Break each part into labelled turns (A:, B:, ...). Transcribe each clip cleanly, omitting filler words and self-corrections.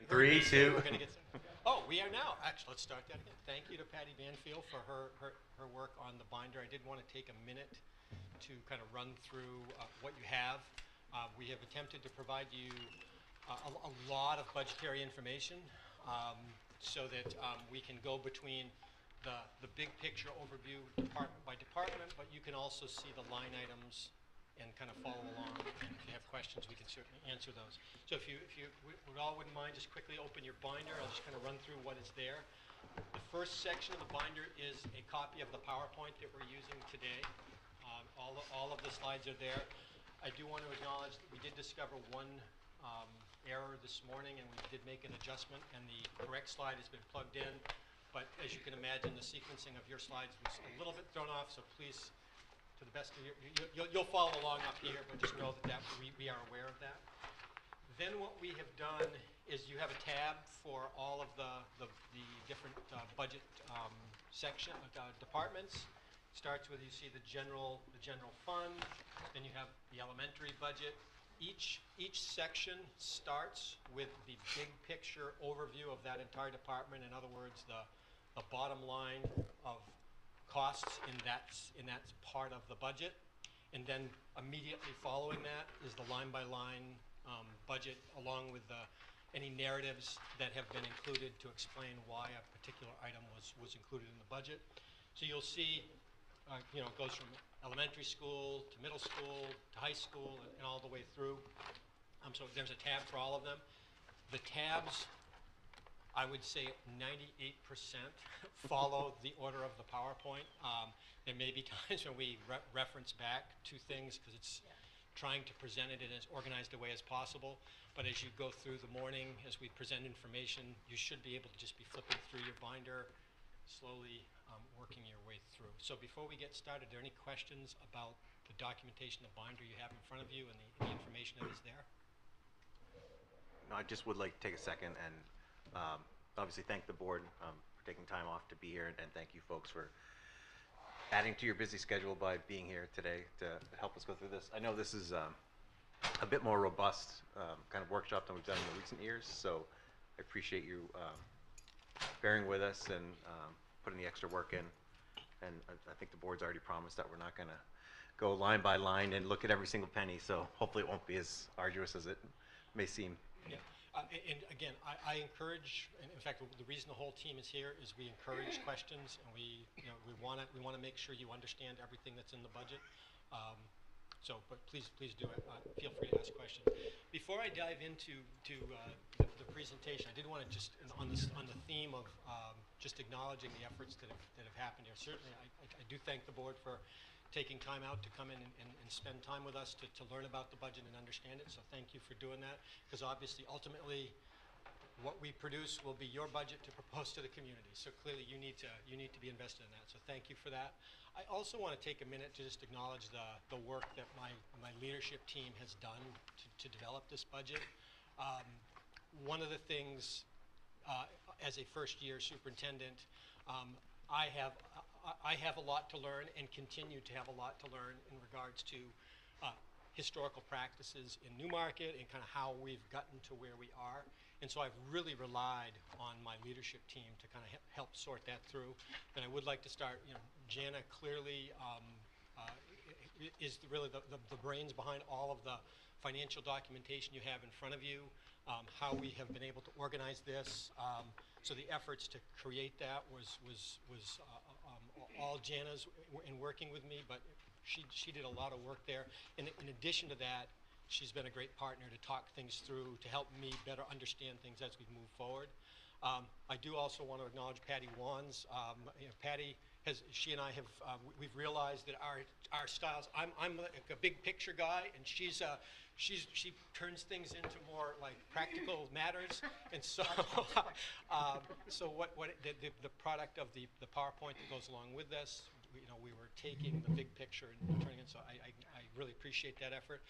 A: 3, 2.
B: We're gonna get some. Oh, we are now. Actually, let's start that again. Thank you to Patty Banfield for her work on the binder. I did want to take a minute to kind of run through what you have. We have attempted to provide you a lot of budgetary information so that we can go between the big picture overview department by department, but you can also see the line items and kind of follow along. And if you have questions, we can certainly answer those. So if you wouldn't mind, just quickly open your binder. I'll just kind of run through what is there. The first section of the binder is a copy of the PowerPoint that we're using today. All of the slides are there. I do want to acknowledge that we did discover one error this morning, and we did make an adjustment, and the correct slide has been plugged in. But as you can imagine, the sequencing of your slides was a little bit thrown off, so please, to the best of you'll follow along up here, but just know that we are aware of that. Then what we have done is you have a tab for all of the different budget departments. Starts with, you see the general fund, then you have the elementary budget. Each section starts with the big picture overview of that entire department. In other words, the bottom line of costs in that part of the budget, and then immediately following that is the line-by-line budget, along with any narratives that have been included to explain why a particular item was included in the budget. So you'll see, it goes from elementary school to middle school to high school and all the way through. So there's a tab for all of them. The tabs, I would say 98% follow the order of the PowerPoint. There may be times when we reference back to things because it's trying to present it in as organized a way as possible. But as you go through the morning, as we present information, you should be able to just be flipping through your binder, slowly working your way through. So before we get started, are there any questions about the documentation, the binder you have in front of you and the information that is there?
A: No, I just would like to take a second and obviously thank the board for taking time off to be here, and thank you folks for adding to your busy schedule by being here today to help us go through this. I know this is a bit more robust kind of workshop than we've done in the recent years, so I appreciate you bearing with us and putting the extra work in. And I think the board's already promised that we're not going to go line by line and look at every single penny, so hopefully it won't be as arduous as it may seem.
B: Yeah. And again, I encourage, and in fact, the reason the whole team is here is we encourage questions, and we want to make sure you understand everything that's in the budget. But please do it. Feel free to ask questions. Before I dive into the presentation, I did want to just on the theme of just acknowledging the efforts that have happened here. Certainly, I do thank the board for taking time out to come in and spend time with us to learn about the budget and understand it. So thank you for doing that, because obviously, ultimately, what we produce will be your budget to propose to the community. So clearly, you need to be invested in that. So thank you for that. I also want to take a minute to just acknowledge the work that my leadership team has done to develop this budget. One of the things, as a first-year superintendent, I have a lot to learn and continue to have a lot to learn in regards to historical practices in Newmarket and kind of how we've gotten to where we are. And so I've really relied on my leadership team to kind of help sort that through. And I would like to start, Jana clearly is really the brains behind all of the financial documentation you have in front of you, how we have been able to organize this. So the efforts to create that was all Jana's in working with me, but she did a lot of work there. And in addition to that, she's been a great partner to talk things through, to help me better understand things as we move forward. I do also want to acknowledge Patty Wands. Patty she and I have we've realized that our styles. I'm like a big picture guy, and she turns things into more like practical matters. And so so what the product of the PowerPoint that goes along with this, we were taking the big picture and turning it. So I really appreciate that effort.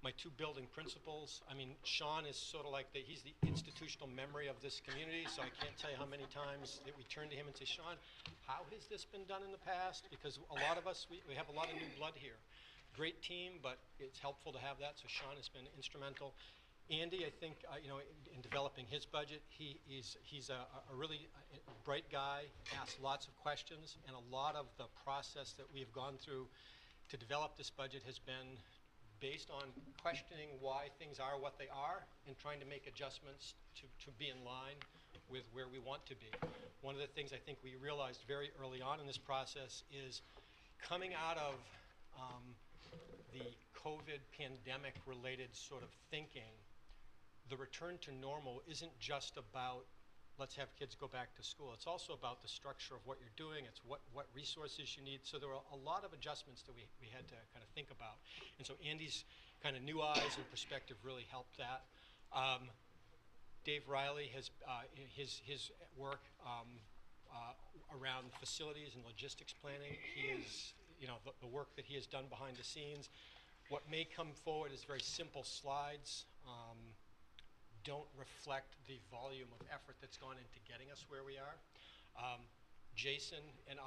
B: My two building principals, I mean, Sean is sort of like he's the institutional memory of this community, so I can't tell you how many times that we turn to him and say, Sean, how has this been done in the past? Because a lot of us, we have a lot of new blood here. Great team, but it's helpful to have that, so Sean has been instrumental. Andy, I think, in developing his budget, he's a really bright guy, asks lots of questions, and a lot of the process that we've gone through to develop this budget has been based on questioning why things are what they are and trying to make adjustments to be in line with where we want to be. One of the things I think we realized very early on in this process is coming out of the COVID pandemic related sort of thinking, the return to normal isn't just about let's have kids go back to school. It's also about the structure of what you're doing. It's what resources you need. So there were a lot of adjustments that we had to kind of think about. And so Andy's kind of new eyes and perspective really helped that. Dave Riley has his work around facilities and logistics planning. He is, the work that he has done behind the scenes. What may come forward is very simple slides. Don't reflect the volume of effort that's gone into getting us where we are. Jason and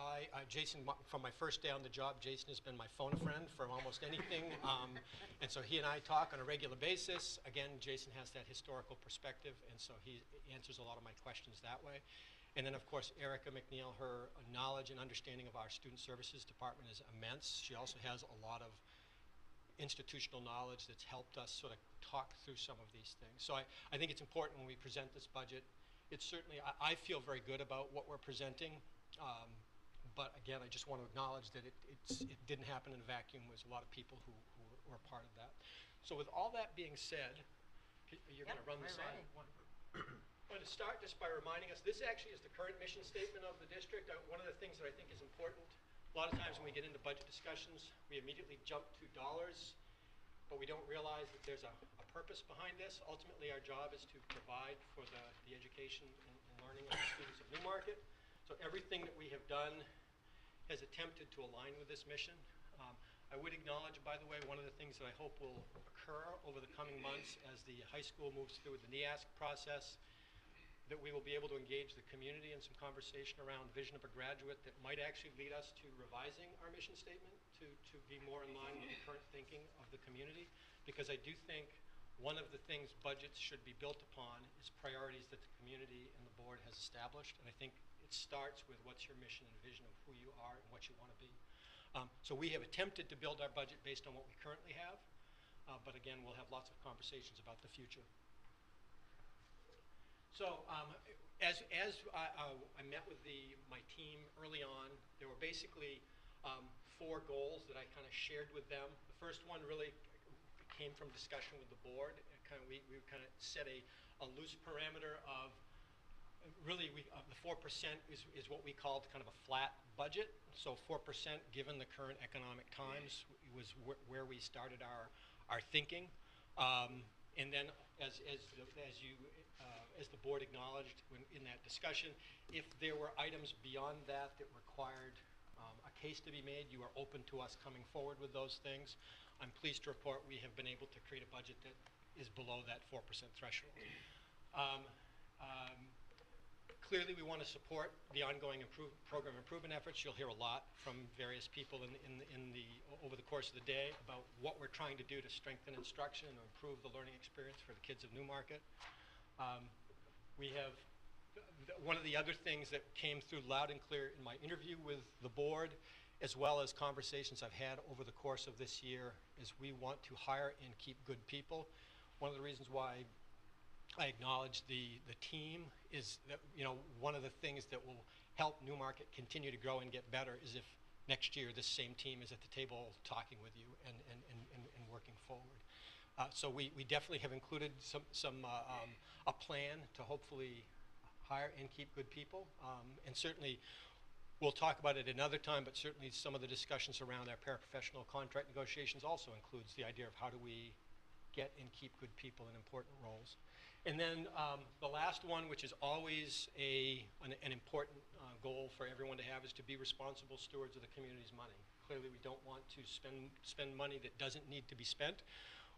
B: Jason, from my first day on the job, Jason has been my phone friend for almost anything. And so he and I talk on a regular basis. Again, Jason has that historical perspective, and so he answers a lot of my questions that way. And then, of course, Erica McNeil, her knowledge and understanding of our Student Services Department is immense. She also has a lot of institutional knowledge that's helped us sort of talk through some of these things. So I think it's important when we present this budget. It's certainly, I feel very good about what we're presenting, but again, I just want to acknowledge that it didn't happen in a vacuum. There's a lot of people who were a part of that. So with all that being said, you're going to run the slide. I'm going to start just by reminding us, this actually is the current mission statement of the district. One of the things that I think is important, a lot of times when we get into budget discussions, we immediately jump to dollars, but we don't realize that there's a purpose behind this. Ultimately, our job is to provide for the education and learning of the students of Newmarket. So everything that we have done has attempted to align with this mission. I would acknowledge, by the way, one of the things that I hope will occur over the coming months as the high school moves through the NEASC process, that we will be able to engage the community in some conversation around vision of a graduate that might actually lead us to revising our mission statement to be more in line with the current thinking of the community. Because I do think one of the things budgets should be built upon is priorities that the community and the board has established. And I think it starts with what's your mission and vision of who you are and what you want to be. So we have attempted to build our budget based on what we currently have. But again, we'll have lots of conversations about the future. So as I met with my team early on, there were basically 4 goals that I kind of shared with them. The first one really came from discussion with the board. We kind of set a loose parameter of really the 4% is what we called kind of a flat budget. So 4%, given the current economic times, was where we started our thinking. And then as the board acknowledged in that discussion, if there were items beyond that that required a case to be made, you are open to us coming forward with those things. I'm pleased to report we have been able to create a budget that is below that 4% threshold. Clearly, we want to support the ongoing program improvement efforts. You'll hear a lot from various people over the course of the day about what we're trying to do to strengthen instruction and improve the learning experience for the kids of Newmarket. We have one of the other things that came through loud and clear in my interview with the board, as well as conversations I've had over the course of this year, is we want to hire and keep good people. One of the reasons why I acknowledge the team is that, one of the things that will help Newmarket continue to grow and get better is if next year this same team is at the table talking with you and working forward. So we definitely have included a plan to hopefully hire and keep good people. And certainly we'll talk about it another time, but certainly some of the discussions around our paraprofessional contract negotiations also includes the idea of how do we get and keep good people in important roles. And then the last one, which is always an important goal for everyone to have, is to be responsible stewards of the community's money. Clearly, we don't want to spend money that doesn't need to be spent.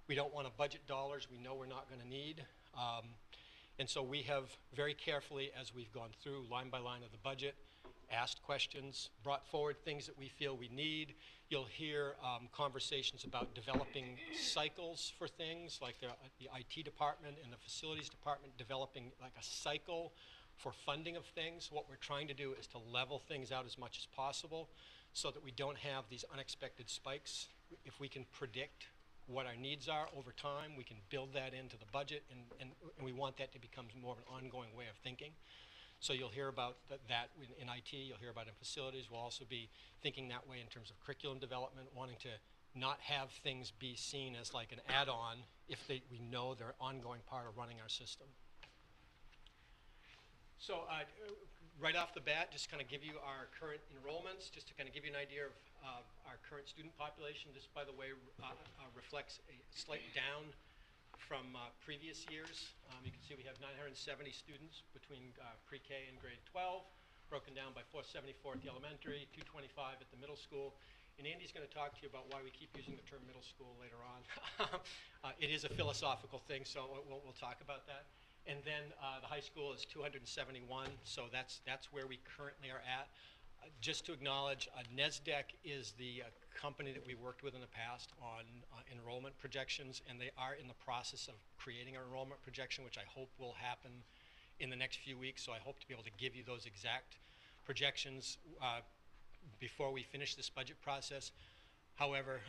B: We don't want to budget dollars we know we're not going to need. And so we have very carefully, as we've gone through line by line of the budget, asked questions, brought forward things that we feel we need. You'll hear conversations about developing cycles for things, like the IT department and the facilities department developing like a cycle for funding of things. What we're trying to do is to level things out as much as possible so that we don't have these unexpected spikes. If we can predict what our needs are over time, we can build that into the budget, and we want that to become more of an ongoing way of thinking. So you'll hear about that in IT, you'll hear about in facilities. We'll also be thinking that way in terms of curriculum development, wanting to not have things be seen as like an add-on if we know they're an ongoing part of running our system. So right off the bat, just kind of give you our current enrollments, just to kind of give you an idea of our current student population. This, by the way, reflects a slight down from previous years. You can see we have 970 students between pre-K and grade 12, broken down by 474 at the elementary, 225 at the middle school. And Andy's going to talk to you about why we keep using the term middle school later on. It is a philosophical thing, so we'll talk about that. And then the high school is 271, so that's where we currently are at. Just to acknowledge, NESDEC is the company that we worked with in the past on enrollment projections, and they are in the process of creating our enrollment projection, which I hope will happen in the next few weeks. So I hope to be able to give you those exact projections before we finish this budget process. However,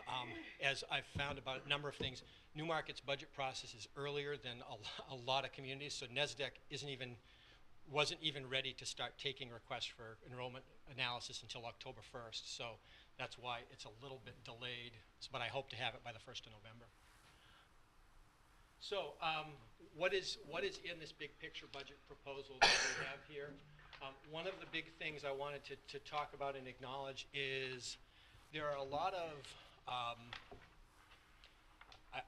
B: as I've found about a number of things, Newmarket's budget process is earlier than a lot of communities, so NESDEC wasn't even ready to start taking requests for enrollment analysis until October 1st. So that's why it's a little bit delayed, but I hope to have it by the 1st of November. So what is in this big picture budget proposal that we have here? One of the big things I wanted to talk about and acknowledge is there are a lot of,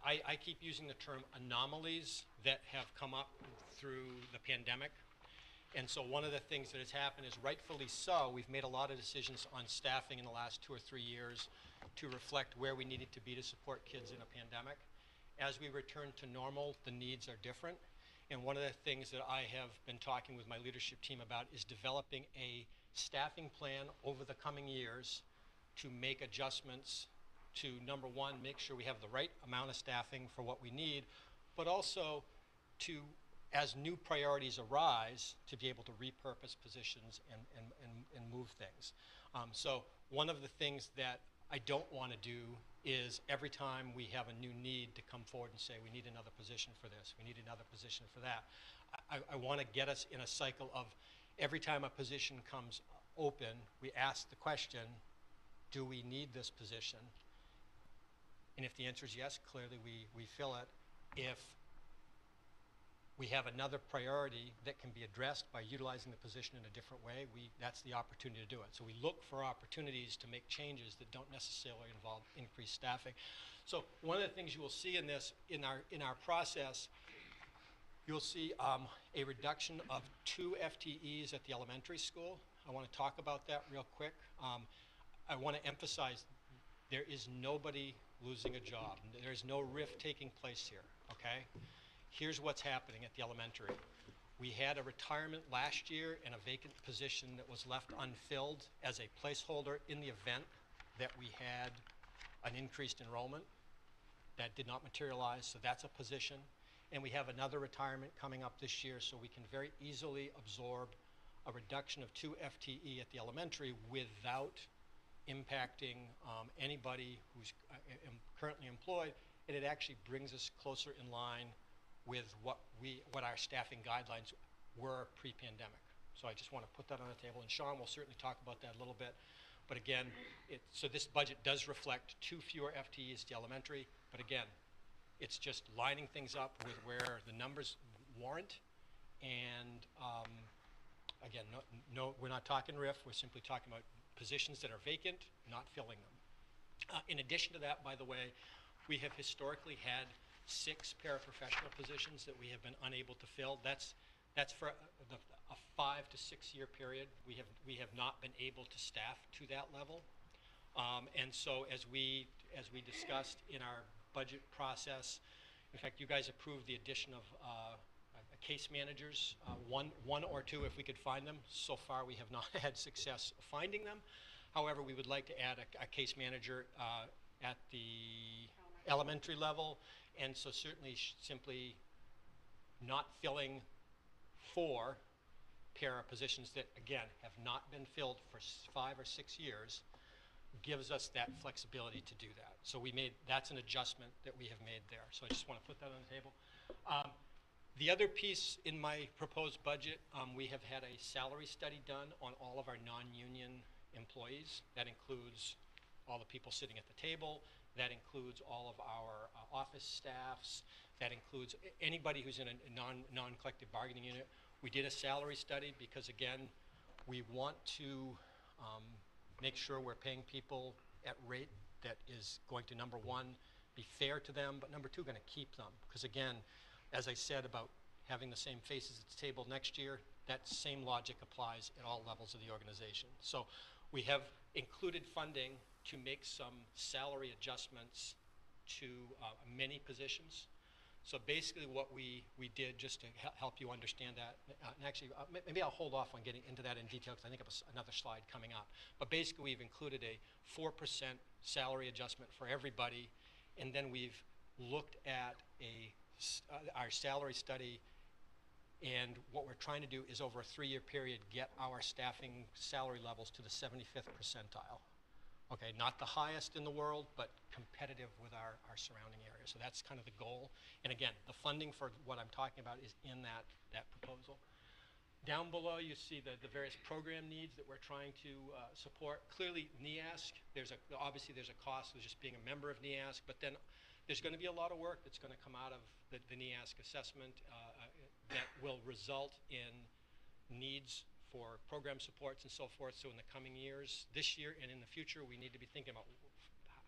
B: I keep using the term anomalies that have come up through the pandemic. And so one of the things that has happened is, rightfully so, we've made a lot of decisions on staffing in the last 2 or 3 years to reflect where we needed to be to support kids in a pandemic. As we return to normal, the needs are different. And one of the things that I have been talking with my leadership team about is developing a staffing plan over the coming years to make adjustments to, number one, make sure we have the right amount of staffing for what we need, but also to, as new priorities arise, to be able to repurpose positions and move things. So one of the things that I don't want to do is every time we have a new need to come forward and say, we need another position for this, we need another position for that. I want to get us in a cycle of every time a position comes open, we ask the question, do we need this position? And if the answer is yes, clearly we fill it. If we have another priority that can be addressed by utilizing the position in a different way, that's the opportunity to do it. So we look for opportunities to make changes that don't necessarily involve increased staffing. So one of the things you will see in this, in our process, you'll see a reduction of 2 FTEs at the elementary school. I want to talk about that real quick. I want to emphasize there is nobody losing a job. There's no rift taking place here, okay? Here's what's happening at the elementary. We had a retirement last year and a vacant position that was left unfilled as a placeholder in the event that we had an increased enrollment. That did not materialize, so that's a position. And we have another retirement coming up this year, so we can very easily absorb a reduction of 2 FTE at the elementary without impacting anybody who's currently employed, and it actually brings us closer in line with what our staffing guidelines were pre-pandemic. So I just want to put that on the table, and Sean will certainly talk about that a little bit. But again, so this budget does reflect 2 fewer FTEs to elementary, but again, it's just lining things up with where the numbers warrant. And again, no, we're not talking RIF, we're simply talking about positions that are vacant, not filling them. In addition to that, by the way, we have historically had 6 paraprofessional positions that we have been unable to fill. That's for a 5 to 6 year period. We have not been able to staff to that level. And so as we discussed in our budget process, in fact, you guys approved the addition of, I case managers, one or two if we could find them. So far, we have not had success finding them. However, we would like to add a case manager at the elementary level, and so certainly simply not filling 4 para positions that, again, have not been filled for 5 or 6 years gives us that flexibility to do that. So that's an adjustment that we have made there. So I just want to put that on the table. The other piece in my proposed budget, we have had a salary study done on all of our non-union employees. That includes all the people sitting at the table. That includes all of our office staffs. That includes anybody who's in a non-collective bargaining unit. We did a salary study because, again, we want to make sure we're paying people at rate that is going to, number one, be fair to them, but number two, going to keep them. Because, again, as I said about having the same faces at the table next year, that same logic applies at all levels of the organization. So we have included funding to make some salary adjustments to many positions. So basically what we did, just to help you understand that, and actually maybe I'll hold off on getting into that in detail because I think I have another slide coming up. But basically we've included a 4% salary adjustment for everybody, and then we've looked at our salary study, and what we're trying to do is over a 3-year period get our staffing salary levels to the 75th percentile. Okay, not the highest in the world, but competitive with our surrounding areas. So that's kind of the goal. And again, the funding for what I'm talking about is in that proposal. Down below, you see the various program needs that we're trying to support. Clearly, NEASC, obviously there's a cost with just being a member of NEASC, but then there's going to be a lot of work that's going to come out of the NEASC assessment that will result in needs for program supports and so forth. So in the coming years, this year and in the future, we need to be thinking about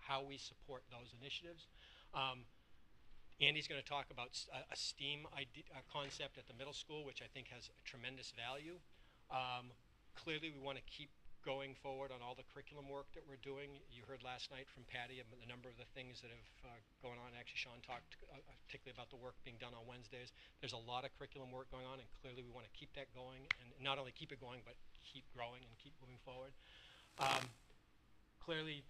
B: how we support those initiatives. Andy's going to talk about a STEAM concept at the middle school, which I think has a tremendous value. Clearly, we want to keep going forward on all the curriculum work that we're doing. You heard last night from Patty about the number of the things that have going on. Actually, Sean talked particularly about the work being done on Wednesdays. There's a lot of curriculum work going on, and clearly we want to keep that going, and not only keep it going, but keep growing and keep moving forward. Clearly,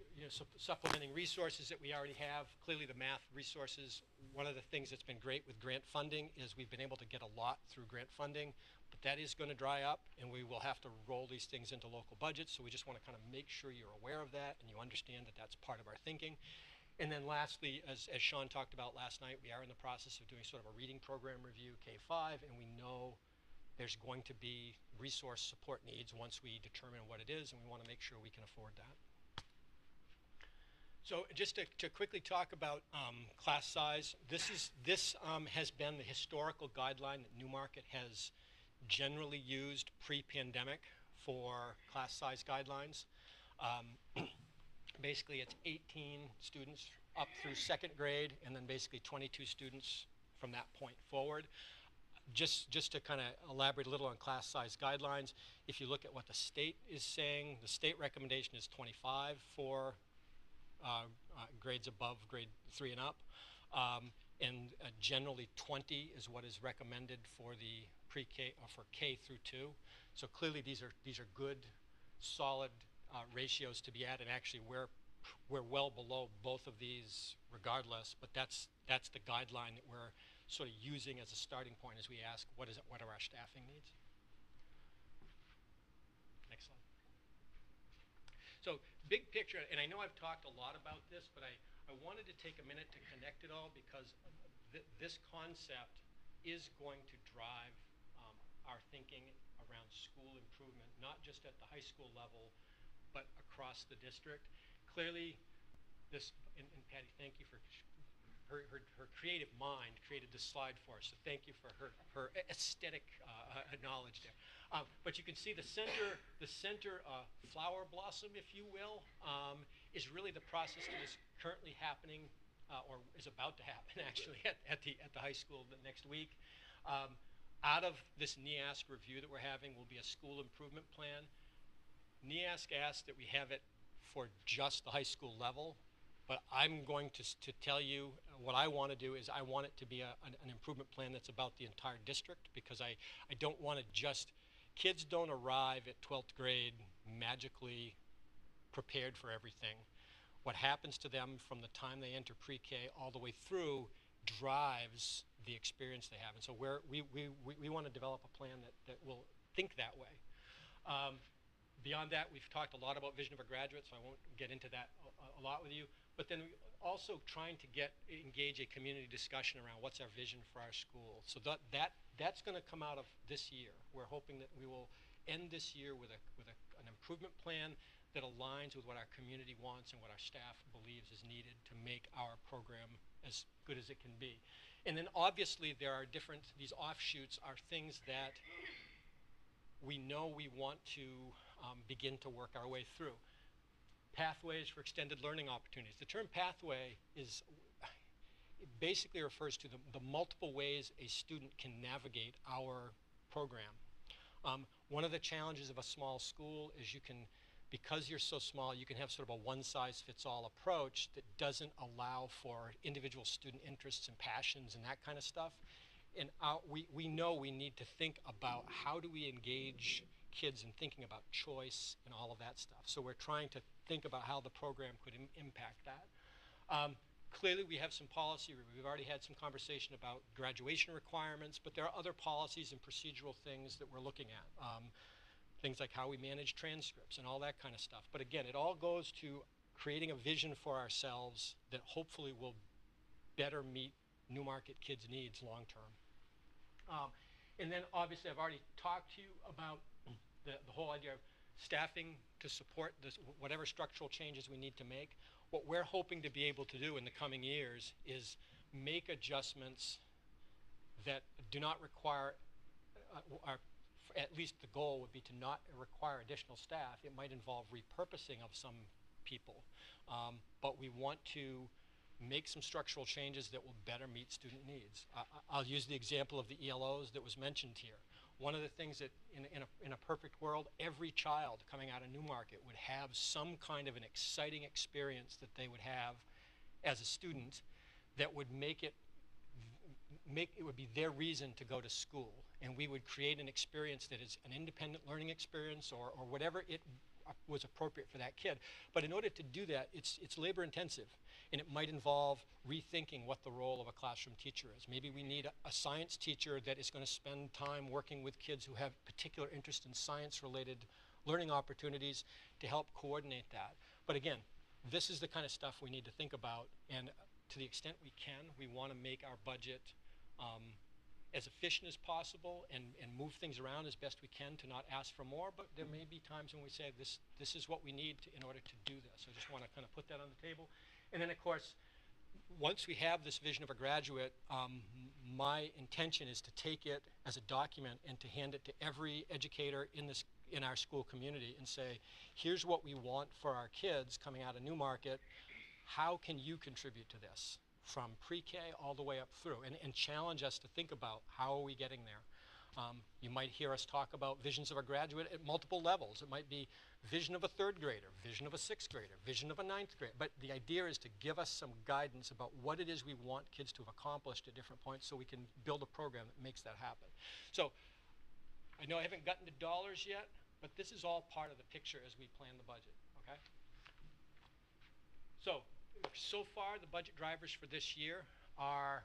B: supplementing resources that we already have. Clearly, the math resources, one of the things that's been great with grant funding is we've been able to get a lot through grant funding, but that is going to dry up, and we will have to roll these things into local budgets, so we just want to kind of make sure you're aware of that and you understand that that's part of our thinking. And then lastly, as Sean talked about last night, we are in the process of doing sort of a reading program review, K-5, and we know there's going to be resource support needs once we determine what it is, and we want to make sure we can afford that. So just to quickly talk about class size, this has been the historical guideline that Newmarket has generally used pre-pandemic for class size guidelines. Basically, it's 18 students up through 2nd grade, and then basically 22 students from that point forward. Just to kind of elaborate a little on class size guidelines, if you look at what the state is saying, the state recommendation is 25 for grades above grade 3 and up, and generally 20 is what is recommended for the pre-K or for K through 2. So clearly these are good, solid ratios to be at, and actually we're well below both of these regardless. But that's the guideline that we're sort of using as a starting point as we ask what are our staffing needs. Next slide. So big picture, and I know I've talked a lot about this, but I wanted to take a minute to connect it all because this concept is going to drive our thinking around school improvement, not just at the high school level, but across the district. Clearly, this, and Patty, thank you for her creative mind created this slide for us, so thank you for her aesthetic knowledge there. But you can see the center flower blossom, if you will, is really the process that is currently happening, or is about to happen actually at the high school next week. Out of this NEASC review that we're having will be a school improvement plan. NEASC asked that we have it for just the high school level, But I'm going to tell you what I want to do is I want it to be an improvement plan that's about the entire district, because I don't want to just, kids don't arrive at 12th grade magically prepared for everything. What happens to them from the time they enter pre-K all the way through drives the experience they have. And so we want to develop a plan that will think that way. Beyond that, we've talked a lot about vision of a graduate, so I won't get into that a lot with you. But then also trying to engage a community discussion around what's our vision for our school. So that's going to come out of this year. We're hoping that we will end this year with an improvement plan that aligns with what our community wants and what our staff believes is needed to make our program as good as it can be. And then obviously there are these offshoots are things that we know we want to begin to work our way through. Pathways for extended learning opportunities. The term pathway it basically refers to the multiple ways a student can navigate our program. One of the challenges of a small school is because you're so small, you can have sort of a one-size-fits-all approach that doesn't allow for individual student interests and passions and that kind of stuff. And we know we need to think about how do we engage kids in thinking about choice and all of that stuff. So we're trying to think about how the program could impact that. Clearly, we have some policy. We've already had some conversation about graduation requirements, but there are other policies and procedural things that we're looking at. Things like how we manage transcripts and all that kind of stuff. But again, it all goes to creating a vision for ourselves that hopefully will better meet Newmarket kids' needs long term. And then obviously I've already talked to you about the whole idea of staffing to support whatever structural changes we need to make. What we're hoping to be able to do in the coming years is make adjustments that do not require, at least the goal would be to not require additional staff. It might involve repurposing of some people, but we want to make some structural changes that will better meet student needs. I'll use the example of the ELOs that was mentioned here. One of the things that in a perfect world, every child coming out of Newmarket would have some kind of an exciting experience that they would have as a student that would it would be their reason to go to school. And we would create an experience that is an independent learning experience or whatever it was appropriate for that kid. But in order to do that, it's labor intensive. And it might involve rethinking what the role of a classroom teacher is. Maybe we need a science teacher that is going to spend time working with kids who have particular interest in science-related learning opportunities to help coordinate that. But again, this is the kind of stuff we need to think about. And to the extent we can, we want to make our budget as efficient as possible and move things around as best we can to not ask for more, but there may be times when we say this is what we need in order to do this. I just want to kind of put that on the table. And then of course, once we have this vision of a graduate, my intention is to take it as a document and to hand it to every educator in our school community and say, here's what we want for our kids coming out of Newmarket. How can you contribute to this? From pre-K all the way up through, and challenge us to think about how are we getting there. You might hear us talk about visions of a graduate at multiple levels. It might be vision of a third grader, vision of a sixth grader, vision of a ninth grader. But the idea is to give us some guidance about what it is we want kids to have accomplished at different points so we can build a program that makes that happen. So I know I haven't gotten to dollars yet, but this is all part of the picture as we plan the budget, okay? So far, the budget drivers for this year are,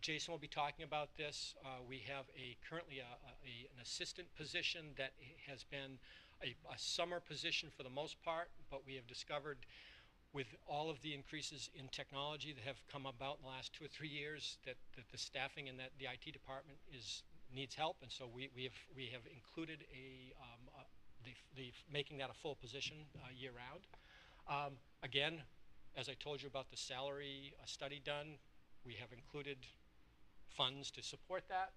B: Jason will be talking about this. We have currently an assistant position that has been a summer position for the most part, but we have discovered with all of the increases in technology that have come about in the last 2 or 3 years that the staffing in the IT department needs help, and so we have included making that a full position year round. Again, as I told you about the salary study done, we have included funds to support that.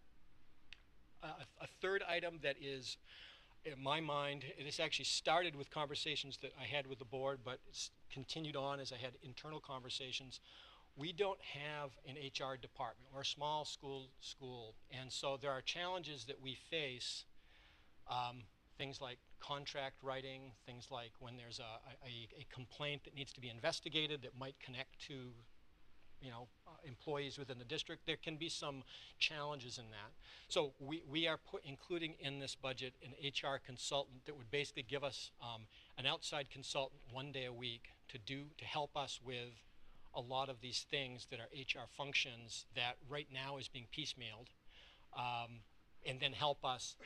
B: A third item that is, in my mind, this actually started with conversations that I had with the board, but it's continued on as I had internal conversations. We don't have an HR department. We're a small school, and so there are challenges that we face, things like contract writing, things like when there's a complaint that needs to be investigated that might connect to employees within the district. There can be some challenges in that. So we are including in this budget an HR consultant that would basically give us an outside consultant 1 day a week to help us with a lot of these things that are HR functions that right now is being piecemealed, and then help us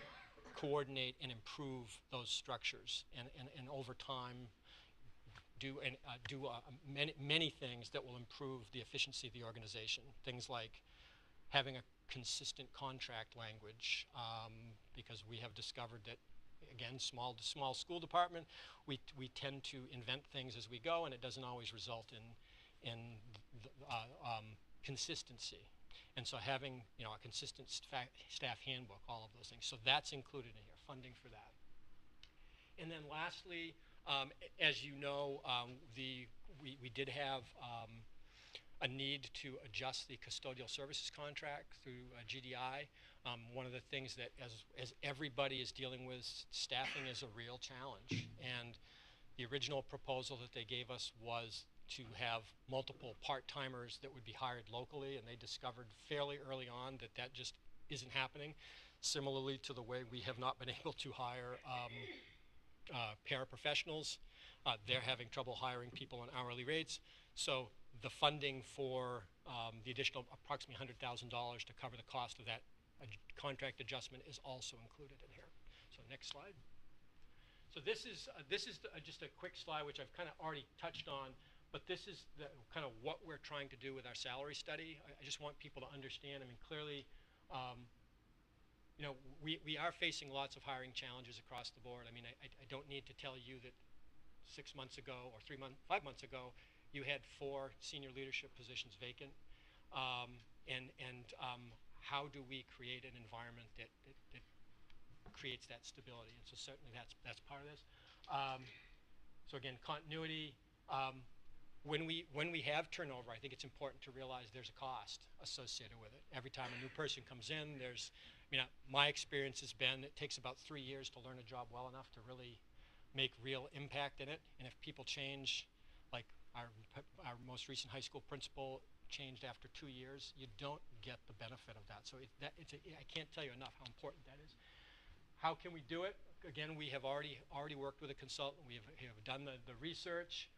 B: coordinate and improve those structures, and over time do many things that will improve the efficiency of the organization. Things like having a consistent contract language, because we have discovered that, again, small school department, we tend to invent things as we go, and it doesn't always result in consistency. And so having a consistent staff handbook, all of those things. So that's included in here, funding for that. And then lastly, as you know, we did have a need to adjust the custodial services contract through GDI. One of the things that as everybody is dealing with, staffing is a real challenge. And the original proposal that they gave us was to have multiple part-timers that would be hired locally, and they discovered fairly early on that that just isn't happening. Similarly to the way we have not been able to hire paraprofessionals. They're having trouble hiring people on hourly rates. So the funding for the additional approximately $100,000 to cover the cost of that contract adjustment is also included in here. So next slide. So this is just a quick slide, which I've kind of already touched on, but this is kind of what we're trying to do with our salary study. I just want people to understand. I mean, clearly, we are facing lots of hiring challenges across the board. I mean, I don't need to tell you that 6 months ago or 5 months ago, you had 4 senior leadership positions vacant. How do we create an environment that creates that stability? And so certainly that's part of this. So again, continuity. When we have turnover, I think it's important to realize there's a cost associated with it. Every time a new person comes in, my experience has been it takes about 3 years to learn a job well enough to really make real impact in it. And if people change, like our most recent high school principal changed after 2 years, you don't get the benefit of that. So I can't tell you enough how important that is. How can we do it? Again, we have already worked with a consultant. We have done the research.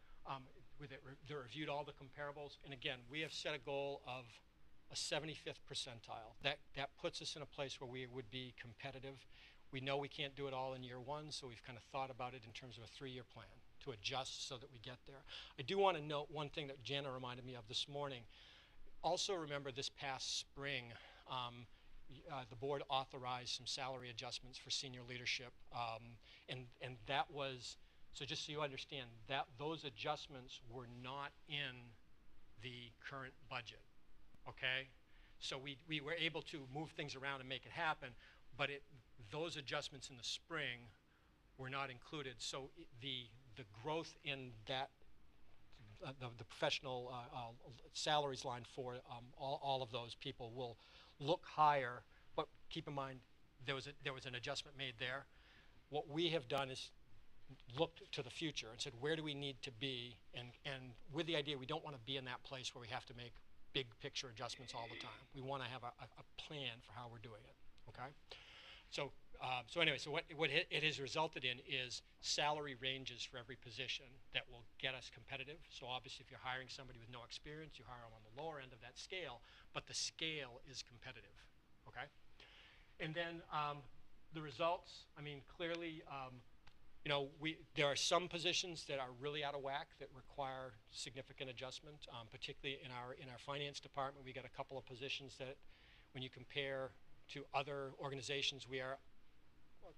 B: They reviewed all the comparables, and again, we have set a goal of a 75th percentile. That puts us in a place where we would be competitive. We know we can't do it all in year 1, so we've kind of thought about it in terms of a 3-year plan to adjust so that we get there. I do want to note one thing that Jana reminded me of this morning. Also remember this past spring, the board authorized some salary adjustments for senior leadership, and that was, so just so you understand, that those adjustments were not in the current budget, okay? So we were able to move things around and make it happen, but those adjustments in the spring were not included. So the growth in that, the professional salaries line for all of those people will look higher, but keep in mind there was an adjustment made there. What we have done is looked to the future and said, where do we need to be? And with the idea, we don't want to be in that place where we have to make big picture adjustments all the time. We want to have a plan for how we're doing it, okay? So anyway, so what it has resulted in is salary ranges for every position that will get us competitive. So obviously, if you're hiring somebody with no experience, you hire them on the lower end of that scale, but the scale is competitive, okay? And then the results, I mean, clearly, there are some positions that are really out of whack that require significant adjustment, particularly in our finance department. We got a couple of positions that, when you compare to other organizations, we are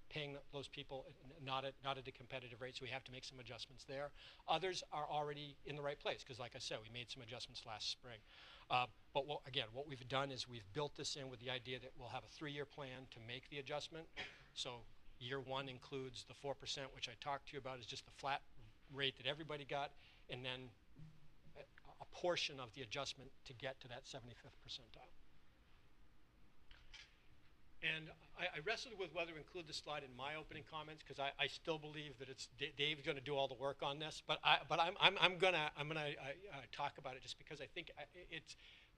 B: paying those people not at a competitive rate, so we have to make some adjustments there. Others are already in the right place, because like I said, we made some adjustments last spring. But what we've done is we've built this in with the idea that we'll have a 3-year plan to make the adjustment. So year 1 includes the 4%, which I talked to you about, is just the flat rate that everybody got, and then a portion of the adjustment to get to that 75th percentile. And I wrestled with whether to include the slide in my opening comments because I still believe that it's Dave's going to do all the work on this. But I'm gonna talk about it just because I think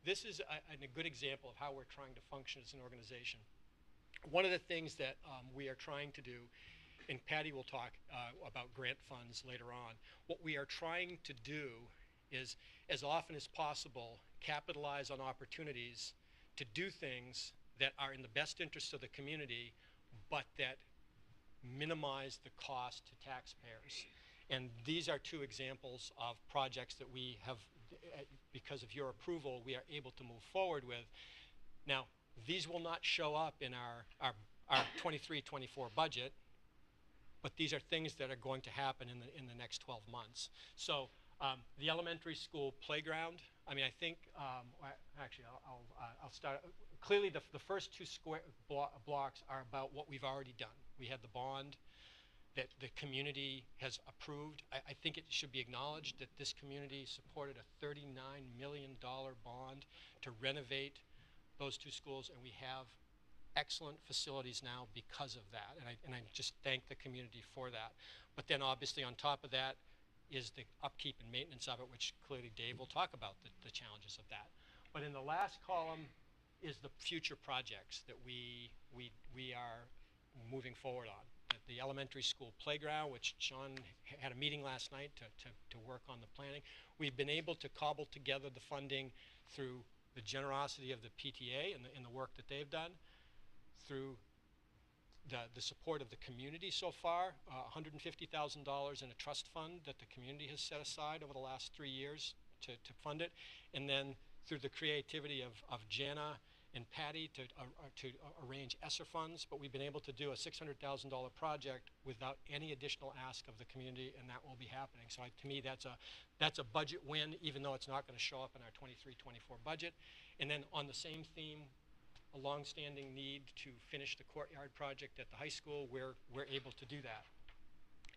B: this is a good example of how we're trying to function as an organization. One of the things that we are trying to do, and Patty will talk about grant funds later on, what we are trying to do is, as often as possible, capitalize on opportunities to do things that are in the best interest of the community, but that minimize the cost to taxpayers. And these are two examples of projects that we have, because of your approval, we are able to move forward with. Now, these will not show up in our 23-24 budget, but these are things that are going to happen in the next 12 months. So the elementary school playground, I mean, I think, actually, I'll start. Clearly, the first two blocks are about what we've already done. We had the bond that the community has approved. I think it should be acknowledged that this community supported a $39 million bond to renovate those two schools, and we have excellent facilities now because of that. And I just thank the community for that. But then obviously on top of that is the upkeep and maintenance of it, which clearly Dave will talk about the challenges of that. But in the last column is the future projects that we are moving forward on. The elementary school playground, which Sean had a meeting last night to work on the planning. We've been able to cobble together the funding through the generosity of the PTA and the work that they've done, through the support of the community so far, $150,000 in a trust fund that the community has set aside over the last 3 years to fund it, and then through the creativity of Jana and Patty to arrange ESSER funds, but we've been able to do a $600,000 project without any additional ask of the community, and that will be happening. So to me, that's a budget win, even though it's not going to show up in our 23-24 budget. And then on the same theme, a long-standing need to finish the courtyard project at the high school, we're able to do that.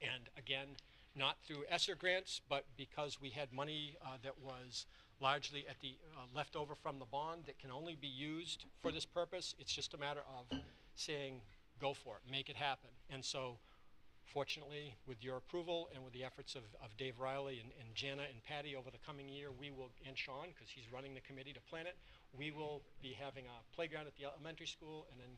B: And again, not through ESSER grants, but because we had money that was largely at the left over from the bond that can only be used for this purpose. It's just a matter of saying, go for it, make it happen. And so, fortunately, with your approval and with the efforts of Dave Riley and Jana and Patty over the coming year, we will, and Sean, because he's running the committee to plan it, we will be having a playground at the elementary school, and then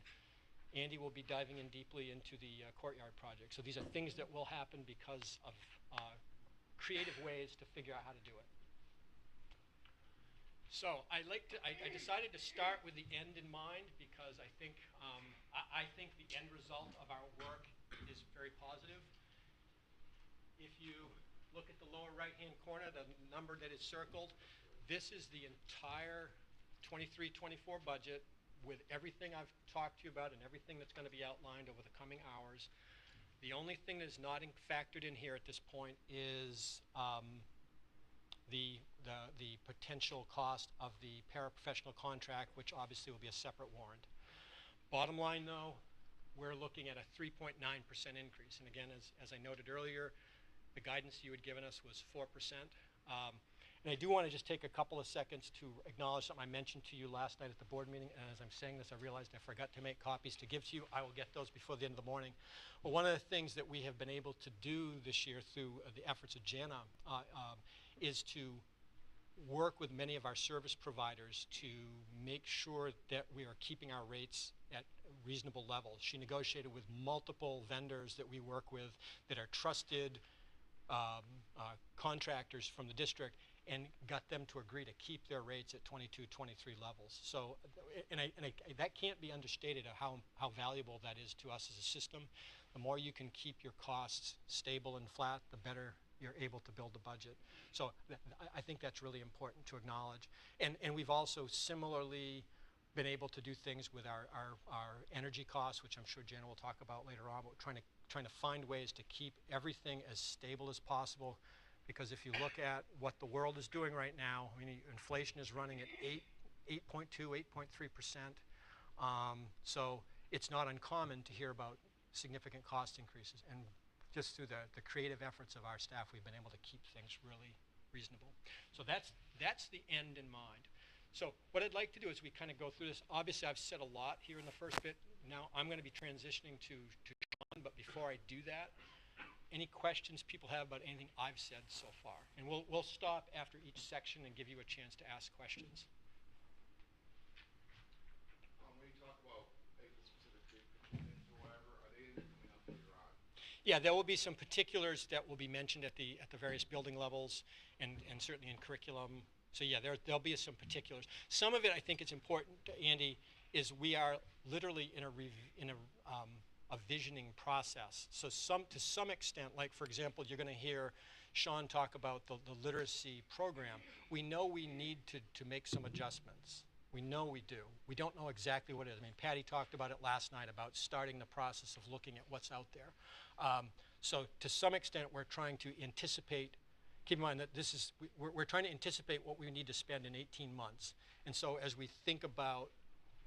B: Andy will be diving in deeply into the courtyard project. So these are things that will happen because of creative ways to figure out how to do it. So I decided to start with the end in mind because I think the end result of our work is very positive. If you look at the lower right-hand corner, the number that is circled, this is the entire 23-24 budget with everything I've talked to you about and everything that's going to be outlined over the coming hours. The only thing that is not factored in here at this point is the potential cost of the paraprofessional contract, which obviously will be a separate warrant. Bottom line, though, we're looking at a 3.9% increase. And again, as I noted earlier, the guidance you had given us was 4%. And I do want to just take a couple of seconds to acknowledge something I mentioned to you last night at the board meeting. And as I'm saying this, I realized I forgot to make copies to give to you. I will get those before the end of the morning. But one of the things that we have been able to do this year through the efforts of Jana is to work with many of our service providers to make sure that we are keeping our rates at reasonable levels. She negotiated with multiple vendors that we work with that are trusted contractors from the district and got them to agree to keep their rates at 22, 23 levels. So, that can't be understated of how valuable that is to us as a system. The more you can keep your costs stable and flat, the better you're able to build the budget. So I think that's really important to acknowledge. And we've also similarly been able to do things with our energy costs, which I'm sure Jana will talk about later on, but we're trying to find ways to keep everything as stable as possible, because if you look at what the world is doing right now, I mean, inflation is running at 8.2, 8.3%. So it's not uncommon to hear about significant cost increases. And just through the creative efforts of our staff, we've been able to keep things really reasonable. So that's the end in mind. So what I'd like to do is we kind of go through this. Obviously, I've said a lot here in the first bit. now I'm going to be transitioning to Sean, but before I do that, any questions people have about anything I've said so far? And we'll stop after each section and give you a chance to ask questions.
C: When you talk about the specific treatments or whatever, are they going to be coming up later on?
B: Yeah, there will be some particulars that will be mentioned at the various building levels and certainly in curriculum. So yeah, there'll be some particulars. Some of it, I think it's important, Andy, is we are literally in a visioning process. So to some extent, like for example, you're going to hear Sean talk about the literacy program. We know we need to make some adjustments. We know we do. We don't know exactly what it is. I mean, Patty talked about it last night about starting the process of looking at what's out there. So to some extent, we're trying to anticipate. Keep in mind that this is, we're trying to anticipate what we need to spend in 18 months. And so as we think about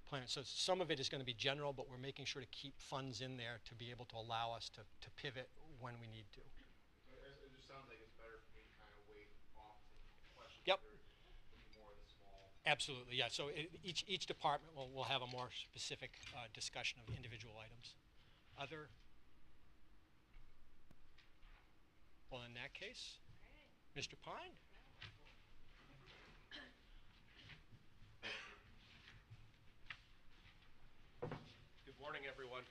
B: plans, so some of it is going to be general, but we're making sure to keep funds in there to be able to allow us to pivot when we need to.
C: It just sounds like it's better for me to kind of wait off the questions.
B: Yep.
C: Maybe more of the small.
B: Absolutely, yeah. So each department will have a more specific discussion of individual items. Other? Well, in that case, Mr. Pine?
D: Good morning, everyone.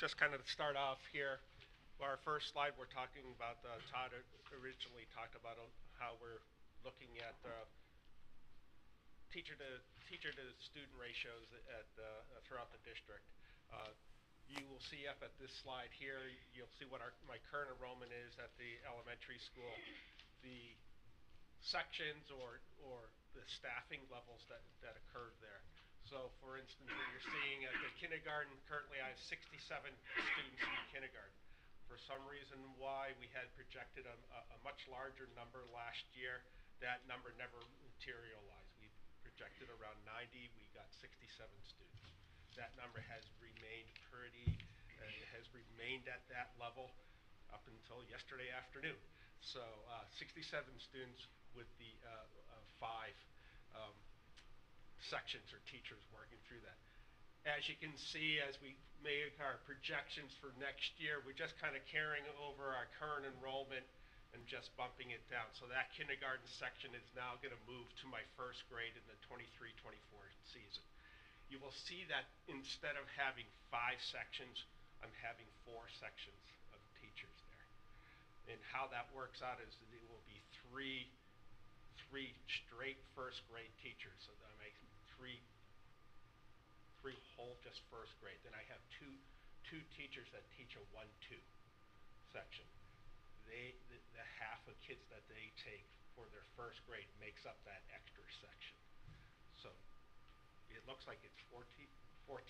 D: Just kind of to start off here, our first slide, we're talking about, Todd originally talked about how we're looking at teacher to student ratios throughout the district. You will see up at this slide here, you'll see what my current enrollment is at the elementary school. The sections or the staffing levels that occurred there. So for instance, what you're seeing at the kindergarten, currently I have 67 students in kindergarten. For some reason why we had projected a much larger number last year, that number never materialized. We projected around 90, we got 67 students. That number has remained has remained at that level up until yesterday afternoon. So 67 students with the 5 sections or teachers working through that. As you can see, as we make our projections for next year, we're just kind of carrying over our current enrollment and just bumping it down. So that kindergarten section is now going to move to my first grade in the 23-24 season. You will see that instead of having 5 sections, I'm having 4 sections of teachers there. And how that works out is that it will be three straight first grade teachers. So that makes three whole just first grade. Then I have two teachers that teach a 1-2 section. The half of kids that they take for their first grade makes up that extra section. So it looks like it's 4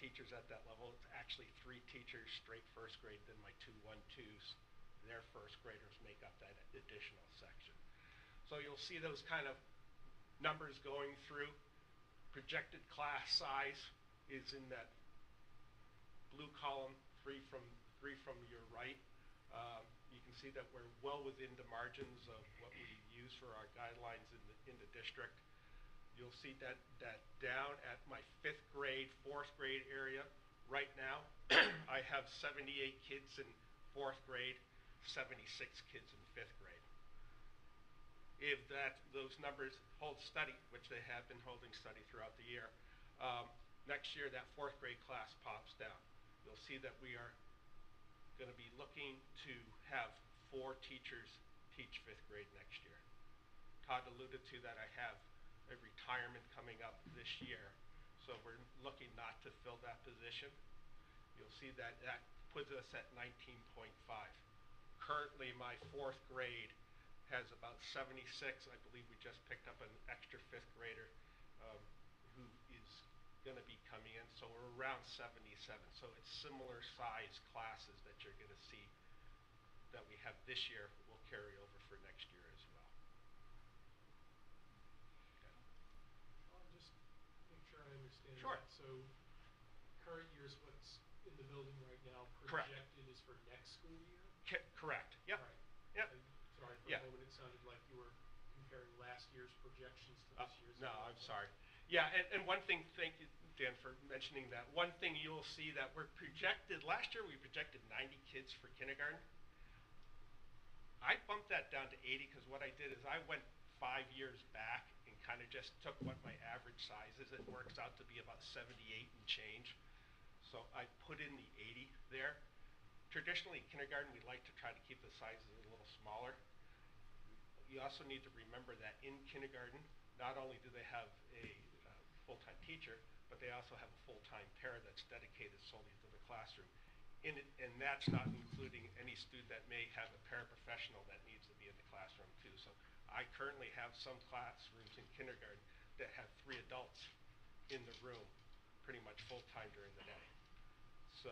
D: teachers at that level. It's actually 3 teachers straight first grade, then my 2 1-2s. Their first graders make up that additional section. So you'll see those kind of numbers going through. Projected class size is in that blue column, 3 from your right. You can see that we're well within the margins of what we use for our guidelines in the district. You'll see that down at my 5th grade, 4th grade area. Right now, I have 78 kids in 4th grade, 76 kids in 5th grade. If those numbers hold steady, which they have been holding steady throughout the year, next year that 4th grade class pops down. You'll see that we are going to be looking to have 4 teachers teach 5th grade next year. Todd alluded to that I have a retirement coming up this year, so we're looking not to fill that position. You'll see that puts us at 19.5. Currently, my 4th grade has about 76. I believe we just picked up an extra 5th grader who is going to be coming in, so we're around 77. So it's similar size classes that you're going to see that we have this year will carry over for next year as well.
E: Just make sure I understand
D: Sure.
E: that. So current year's what's in the building right now,
D: Correct.
E: projected is for next school year?
D: Correct. Yep.
E: Right.
D: Yep.
E: Sorry, for
D: Yeah.
E: a moment it sounded like you were comparing last year's projections to this year's.
D: No, I'm sorry. Yeah, and one thing Dan, for mentioning that. One thing you'll see that we're projected, last year we projected 90 kids for kindergarten. I bumped that down to 80 because what I did is I went 5 years back and kind of just took what my average size is. It works out to be about 78 and change. So I put in the 80 there. Traditionally, kindergarten, we like to try to keep the sizes a little smaller. You also need to remember that in kindergarten, not only do they have a full-time teacher, but they also have a full-time para that's dedicated solely to the classroom. And that's not including any student that may have a paraprofessional that needs to be in the classroom too. So I currently have some classrooms in kindergarten that have 3 adults in the room pretty much full-time during the day. So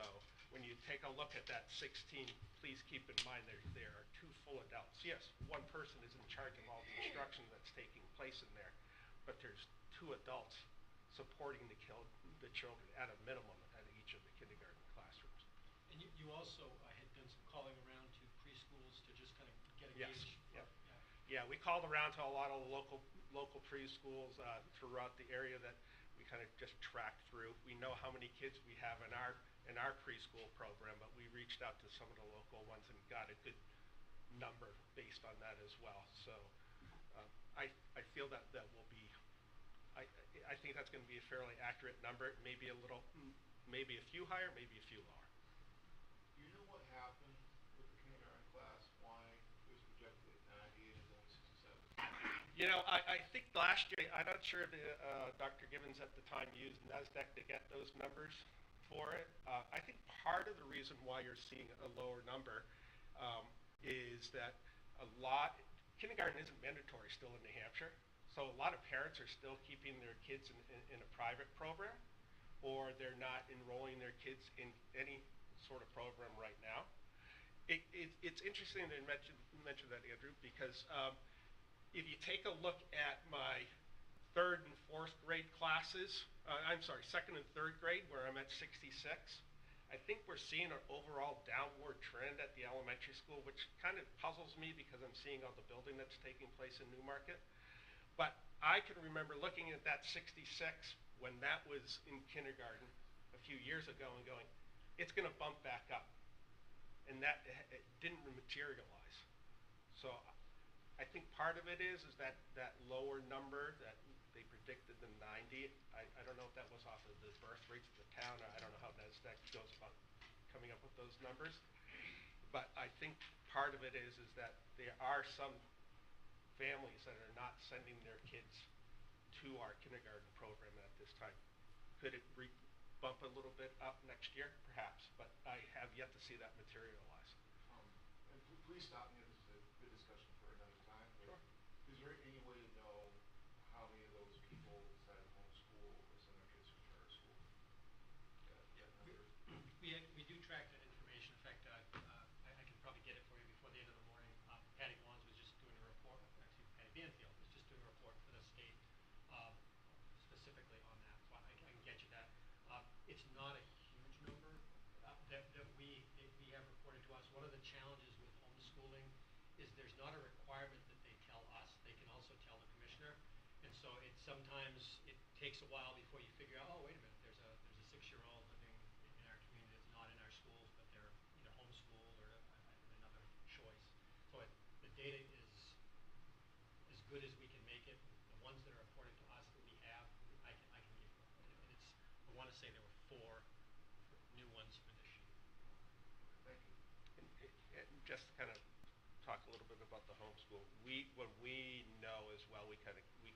D: when you take a look at that 16, please keep in mind there are 2 full adults. Yes, one person is in charge of all the instruction that's taking place in there, but there's 2 adults supporting the children at a minimum at each of the kindergarten classrooms.
B: And you also had done some calling around to preschools to just kind of get a
D: Yes.
B: gauge.
D: Yep. Yeah, we called around to a lot of local preschools throughout the area that we kind of just tracked through. We know how many kids we have in our preschool program, but we reached out to some of the local ones and got a good number based on that as well. So I feel that will be. I think that's going to be a fairly accurate number. Maybe maybe a few higher, maybe a few lower.
C: Do you know what happened with the kindergarten class? Why it was projected at 90 and it's only 67?
D: You know, I think last year, I'm not sure Dr. Gibbons at the time used NASDAQ to get those numbers for it. I think part of the reason why you're seeing a lower number is that kindergarten isn't mandatory still in New Hampshire. So a lot of parents are still keeping their kids in a private program, or they're not enrolling their kids in any sort of program right now. It's interesting to mention that, Andrew, because if you take a look at my 3rd and 4th grade classes, I'm sorry, 2nd and 3rd grade, where I'm at 66, I think we're seeing an overall downward trend at the elementary school, which kind of puzzles me because I'm seeing all the building that's taking place in Newmarket. But I can remember looking at that 66 when that was in kindergarten a few years ago and going, it's going to bump back up. And that it didn't materialize. So I think part of it is that lower number that they predicted, the 90. I don't know if that was off of the birth rates of the town. I don't know how NASDAQ goes about coming up with those numbers. But I think part of it is that there are some families that are not sending their kids to our kindergarten program at this time. Could it bump a little bit up next year? Perhaps, but I have yet to see that materialize.
C: And please stop me if this is a good discussion for another time.
D: Sure.
C: Is there any way to know how many of those people decide to homeschool or send their kids to charter school? That number?
B: We do track that information. In fact, I can probably get it for you before the end of the morning. Patty Wands was just doing a report. Actually, Patty Banfield was just doing a report for the state specifically on that. So I can get you that. It's not a huge number that we have reported to us. One of the challenges with homeschooling is there's not a requirement that they tell us. They can also tell the commissioner. And so sometimes it takes a while before you figure out, oh, wait a minute, there's a 6-year-old living in our community that's not in our schools, but they're either homeschooled or another choice. So the data is as good as we can make it. The ones that are reported to us that we have, I can give you. And I want to say there were 4 new ones for this year.
C: Thank you.
D: And just to kind of talk a little bit about the homeschool. When we know as well, we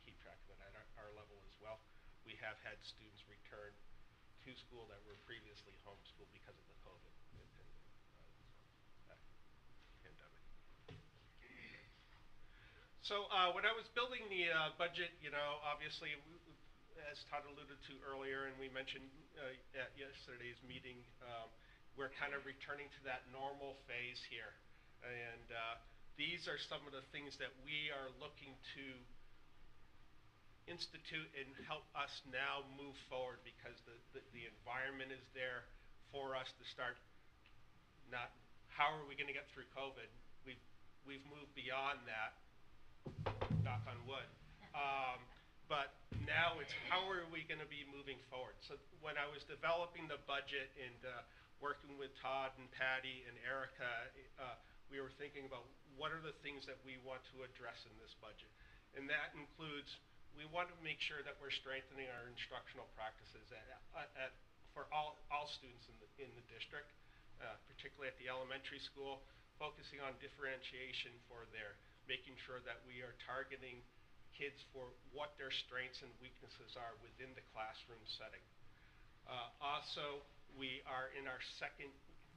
D: keep track of it at our level as well. We have had students return to school that were previously homeschooled because of the COVID pandemic. So when I was building the budget, obviously, as Todd alluded to earlier, and we mentioned at yesterday's meeting, we're kind of returning to that normal phase here. And these are some of the things that we are looking to institute and help us now move forward because the environment is there for us to start. Not how are we going to get through COVID? We've moved beyond that, knock on wood. but now it's how are we going to be moving forward? So when I was developing the budget and working with Todd and Patty and Erica, we were thinking about what are the things that we want to address in this budget. And that includes, we want to make sure that we're strengthening our instructional practices for all students in the district, particularly at the elementary school, focusing on differentiation for their, making sure that we are targeting kids for what their strengths and weaknesses are within the classroom setting. Also, we are in our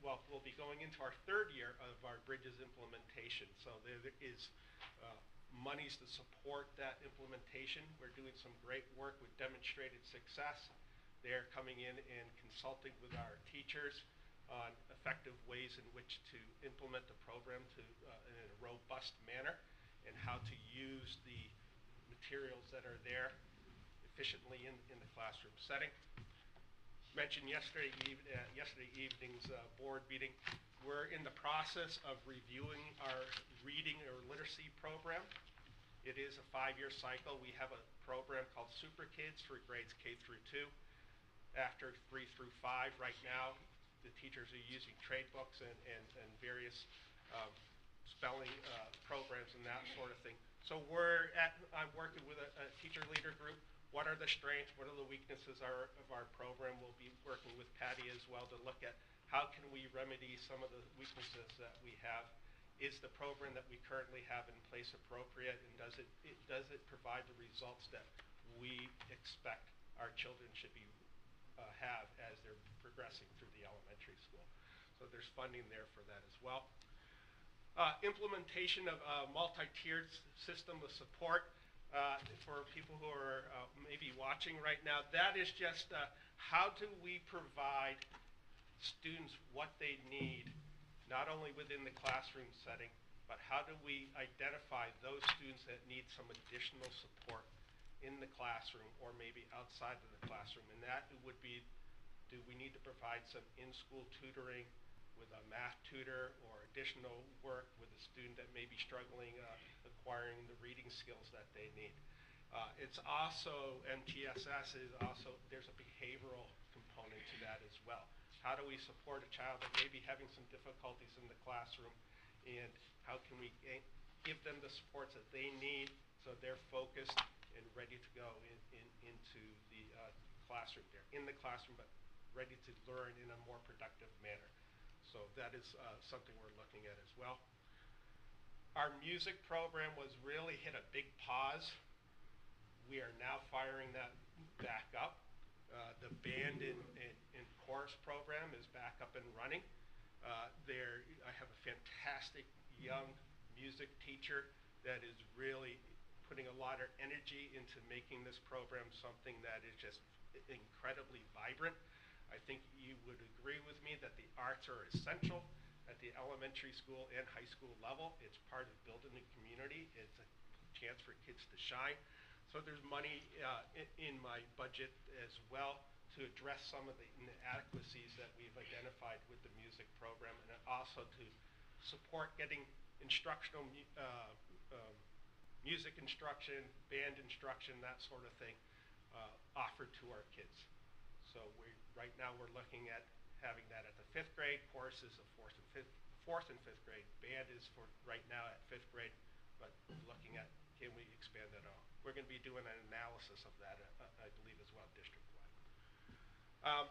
D: we'll be going into our third year of our Bridges implementation. So there is monies to support that implementation. We're doing some great work with demonstrated success. They're coming in and consulting with our teachers on effective ways in which to implement the program in a robust manner and how to use the materials that are there efficiently in the classroom setting. Mentioned yesterday evening's board meeting, we're in the process of reviewing our reading or literacy program. It is a 5-year cycle. We have a program called Super Kids for grades K through 2. After 3 through 5 right now, the teachers are using trade books and various spelling programs and that sort of thing. So I'm working with a teacher leader group. What are the strengths? What are the weaknesses of our program? We'll be working with Patty as well to look at how can we remedy some of the weaknesses that we have. Is the program that we currently have in place appropriate, and does it provide the results that we expect our children should be have as they're progressing through the elementary school? So there's funding there for that as well. Implementation of a multi-tiered system of support for people who are maybe watching right now. That is just how do we provide students what they need, not only within the classroom setting, but how do we identify those students that need some additional support in the classroom or maybe outside of the classroom? And that would be, do we need to provide some in-school tutoring with a math tutor or additional work with a student that may be struggling acquiring the reading skills that they need. It's also, MTSS is also, there's a behavioral component to that as well. How do we support a child that may be having some difficulties in the classroom, and how can we give them the supports that they need so they're focused and ready to go into the classroom. They're in the classroom but ready to learn in a more productive manner. So that is something we're looking at as well. Our music program was really hit a big pause. We are now firing that back up. The band and chorus program is back up and running. I have a fantastic young music teacher that is really putting a lot of energy into making this program something that is just incredibly vibrant. I think you would agree with me that the arts are essential at the elementary school and high school level. It's part of building a community. It's a chance for kids to shine. So there's money in my budget as well to address some of the inadequacies that we've identified with the music program, and also to support getting instructional music instruction, band instruction, that sort of thing offered to our kids. So right now we're looking at having that at the 5th grade. Chorus is the 4th and 5th grade. Band is for right now at 5th grade, but looking at can we expand that on. We're going to be doing an analysis of that, I believe, as well, district-wide.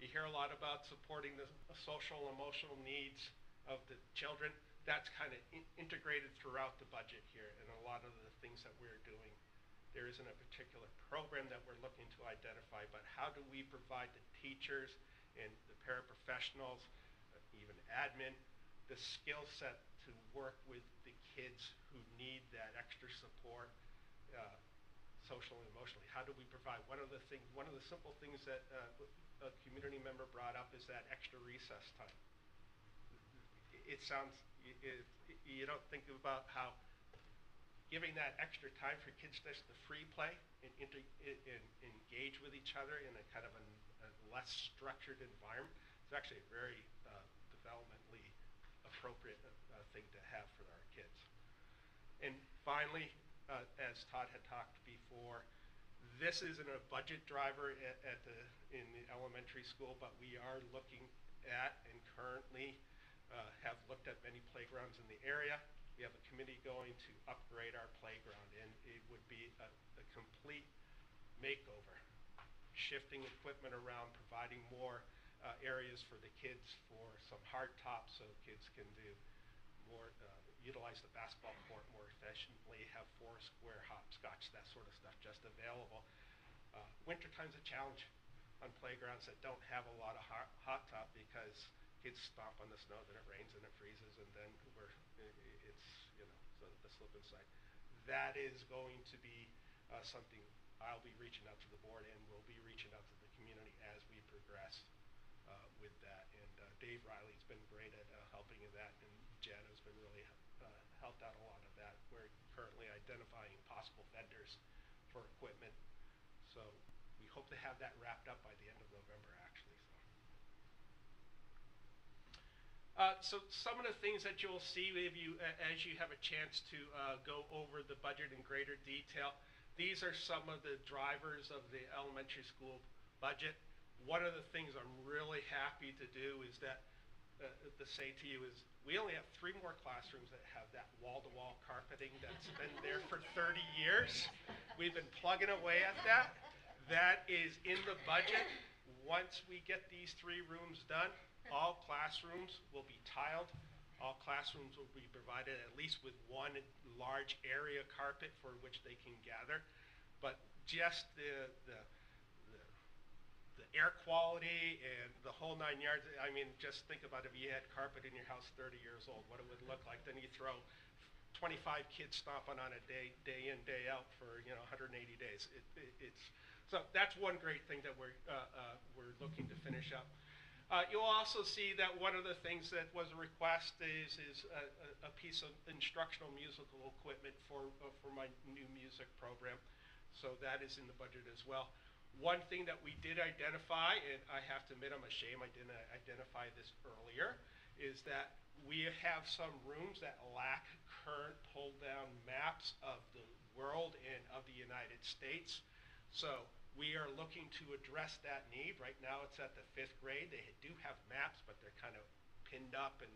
D: You hear a lot about supporting the social and emotional needs of the children. That's kind of integrated throughout the budget here, and a lot of the things that we're doing. There isn't a particular program that we're looking to identify, but how do we provide the teachers and the paraprofessionals, even admin, the skill set to work with the kids who need that extra support, social and emotionally? How do we provide? One of the simple things that a community member brought up is that extra recess time. It sounds, you don't think about how giving that extra time for kids just to free play and engage with each other in a kind of a less structured environment is actually a very developmentally appropriate thing to have for our kids. And finally, as Todd had talked before, this isn't a budget driver in the elementary school, but we are looking at and currently have looked at many playgrounds in the area. We have a committee going to upgrade our playground, and it would be a complete makeover, shifting equipment around, providing more areas for the kids for some hard tops so kids can do more, utilize the basketball court more efficiently, have four-square hopscotch, that sort of stuff just available. Wintertime's a challenge on playgrounds that don't have a lot of hot top because kids stomp on the snow, then it rains and it freezes, and then it's, you know, so the slip and slide. That is going to be something I'll be reaching out to the board and we'll be reaching out to the community as we progress with that. And Dave Riley's been great at helping in that, and Jen has been really helped out a lot of that. We're currently identifying possible vendors for equipment. So we hope to have that wrapped up by the end of November, actually. So some of the things that you'll see as you have a chance to go over the budget in greater detail, these are some of the drivers of the elementary school budget. One of the things I'm really happy to do is that, to say to you is, we only have 3 more classrooms that have that wall-to-wall carpeting that's been there for 30 years. We've been plugging away at that. That is in the budget. Once we get these 3 rooms done, all classrooms will be tiled. All classrooms will be provided at least with one large area carpet for which they can gather. But just the air quality and the whole 9 yards, I mean, just think about if you had carpet in your house 30 years old, what it would look like. Then you throw 25 kids stomping on it day in, day out for 180 days. So that's one great thing that we're looking to finish up. You'll also see that one of the things that was a request is a piece of instructional musical equipment for my new music program. So that is in the budget as well. One thing that we did identify, and I have to admit I'm ashamed I didn't identify this earlier, is that we have some rooms that lack current pull-down maps of the world and of the United States. So we are looking to address that need. Right now it's at the 5th grade. They do have maps, but they're kind of pinned up and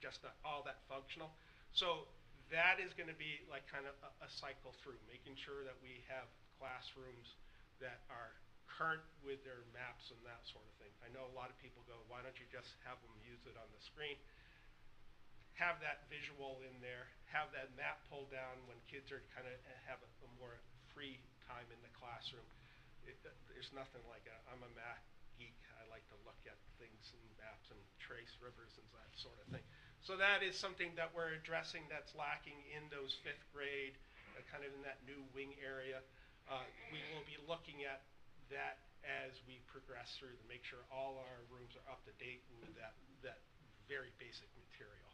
D: just not all that functional. So that is going to be like kind of a cycle through, making sure that we have classrooms that are current with their maps and that sort of thing. I know a lot of people go, why don't you just have them use it on the screen? Have that visual in there, have that map pulled down when kids are kind of have a more free time in the classroom. There's nothing like I'm a math geek. I like to look at things and maps and trace rivers and that sort of thing. So that is something that we're addressing that's lacking in those 5th grade, kind of in that new wing area. We will be looking at that as we progress through to make sure all our rooms are up to date with that very basic material.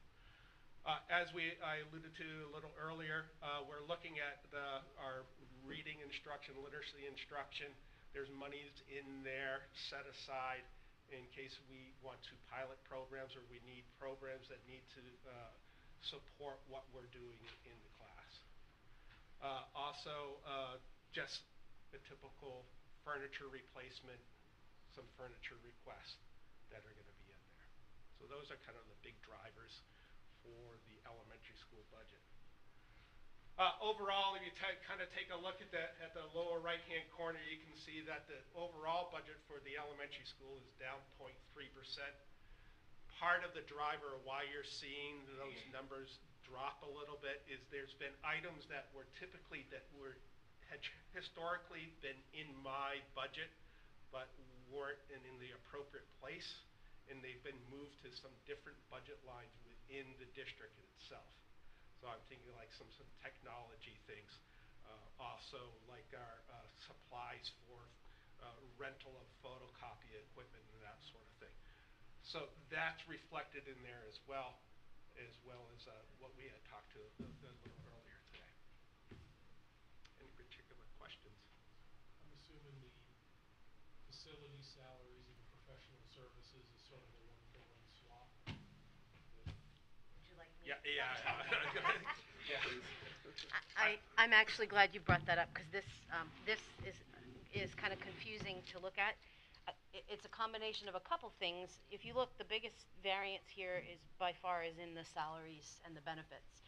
D: As I alluded to a little earlier, we're looking at our reading instruction, literacy instruction. There's monies in there set aside in case we want to pilot programs or we need programs that need to support what we're doing in the class. Also, just a typical furniture replacement, some furniture requests that are going to be in there. So those are kind of the big drivers for the elementary school budget. Overall, if you kind of take a look at the lower right-hand corner, you can see that the overall budget for the elementary school is down 0.3%. Part of the driver of why you're seeing those numbers drop a little bit is there's been items that were had historically been in my budget, but weren't in the appropriate place, and they've been moved to some different budget lines within the district itself. So I'm thinking like some technology things, also like our supplies for rental of photocopy equipment and that sort of thing. So that's reflected in there as well as what we had talked to a little earlier today. Any particular questions?
E: I'm assuming the facility salaries and professional services is sort of a one-for-one swap.
F: Would you like me?
D: Yeah. Yeah.
F: I'm actually glad you brought that up, because this is kind of confusing to look at. It's a combination of a couple things. If you look, the biggest variance here is by far is in the salaries and the benefits.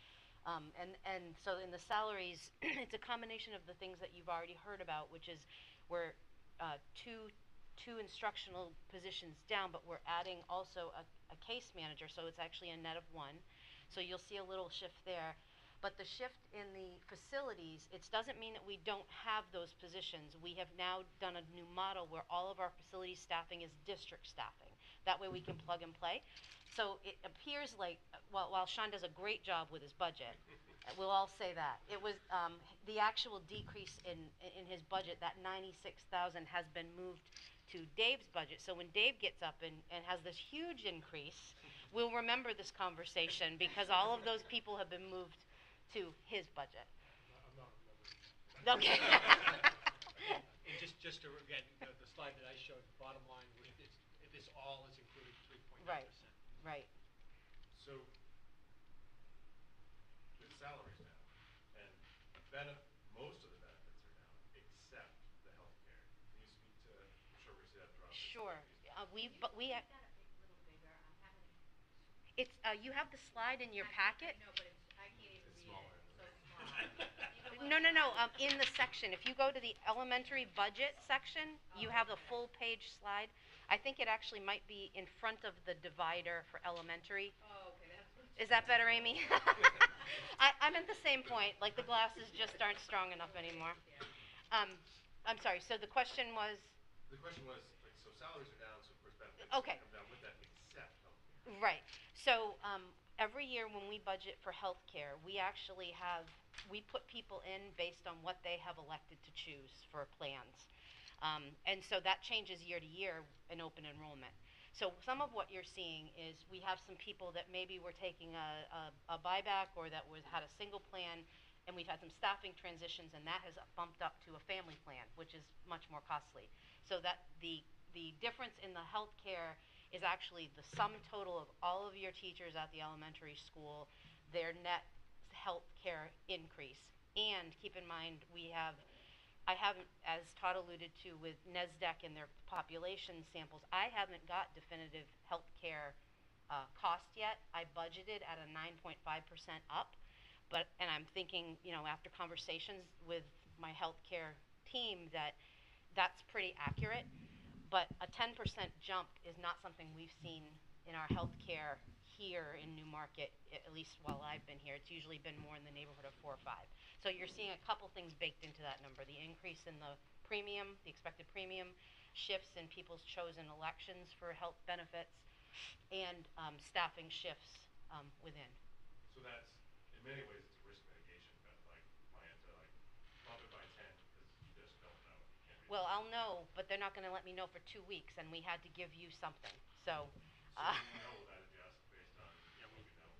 F: And so in the salaries, it's a combination of the things that you've already heard about, which is we're two instructional positions down, but we're adding also a case manager, so it's actually a net of one. So you'll see a little shift there. But the shift in the facilities, it doesn't mean that we don't have those positions. We have now done a new model where all of our facility staffing is district staffing. That way we can plug and play. So it appears like, while Sean does a great job with his budget, we'll all say that, it was the actual decrease in his budget, that 96,000 has been moved to Dave's budget. So when Dave gets up and has this huge increase, we'll remember this conversation, because all of those people have been moved to his budget.
E: I'm not remembering.
F: Okay.
B: And just to, again, the slide that I showed, bottom line, if this all is included, 3.9%.
F: Right.
C: So, the salary's down, and most of the benefits are down, except the healthcare. Can you speak to, I'm sure we see that drop.
F: Sure. We
G: Make that a little bigger. I haven't.
F: it's you have the slide in your packet.
G: I know, but I can't even
C: It's
G: read
C: smaller.
G: it. It's so small.
F: No. In the section, if you go to the elementary budget section, you have a full page slide. I think it actually might be in front of the divider for elementary.
G: Oh, okay, that's.
F: Is that better, Amy? I'm at the same point. Like, the glasses just aren't strong enough anymore. I'm sorry. So the question was.
C: The question was, like, so salaries are down, so of course benefits
F: Okay.
C: come down with that, except healthcare.
F: Right. So every year when we budget for healthcare, we put people in based on what they have elected to choose for plans. And so that changes year to year in open enrollment. So some of what you're seeing is we have some people that maybe were taking a buyback, or that had a single plan, and we've had some staffing transitions, and that has bumped up to a family plan, which is much more costly. So that the difference in the healthcare is actually the sum total of all of your teachers at the elementary school, their net health care increase. And keep in mind, I haven't, as Todd alluded to with NESDEC and their population samples, I haven't got definitive health care cost yet. I budgeted at a 9.5% up, and I'm thinking, after conversations with my healthcare team, that's pretty accurate. But a 10% jump is not something we've seen in our healthcare here in Newmarket, at least while I've been here. It's usually been more in the neighborhood of 4 or 5. So you're seeing a couple things baked into that number: the increase in the premium, the expected premium, shifts in people's chosen elections for health benefits, and staffing shifts within.
C: So that's, in many ways, it's a risk mitigation plan to bump it by 10, because you just don't know. You can't really.
F: Well, I'll know, but they're not going to let me know for 2 weeks, and we had to give you something. So.
C: So you know that adjust based on what we know.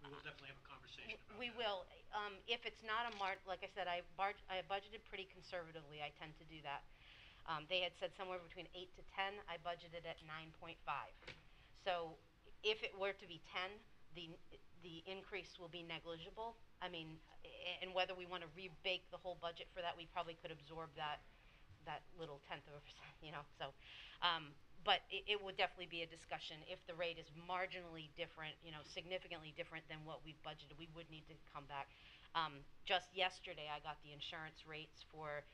B: We will definitely have a conversation about that.
F: We will. If it's not like I said, I budgeted pretty conservatively. I tend to do that. They had said somewhere between 8 to 10. I budgeted at 9.5. So if it were to be 10, the increase will be negligible. I mean, and whether we want to rebake the whole budget for that, we probably could absorb that little tenth of a percent, So. But it would definitely be a discussion. If the rate is marginally different, significantly different than what we've budgeted, we would need to come back. Just yesterday, I got the insurance rates for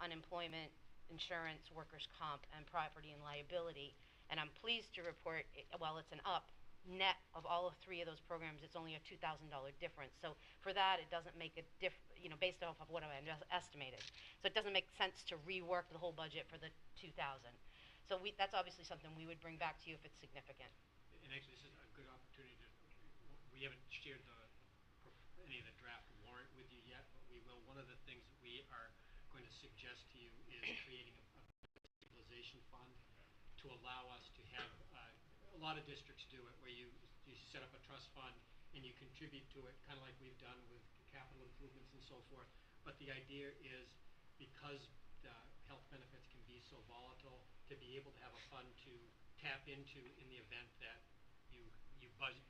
F: unemployment insurance, workers' comp, and property and liability. And I'm pleased to report, while it's an up, net of all of 3 of those programs, it's only a $2,000 difference. So for that, it doesn't make a based off of what I estimated. So it doesn't make sense to rework the whole budget for the 2,000. So that's obviously something we would bring back to you if it's significant.
B: And actually, this is a good opportunity we haven't shared any of the draft warrant with you yet, but we will. One of the things that we are going to suggest to you is creating a stabilization fund to allow us to have, a lot of districts do it, where you set up a trust fund and you contribute to it, kind of like we've done with capital improvements and so forth. But the idea is, because the health benefits can be so volatile, to be able to have a fund to tap into in the event that you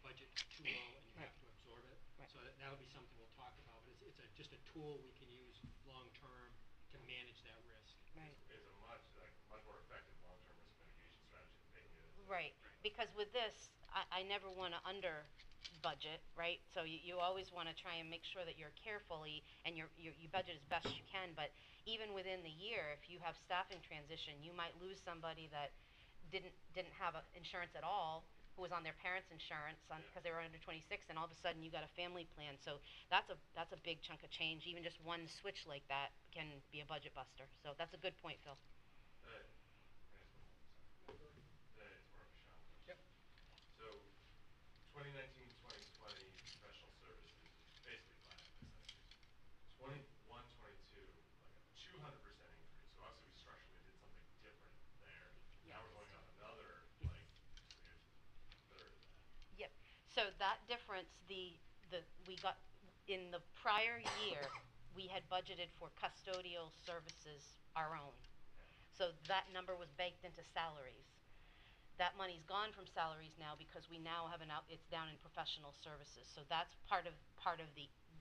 B: budget too low and you have to absorb it.
F: Right.
B: So that'll be something we'll talk about. But just a tool we can use long-term to manage that risk.
F: Right.
C: Is a much more effective long-term risk mitigation strategy than taking it as a.
F: Right, because with this, I never wanna under budget, right? So you always wanna try and make sure that you're carefully, and you budget as best you can, but even within the year, if you have staffing transition, you might lose somebody that didn't have insurance at all, who was on their parents' insurance because they were under 26, and all of a sudden you got a family plan. So that's a big chunk of change. Even just one switch like that can be a budget buster. So that's a good point, Phil.
C: It's more of a Sean
B: Yep.
C: question. So 2019, 2020 professional services is basically flat, essentially. 21, 22, like a 200% increase. So obviously we structurally did something different there.
F: Yeah.
C: Now we're going on another, like, basically a third of that.
F: Yep. So that difference, we got in the prior year, we had budgeted for custodial services our own. So that number was baked into salaries. That money's gone from salaries now because we now have it's down in professional services. So that's part of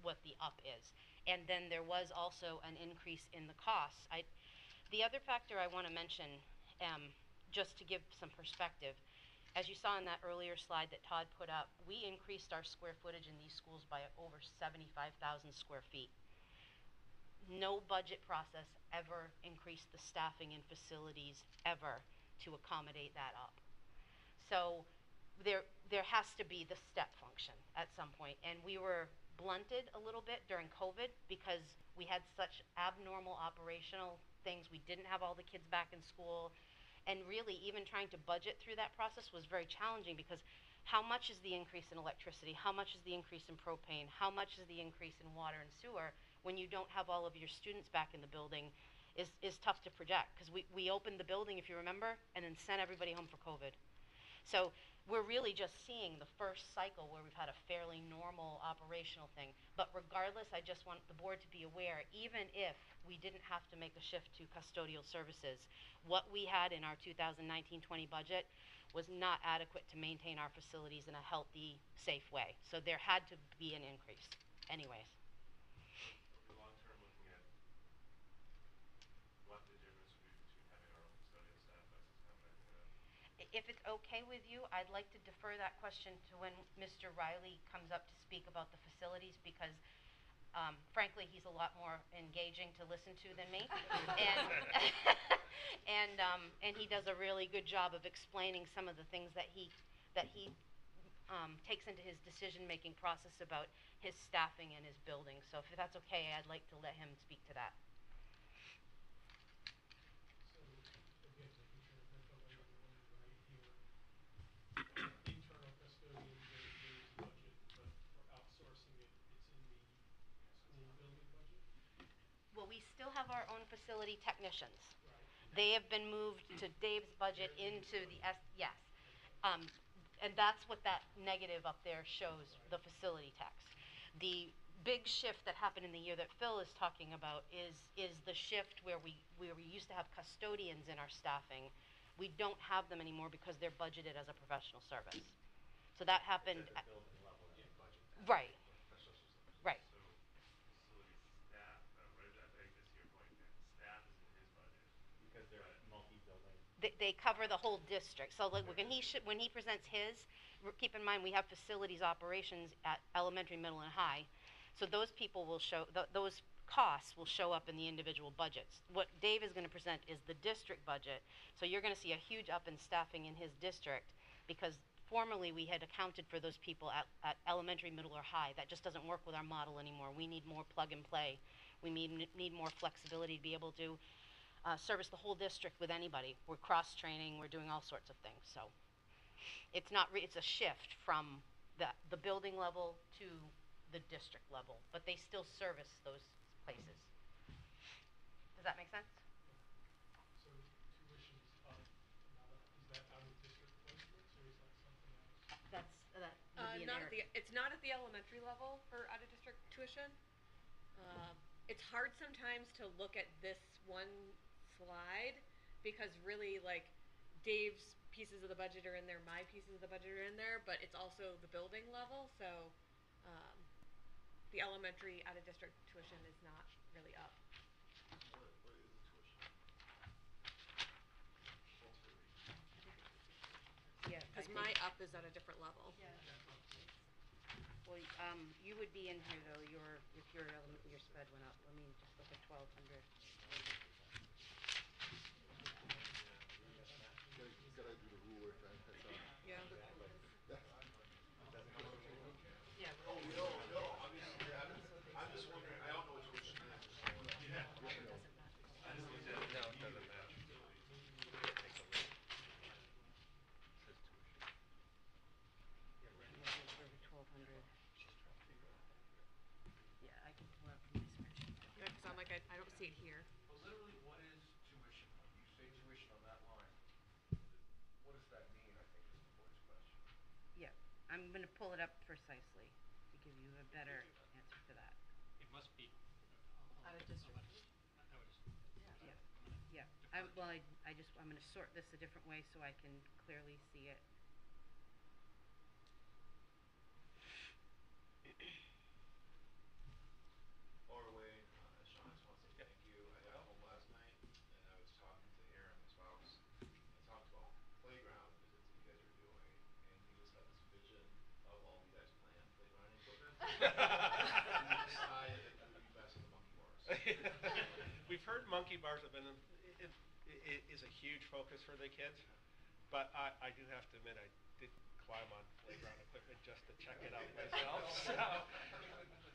F: what the up is. And then there was also an increase in the costs. The other factor I want to mention, just to give some perspective, as you saw in that earlier slide that Todd put up, we increased our square footage in these schools by over 75,000 square feet. No budget process ever increased the staffing in facilities ever to accommodate that up. So there has to be the step function at some point. And we were blunted a little bit during COVID because we had such abnormal operational things. We didn't have all the kids back in school. And really, even trying to budget through that process was very challenging because how much is the increase in electricity? How much is the increase in propane? How much is the increase in water and sewer when you don't have all of your students back in the building is tough to project. Because we opened the building, if you remember, and then sent everybody home for COVID. So we're really just seeing the first cycle where we've had a fairly normal operational thing. But regardless, I just want the board to be aware, even if we didn't have to make a shift to custodial services, what we had in our 2019-20 budget was not adequate to maintain our facilities in a healthy, safe way. So there had to be an increase anyways.
C: Are we long-term looking at what the difference would be between having our own custodial staff versus contracting it out?
F: If it's okay with you, I'd like to defer that question to when Mr. Riley comes up to speak about the facilities because frankly, he's a lot more engaging to listen to than me. And he does a really good job of explaining some of the things that he takes into his decision-making process about his staffing and his building. So if that's okay, I'd like to let him speak to that.
E: So, again, making sure I've got the language right here. Internal custodians are in Dave's budget, but for outsourcing it, it's in the school building budget?
F: Well, we still have our own facility technicians.
E: Right.
F: They have been moved to Dave's budget into the yes. And that's what that negative up there shows, the facility tax. The big shift that happened in the year that Phil is talking about is the shift where we used to have custodians in our staffing. We don't have them anymore because they're budgeted as a professional service. So that happened.
A: It's at the building level that we budget that.
F: Right.
A: Professional services.
F: Right.
C: So facility staff, right? I think I see your point. Staff is in his budget.
A: Because they're multi-building.
F: They cover the whole district. So like when he presents his, keep in mind we have facilities operations at elementary, middle, and high. So those people will show, those costs will show up in the individual budgets. What Dave is going to present is the district budget. So you're going to see a huge up in staffing in his district because formerly we had accounted for those people at elementary, middle, or high. That just doesn't work with our model anymore. We need more plug and play. We need more flexibility to be able to service the whole district with anybody. We're cross-training, we're doing all sorts of things. So it's a shift from the building level to the district level, but they still service those places. Does that make sense?
E: So tuition's up, is that out of district placements or is that something else?
F: That would be an
H: Not
F: error.
H: it's not at the elementary level for out-of-district tuition. It's hard sometimes to look at this one slide because really like Dave's pieces of the budget are in there, my pieces of the budget are in there, but it's also the building level. So the elementary out-of-district tuition is not really up.
C: What is the tuition? What's the rate?
F: Yeah, I
H: Cause
F: think-
H: my up is at a different level.
G: Yeah.
F: Well, you would be in here though, if your sped went up, let me just look at 1,200.
C: Gotta do the ruler thing, that's all.
H: Yeah.
F: Yeah.
C: Oh, no, I'm just wondering, I don't know what tuition is. Yeah.
D: No, it doesn't match. Take a look.
F: Over 1,200. Yeah, I can pull out from my spreadsheet.
H: Yeah, cause I'm like, I don't see it here.
I: But literally, what is tuition? You say tuition on that line. What does that mean, I think is the first question.
F: Yeah, I'm gonna pull it up precisely to give you a better answer to that.
B: It must be.
H: Out-of-district.
B: I would just.
F: Yeah, I'm gonna sort this a different way so I can clearly see it.
C: Laura Wade, Sean, I just want to say thank you. I got home last night and I was talking to Aaron, my spouse. I talked about playground visits that you guys are doing, and you just have this vision of all you guys planned playground equipment. And you decided that you would be best with the monkey bars.
D: We've heard monkey bars have been, it is a huge focus for the kids, but I do have to admit, I did climb on playground equipment just to check it out myself, so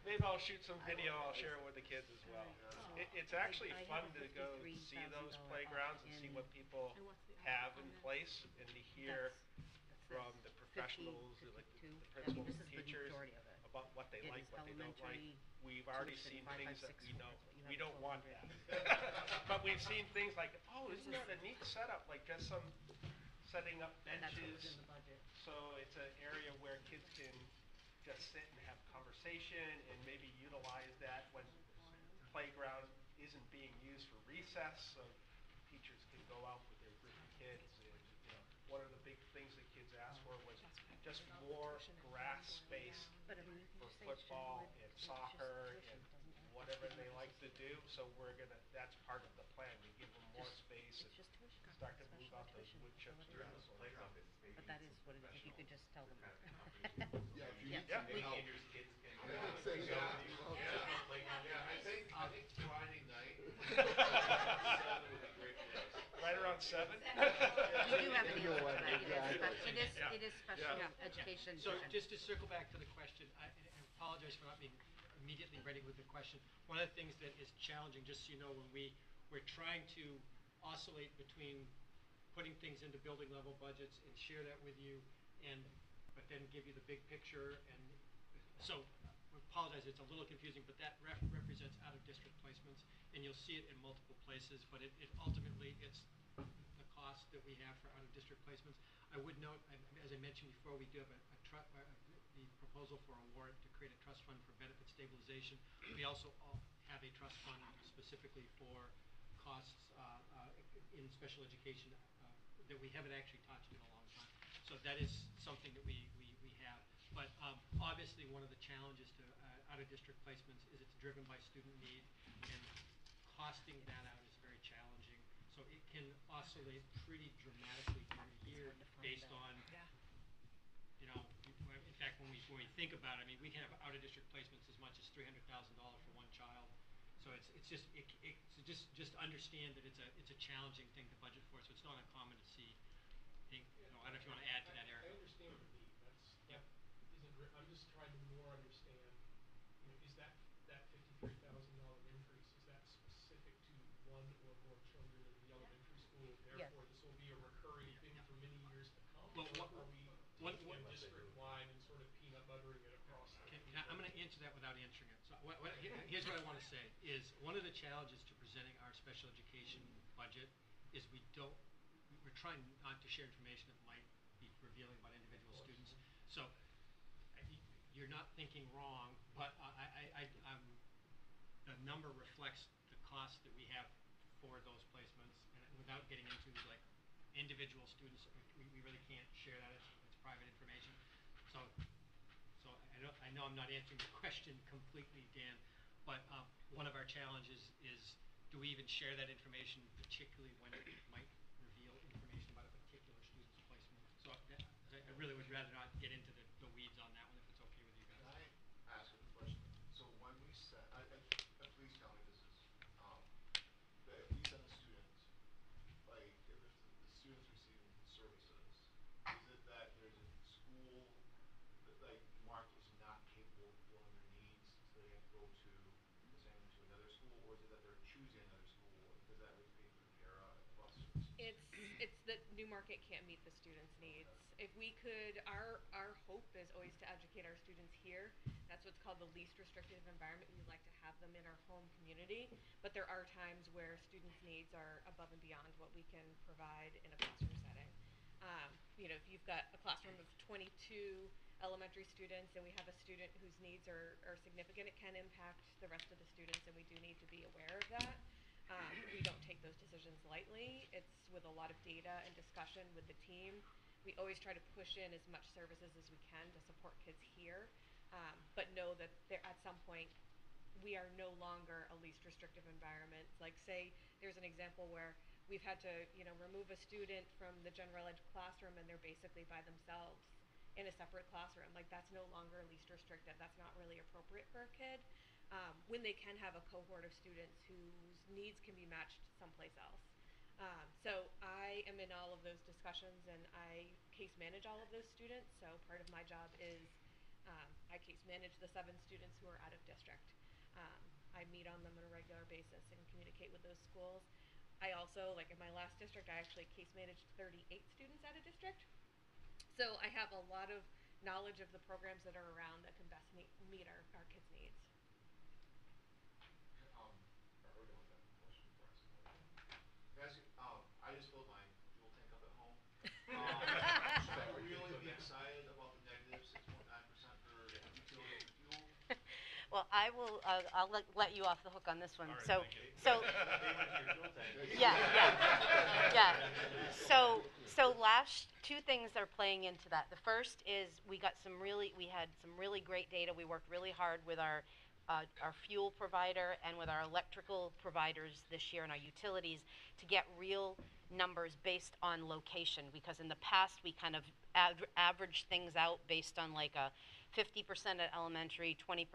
D: maybe I'll shoot some video, I'll share it with the kids as well. It's actually
F: I
D: fun
F: have a
D: to go see those
F: $53,000
D: playgrounds and see
F: in-
D: what people
H: And what's the
D: have
H: on
D: in
H: that?
D: place and to hear
F: That's
D: from the
F: 50,
D: professionals, like
F: 52.
D: the
F: I
D: principals
F: mean, this
D: and
F: is the
D: teachers,
F: majority of it.
D: about what they
F: It
D: like,
F: is
D: what they don't like.
F: elementary
D: We've already
F: tuition,
D: seen things that
F: 5564,
D: we know,
F: but you
D: we
F: have
D: don't want
F: 1,200.
D: that. But we've seen things like, oh, isn't that a neat setup, like just some setting up
F: That's what was
D: benches.
F: in the budget.
D: So it's an area where kids can just sit and have conversation and maybe utilize that when playground isn't being used for recess, so teachers can go out with their group of kids. And, one of the big things that kids asked for was just more grass space
F: But I mean, you can
D: for
F: just say it's general
D: football
F: ed,
D: and
F: it's just
D: soccer
F: tuition,
D: and
F: it doesn't have to
D: whatever
F: be
D: they like to do. So that's part of the plan. We give them more
F: Just-
D: space
F: It's
D: and
F: just tuition.
D: start to move
F: Special
D: out those
F: tuition,
D: wood
F: so
D: chips
F: what
D: during
F: it
D: the
F: is.
D: playground.
F: But that is what it is, if you could just tell them.
C: Yeah, if you
F: Yeah.
C: need
D: Yeah.
C: some help.
A: Kids can.
C: Yeah, I think Friday night, 7 would be great for us.
D: Right around 7?
F: You do have an answer for that,
D: Yeah.
F: it is special
D: Yeah.
F: education.
B: So
F: tuition.
B: just to circle back to the question, I apologize for not being immediately ready with the question. One of the things that is challenging, just so you know, when we're trying to oscillate between putting things into building level budgets and share that with you, but then give you the big picture, and so, I apologize, it's a little confusing, but that represents out-of-district placements, and you'll see it in multiple places, but it ultimately, it's the cost that we have for out-of-district placements. I would note, as I mentioned before, we do have the proposal for a warrant to create a trust fund for benefit stabilization. We also have a trust fund specifically for costs in special education that we haven't actually touched in a long time. So that is something that we have. But obviously, one of the challenges to out-of-district placements is it's driven by student need, and costing that out is very challenging. So it can oscillate pretty dramatically year to year
F: hard to find
B: based
F: that.
B: on,
H: Yeah.
B: in fact, when we think about it, I mean, we can have out-of-district placements as much as $300,000 for one child. So it's just understand that it's a challenging thing to budget for. So it's not uncommon to see. I don't know if you want to add to that, Eric.
E: I understand the need, that isn't, I'm just trying to more understand, is that $53,000 increase, is that specific to one or more children in the elementary school?
F: Yes.
E: Therefore, this will be a recurring thing for many years to come?
B: Well,
E: Or
B: what-
E: are we taking it district-wide and sort of peanut buttering it across the?
B: Okay, I'm going to answer that without answering it. So here's what I want to say, is one of the challenges to presenting our special education budget is we're trying not to share information that might be revealing about individual students. So you're not thinking wrong, but the number reflects the cost that we have for those placements, and without getting into like individual students, we really can't share that. It's private information. So, and I know I'm not answering the question completely, Dan, but one of our challenges is, do we even share that information, particularly when it might reveal information about a particular student's placement? So I really would rather not get into the weeds on that one, if it's okay with you
I: Can
B: guys.
I: I ask a question? So when we set, please tell me this is, but if we send a student, like, if the student's receiving services, is it that there's a school that, like, Newmarket is not capable of fulfilling their needs, so they have to go to, send them to another school, or is it that they're choosing another school, because that would pay for the para and the bus services?
H: It's that Newmarket can't meet the students' needs. If we could, our hope is always to educate our students here. That's what's called the least restrictive environment. We like to have them in our home community, but there are times where students' needs are above and beyond what we can provide in a classroom setting. If you've got a classroom of 22 elementary students and we have a student whose needs are significant, it can impact the rest of the students, and we do need to be aware of that. We don't take those decisions lightly. It's with a lot of data and discussion with the team. We always try to push in as much services as we can to support kids here, but know that at some point we are no longer a least restrictive environment. Like, say there's an example where we've had to remove a student from the general ed classroom and they're basically by themselves in a separate classroom. Like, that's no longer least restrictive. That's not really appropriate for a kid. When they can have a cohort of students whose needs can be matched someplace else. So I am in all of those discussions, and I case manage all of those students. So part of my job is I case manage the 7 students who are out of district. I meet on them on a regular basis and communicate with those schools. I also, like in my last district, I actually case managed 38 students out of district. So I have a lot of knowledge of the programs that are around that can best meet our kids' needs.
I: Are we done with that question before I ask another one? Can I ask you, I just filled my fuel tank up at home. Should I really be excited about the negative 6.9% for utilities and fuel?
F: Well, I'll let you off the hook on this one.
C: All right,
F: So,
C: thank you.
F: so,
A: Pay with your fuel tank.
F: yeah. So last 2 things are playing into that. The first is we had some really great data. We worked really hard with our fuel provider and with our electrical providers this year and our utilities to get real numbers based on location, because in the past we kind of averaged things out based on like a 50% at elementary, 20%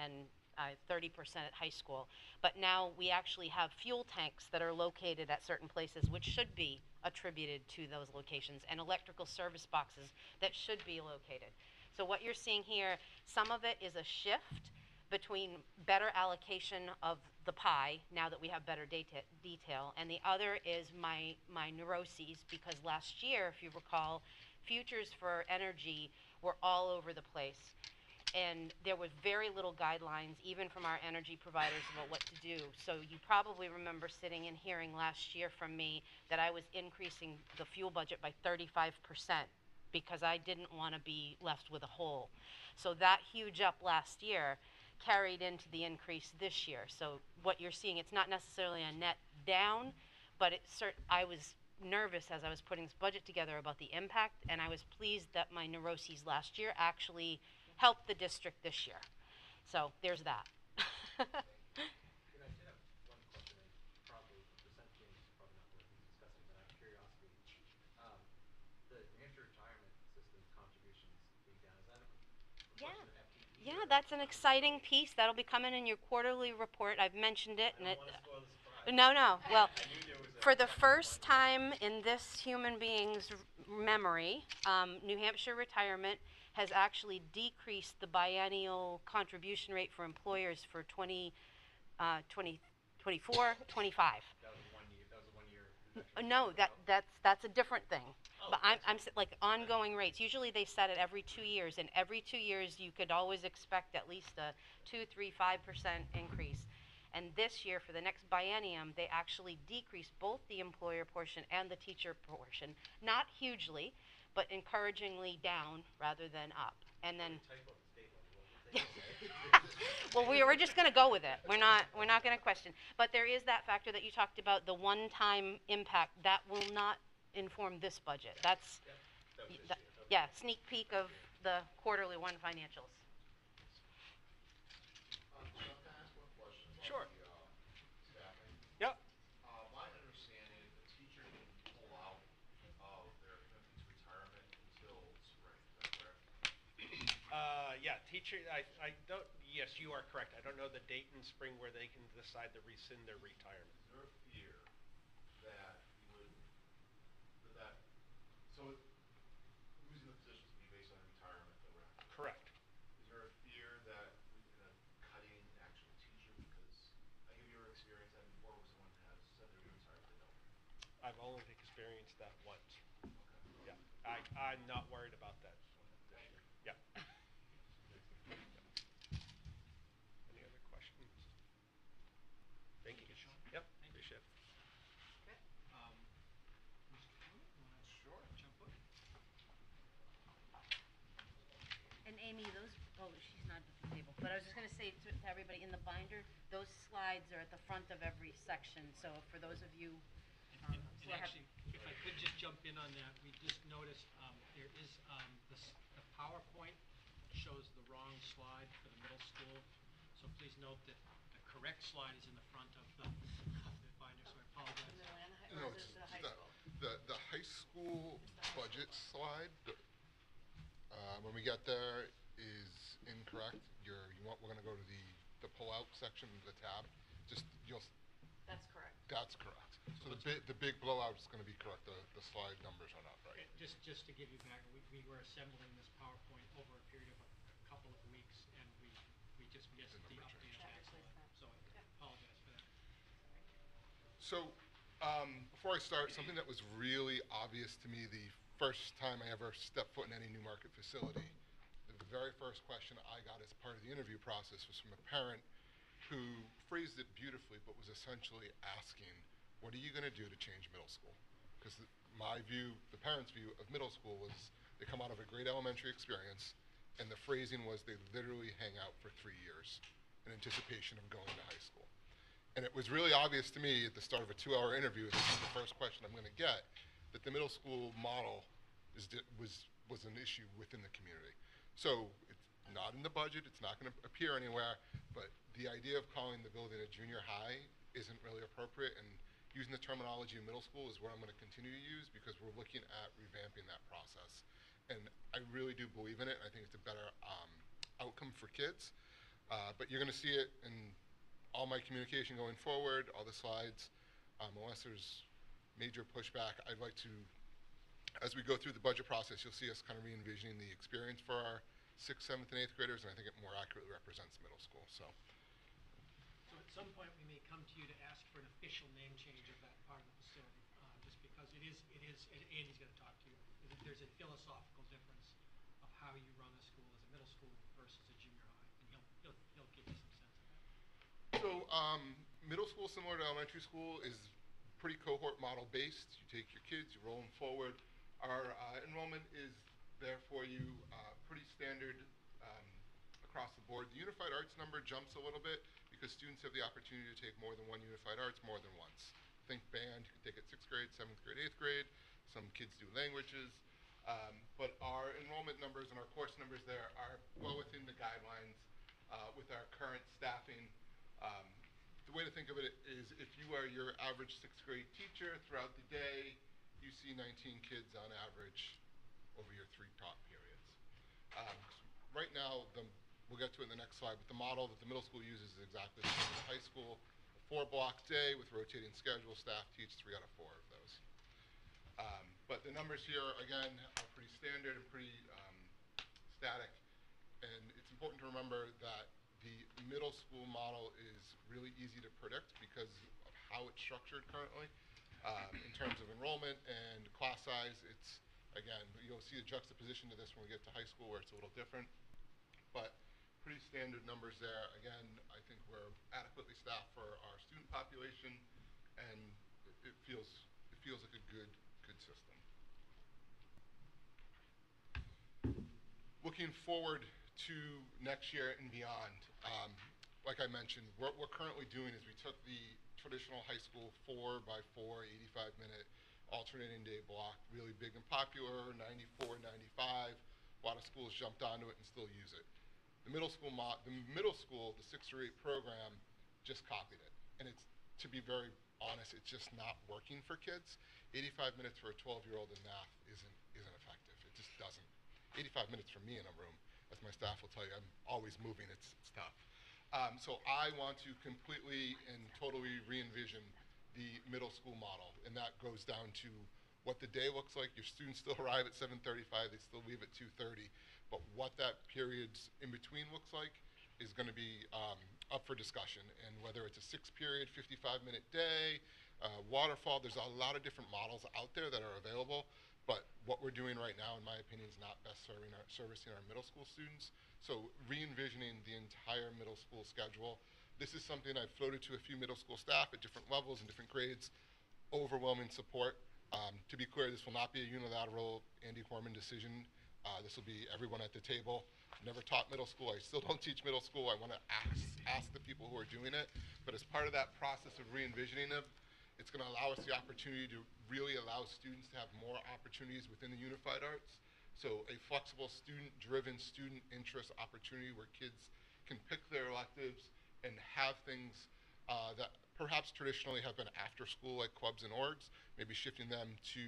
F: and 30% at high school. But now we actually have fuel tanks that are located at certain places, which should be attributed to those locations, and electrical service boxes that should be located. So what you're seeing here, some of it is a shift between better allocation of the pie now that we have better detail, and the other is my neuroses, because last year, if you recall, futures for energy were all over the place. And there was very little guidelines, even from our energy providers, about what to do. So you probably remember sitting and hearing last year from me that I was increasing the fuel budget by 35% because I didn't want to be left with a hole. So that huge up last year carried into the increase this year. So what you're seeing, it's not necessarily a net down, but I was nervous as I was putting this budget together about the impact, and I was pleased that my neuroses last year actually helped the district this year. So there's that.
A: And I did have one question, and probably percent change is probably not worth discussing, but out of curiosity, the New Hampshire retirement system contributions being down, is that a reflection of FTE?
F: Yeah, that's an exciting piece. That'll be coming in your quarterly report. I've mentioned it.
A: I don't want to spoil the surprise.
F: No. Well,
A: I knew there was
F: for the first time in this human being's memory, New Hampshire retirement has actually decreased the biennial contribution rate for employers for 24, 25.
A: That was a 1 year reduction.
F: No, that's a different thing. But I'm like ongoing rates. Usually they set it every 2 years, and every 2 years you could always expect at least a 2, 3, 5% increase. And this year, for the next biennium, they actually decreased both the employer portion and the teacher portion. Not hugely, but encouragingly down rather than up. And then,
A: Typo at the state level. What would they say?
F: well, we're just going to go with it. We're not going to question. But there is that factor that you talked about, the one-time impact that will not inform this budget. That's
A: That was this year. Okay.
F: yeah, sneak peek of the quarterly 1 financials.
D: teacher, I don't, yes, you are correct. I don't know the date in spring where they can decide to rescind their retirement.
I: Is there a fear that you would, that, so losing the positions would be based on retirement that we're not?
D: Correct.
I: Is there a fear that we end up cutting an actual teacher because, I give your experience having before was someone has said they're going to retire if they don't.
D: I've only experienced that once.
I: Okay.
D: Yeah, I'm not worried about that this year. Yeah. Any other questions? Thank you.
B: Sean.
D: Yep,
B: Thank you.
D: appreciate it.
B: Okay. Mr. Fleming, you wanna jump up?
F: And Amy, those, oh, she's not at the table, but I was just gonna say to everybody in the binder, those slides are at the front of every section, so for those of you,
B: And
F: who have.
B: actually, if I could just jump in on that, we just noticed, there is, the PowerPoint shows the wrong slide for the middle school. So please note that the correct slide is in the front of the binder, so I apologize.
I: No, it's the high school budget slide, when we get there is incorrect. We're gonna go to the pull-out section of the tab.
H: That's correct.
I: That's correct. So the big blowout is gonna be correct. The slide numbers are not right.
B: Just to give you back, we were assembling this PowerPoint over a period of a couple of weeks, and we just missed the
I: number
B: update
I: change.
B: of that slide. So I apologize for that.
I: So, before I start, something that was really obvious to me the first time I ever stepped foot in any Newmarket facility, the very first question I got as part of the interview process was from a parent who phrased it beautifully, but was essentially asking, what are you gonna do to change middle school? Because my view, the parents' view of middle school was they come out of a great elementary experience, and the phrasing was they literally hang out for 3 years in anticipation of going to high school. And it was really obvious to me at the start of a 2-hour interview, this is the first question I'm gonna get, that the middle school model was an issue within the community. So it's not in the budget, it's not gonna appear anywhere, but the idea of calling the building a junior high isn't really appropriate, and using the terminology of middle school is what I'm gonna continue to use because we're looking at revamping that process. And I really do believe in it, and I think it's a better outcome for kids. But you're gonna see it in all my communication going forward, all the slides, unless there's major pushback. I'd like to, as we go through the budget process, you'll see us kind of re-envisioning the experience for our 6th, 7th, and 8th graders, and I think it more accurately represents middle school. So
B: At some point, we may come to you to ask for an official name change of that part of the facility, just because it is, and Andy's gonna talk to you. There's a philosophical difference of how you run a school as a middle school versus a junior high, and he'll give you some sense of that.
I: So, middle school, similar to elementary school, is pretty cohort model based. You take your kids, you roll them forward. Our enrollment is there for you, pretty standard across the board. The unified arts number jumps a little bit because students have the opportunity to take more than one unified arts more than once. Think band, you can take it 6th grade, 7th grade, 8th grade. Some kids do languages. But our enrollment numbers and our course numbers there are well within the guidelines with our current staffing. The way to think of it is if you are your average 6th grade teacher throughout the day, you see 19 kids on average over your 3 taught periods. Right now, we'll get to it in the next slide, but the model that the middle school uses is exactly the same as the high school. A 4-block day with rotating schedule, staff teach 3 out of 4 of those. But the numbers here, again, are pretty standard and pretty static. And it's important to remember that the middle school model is really easy to predict because of how it's structured currently. In terms of enrollment and class size, it's, again, you'll see a juxtaposition to this when we get to high school where it's a little different. But pretty standard numbers there. Again, I think we're adequately staffed for our student population, and it feels like a good system. Looking forward to next year and beyond, like I mentioned, what we're currently doing is we took the traditional high school 4x4, 85-minute alternating day block, really big and popular, 94, 95. A lot of schools jumped onto it and still use it. The middle school, the 6 through 8 program, just copied it. And it's, to be very honest, it's just not working for kids. 85 minutes for a 12-year-old in math isn't effective. It just doesn't. 85 minutes for me in a room
J: as my staff will tell you, I'm always moving. It's tough. So I want to completely and totally re-envision the middle school model, and that goes down to what the day looks like. Your students still arrive at 7:35, they still leave at 2:30, but what that periods in between looks like is going to be up for discussion. And whether it's a 6-period, 55-minute day, waterfall, there's a lot of different models out there that are available, but what we're doing right now, in my opinion, is not best servicing our middle school students. So re-envisioning the entire middle school schedule. This is something I've floated to a few middle school staff at different levels and different grades. Overwhelming support. To be clear, this will not be a unilateral Andy Corman decision. This will be everyone at the table. Never taught middle school. I still don't teach middle school. I want to ask the people who are doing it. But as part of that process of re-envisioning it, it's going to allow us the opportunity to really allow students to have more opportunities within the unified arts. So a flexible, student-driven, student interest opportunity where kids can pick their electives and have things that perhaps traditionally have been after school, like clubs and orgs, maybe shifting them to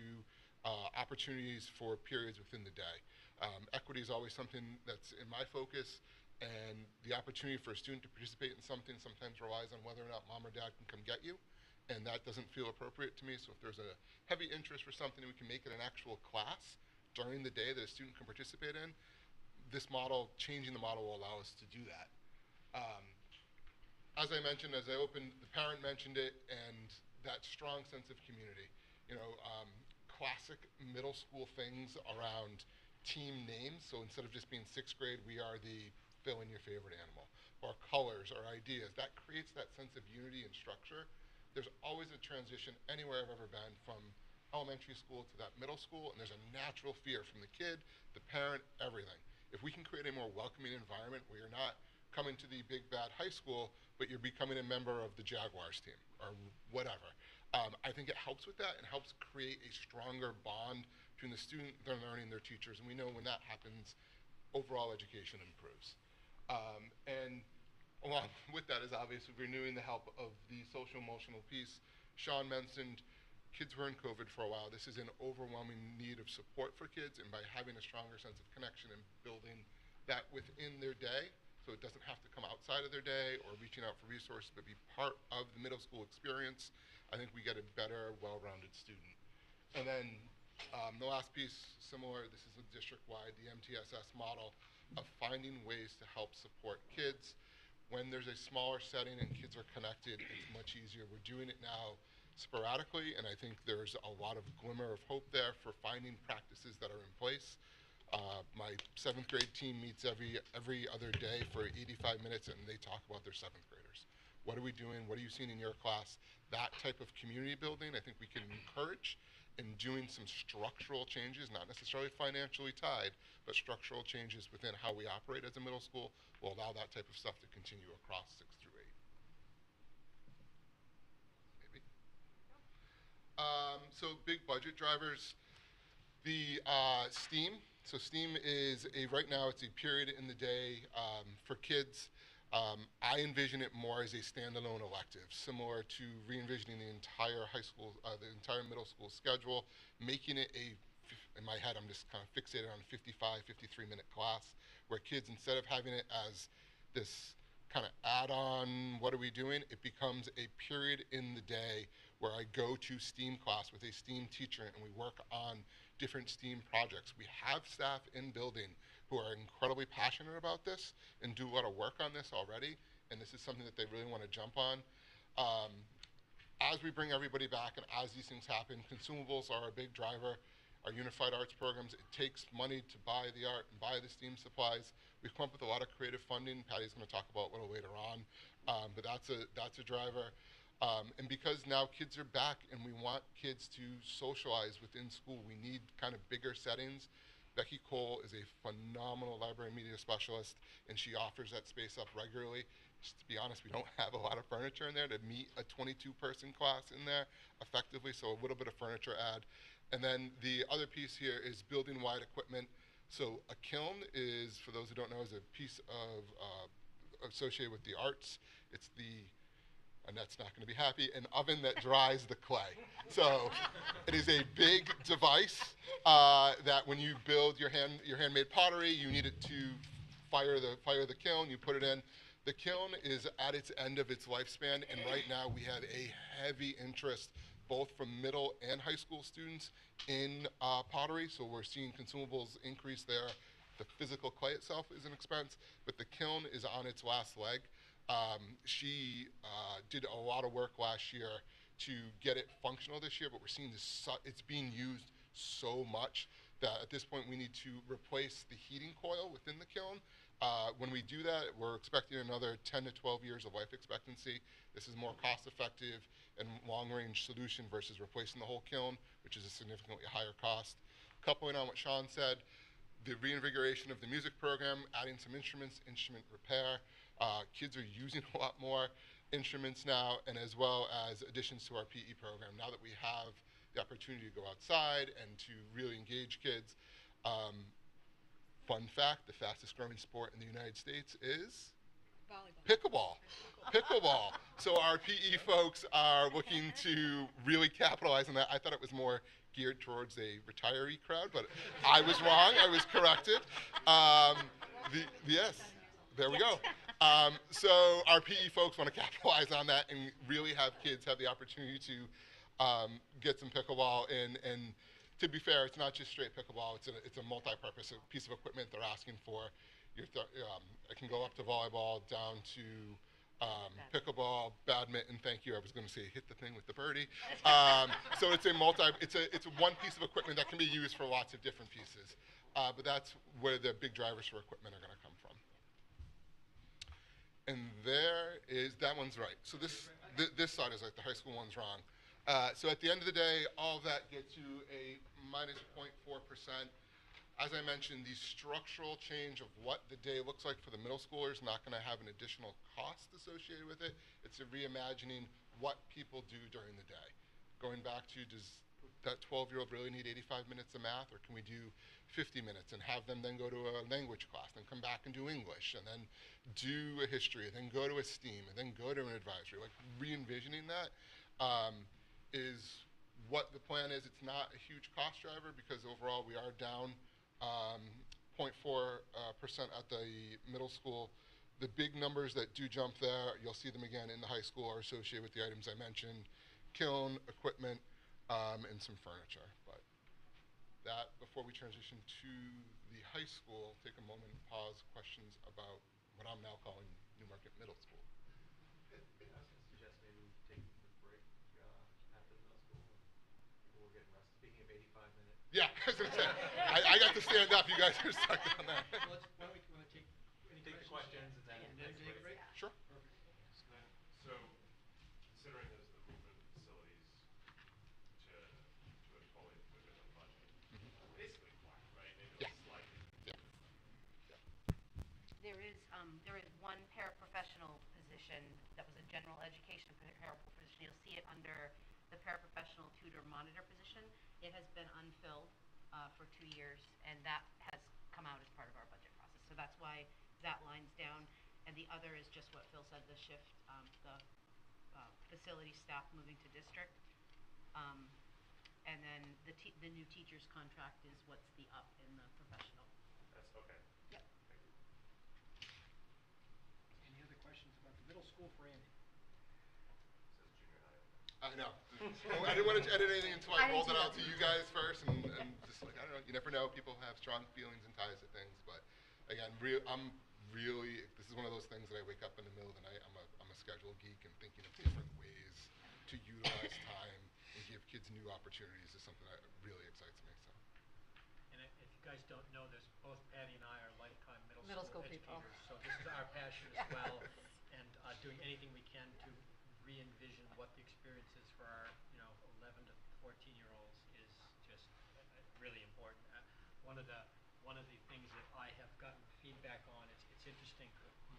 J: opportunities for periods within the day. Equity is always something that's in my focus, and the opportunity for a student to participate in something sometimes relies on whether or not mom or dad can come get you, and that doesn't feel appropriate to me. So if there's a heavy interest for something, we can make it an actual class during the day that a student can participate in. This model, changing the model, will allow us to do that. As I mentioned, as I opened, the parent mentioned it, and that strong sense of community. You know, classic middle school things around team names. So instead of just being 6th grade, we are the fill in your favorite animal, or colors or ideas. That creates that sense of unity and structure. There's always a transition anywhere I've ever been from elementary school to that middle school, and there's a natural fear from the kid, the parent, everything. If we can create a more welcoming environment where you're not coming to the big bad high school, but you're becoming a member of the Jaguars team or whatever, I think it helps with that and helps create a stronger bond between the student, their learning, their teachers, and we know when that happens, overall education improves. And along with that is obviously renewing the help of the social emotional piece. Sean mentioned kids were in COVID for a while. This is an overwhelming need of support for kids, and by having a stronger sense of connection and building that within their day, so it doesn't have to come outside of their day or reaching out for resources, but be part of the middle school experience, I think we get a better, well-rounded student. And then the last piece, similar, this is a district-wide, the MTSS model of finding ways to help support kids. When there's a smaller setting and kids are connected, it's much easier. We're doing it now sporadically, and I think there's a lot of glimmer of hope there for finding practices that are in place. My 7th grade team meets every other day for 85 minutes, and they talk about their 7th graders. What are we doing? What are you seeing in your class? That type of community building, I think we can encourage in doing some structural changes, not necessarily financially tied, but structural changes within how we operate as a middle school will allow that type of stuff to continue across 6 through 8. Maybe. So big budget drivers. The STEAM. So STEAM is right now it's a period in the day for kids. I envision it more as a standalone elective, similar to re-envisioning the entire high school, the entire middle school schedule, making it in my head, I'm just kind of fixated on a 55, 53-minute class, where kids, instead of having it as this kind of add-on, what are we doing, it becomes a period in the day where I go to STEAM class with a STEAM teacher and we work on different STEAM projects. We have staff in building who are incredibly passionate about this and do a lot of work on this already, and this is something that they really want to jump on. As we bring everybody back and as these things happen, consumables are a big driver. Our unified arts programs, it takes money to buy the art and buy the STEAM supplies. We've come up with a lot of creative funding. Patty's going to talk about it a little later on, but that's a driver. And because now kids are back and we want kids to socialize within school, we need kind of bigger settings. Becky Cole is a phenomenal library media specialist, and she offers that space up regularly. Just to be honest, we don't have a lot of furniture in there to meet a 22-person class in there effectively, so a little bit of furniture add. And then the other piece here is building-wide equipment. So a kiln is, for those who don't know, is a piece of associated with the arts. It's the, Annette's not going to be happy, an oven that dries the clay. So it is a big device that when you build your handmade pottery, you need it to fire the kiln, you put it in. The kiln is at its end of its lifespan, and right now we have a heavy interest both from middle and high school students in pottery, so we're seeing consumables increase there. The physical clay itself is an expense, but the kiln is on its last leg. She did a lot of work last year to get it functional this year, but we're seeing it's being used so much that at this point we need to replace the heating coil within the kiln. When we do that, we're expecting another 10 to 12 years of life expectancy. This is more cost-effective and long-range solution versus replacing the whole kiln, which is a significantly higher cost. Coupling on what Sean said, the reinvigoration of the music program, adding some instruments, instrument repair. Kids are using a lot more instruments now, and as well as additions to our PE program. Now that we have the opportunity to go outside and to really engage kids. Fun fact, the fastest growing sport in the United States is?
H: Volleyball.
J: Pickleball. So our PE folks are looking to really capitalize on that. I thought it was more geared towards a retiree crowd, but I was wrong. I was corrected. Yes, there we go. So our PE folks want to capitalize on that and really have kids have the opportunity to get some pickleball in. And to be fair, it's not just straight pickleball. It's a multi-purpose piece of equipment they're asking for. It can go up to volleyball, down to pickleball, badminton. Thank you. I was going to say hit the thing with the birdie. So it's a one piece of equipment that can be used for lots of different pieces. But that's where the big drivers for equipment are going to come from. And that one's right. So this side is like the high school one's wrong. So at the end of the day, all of that gets you a minus 0.4%. As I mentioned, the structural change of what the day looks like for the middle schoolers is not going to have an additional cost associated with it. It's a reimagining what people do during the day. Going back to, does that 12-year-old really need 85 minutes of math, or can we do 50 minutes and have them then go to a language class, then come back and do English, and then do a history, and then go to a STEAM, and then go to an advisory? Like re-envisioning that is what the plan is. It's not a huge cost driver because overall we are down 0.4% at the middle school. The big numbers that do jump there, you'll see them again in the high school, are associated with the items I mentioned: kiln, equipment, and some furniture. But that, before we transition to the high school, take a moment and pause. Questions about what I'm now calling Newmarket Middle School.
A: I was going to suggest maybe we take a quick break after the middle school and people will get rest. Speaking of 85 minutes.
J: Yeah, I was going to say, I got to stand up. You guys are stuck on that.
B: Why don't we take any
A: Take the questions and then
B: take a break?
J: Sure.
C: So, considering there's the movement of facilities to a totally different budget, basically flat, right? Maybe
J: Yeah.
C: slightly.
F: There is one paraprofessional position that was a general education paraprofessional. You'll see it under the paraprofessional tutor monitor position. It has been unfilled for 2 years, and that has come out as part of our budget process. So that's why that line's down. And the other is just what Phil said, the shift, the facility staff moving to district. And then the new teacher's contract is what's the up in the professional.
C: That's okay.
F: Yep.
C: Thank you.
B: Any other questions about the middle school for Andy?
C: Says junior high.
J: I know. I didn't want to edit anything until I rolled it out to you guys first, and just like, I don't know, you never know. People have strong feelings and ties to things, but again, this is one of those things that I wake up in the middle of the night. I'm a schedule geek, and thinking of different ways to utilize time and give kids new opportunities is something that really excites me. So.
B: And if you guys don't know this, both Patty and I are lifetime middle
F: School
B: school
F: people.
B: educators, so this is our passion as well. And doing anything we can to re-envision what the experience is for our 11 to 14-year-olds is just really important. One of the things that I have gotten feedback on, it's interesting.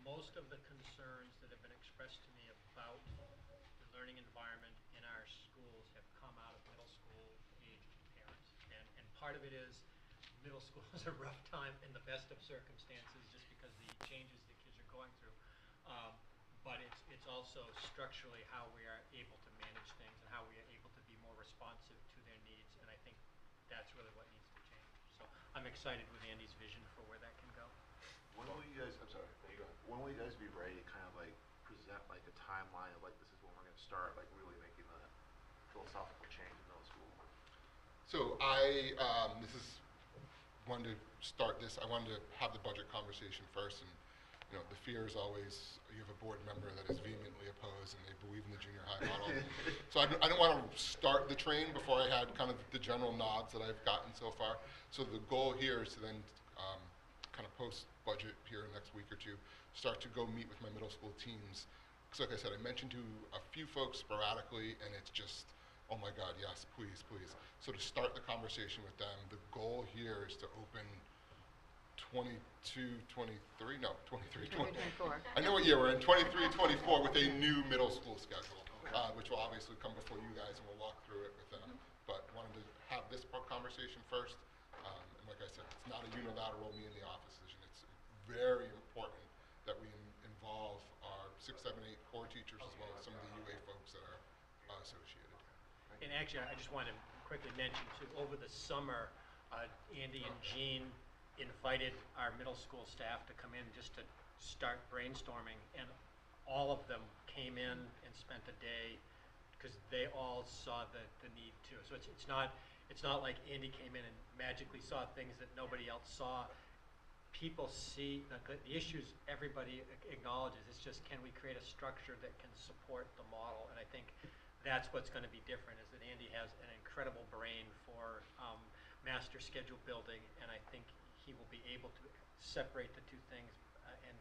B: Most of the concerns that have been expressed to me about the learning environment in our schools have come out of middle school aged parents. And part of it is middle school is a rough time in the best of circumstances just because the changes the kids are going through. But it's also structurally how we are able to manage things and how we are able to be more responsive to their needs. And I think that's really what needs to change. So I'm excited with Andy's vision for where that can go.
I: When will you guys, I'm sorry, when will you guys be ready to kind of like present like a timeline of like this is when we're gonna start like really making the philosophical change in middle school?
J: So this is, wanted to start this, I wanted to have the budget conversation first, and, you know, the fear is always, you have a board member that is vehemently opposed, and they believe in the junior high model. So I didn't want to start the train before I had kind of the general nods that I've gotten so far. So the goal here is to then, kind of post-budget here in the next week or two, start to go meet with my middle school teams. Because like I said, I mentioned to a few folks sporadically, and it's just, oh my God, yes, please, please. So to start the conversation with them, the goal here is to open 23, 20. I know what year we're in, 23, 24, with a new middle school schedule, which will obviously come before you guys, and we'll walk through it with them. But wanted to have this conversation first. And like I said, it's not a unilateral me in the office decision. It's very important that we involve our 6, 7, 8 core teachers as well as some of the UA folks that are associated.
B: And actually, I just wanted to quickly mention too, over the summer, Andy and Jean invited our middle school staff to come in just to start brainstorming, and all of them came in and spent a day because they all saw the need too. So it's not like Andy came in and magically saw things that nobody else saw. People see the issues everybody acknowledges. It's just, can we create a structure that can support the model? And I think that's what's going to be different, is that Andy has an incredible brain for master schedule building, and I think he will be able to separate the two things and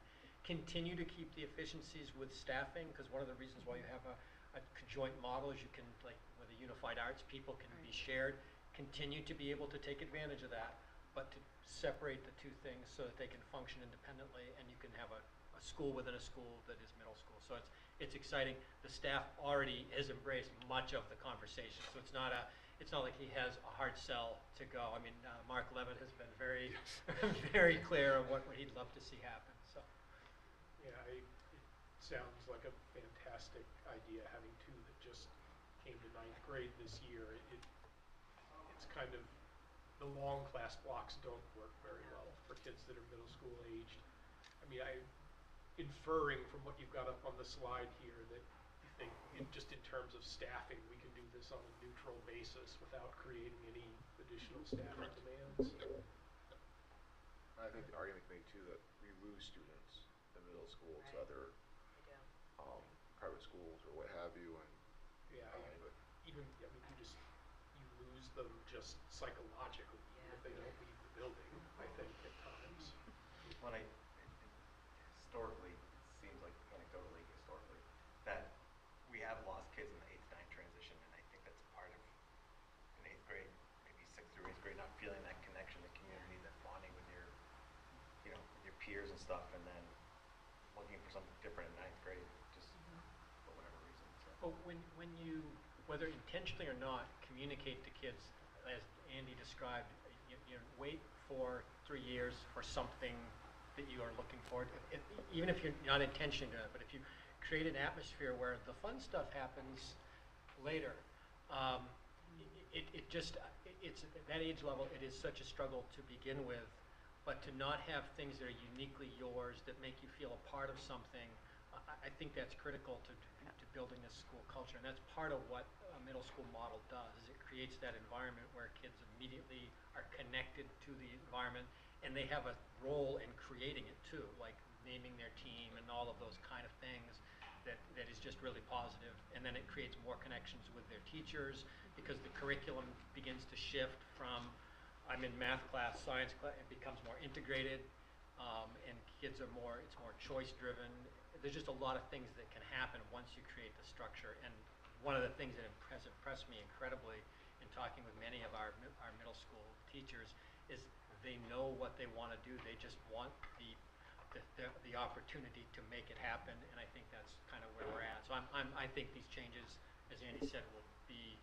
B: continue to keep the efficiencies with staffing, because one of the reasons why you have a conjoint model is you can, like with the unified arts, people can be shared, continue to be able to take advantage of that, but to separate the two things so that they can function independently, and you can have a school within a school that is middle school. So it's exciting. The staff already has embraced much of the conversation, so it's not like he has a hard sell to go. I mean, Mark Levitt has been very, very clear on what he'd love to see happen. So,
E: Yeah, it sounds like a fantastic idea, having two that just came to 9th grade this year. It's kind of, the long class blocks don't work very well for kids that are middle school aged. I mean, inferring from what you've got up on the slide here that you think just in terms of staffing, we can do this on a neutral basis without creating any additional staffing demands.
I: I think the argument can be too that we lose students in middle school to other private schools or what have you, and
E: Yeah, you lose them just psychologically, even if they don't leave the building, I think, at times.
A: When historically, it seems like historically, that we have lost kids in the 8th to 9th transition, and I think that's part of in 8th grade, maybe 6th through 8th grade, not feeling that connection, the community, that bonding with your, with your peers and stuff, and then looking for something different in 9th grade, just for whatever reason. So.
B: but when you, whether intentionally or not, communicate to kids, as Andy described, you wait for 3 years for something that you are looking for, even if you're not intentionally doing it, but if you create an atmosphere where the fun stuff happens later, it's at that age level, it is such a struggle to begin with, but to not have things that are uniquely yours that make you feel a part of something, I think that's critical to building this school culture, and that's part of what a middle school model does, is it creates that environment where kids immediately are connected to the environment, and they have a role in creating it too, like naming their team and all of those kind of things that is just really positive. And then it creates more connections with their teachers, because the curriculum begins to shift from, I'm in math class, science class, it becomes more integrated, and kids are it's more choice driven. There's just a lot of things that can happen once you create the structure. And one of the things that has impressed me incredibly in talking with many of our middle school teachers is they know what they want to do. They just want the opportunity to make it happen, and I think that's kind of where we're at. So I think these changes, as Andy said, will be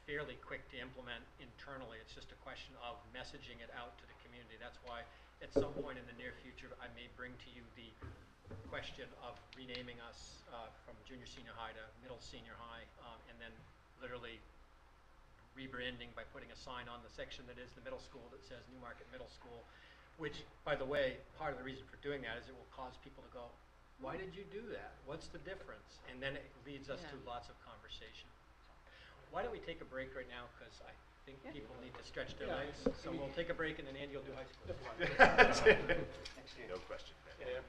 B: fairly quick to implement internally. It's just a question of messaging it out to the community. That's why at some point in the near future, I may bring to you the question of renaming us from junior senior high to middle senior high, and then literally rebranding by putting a sign on the section that is the middle school that says Newmarket Middle School.
K: Which, by the way, part of the reason for doing that is it will cause people to go, why did you do that? What's the difference? And then it leads us to
H: Yeah.
K: lots of conversation. Why don't we take a break right now, because I think people need to stretch their legs. So we'll take a break and then Andy will do high school.
A: No question.
K: Yeah.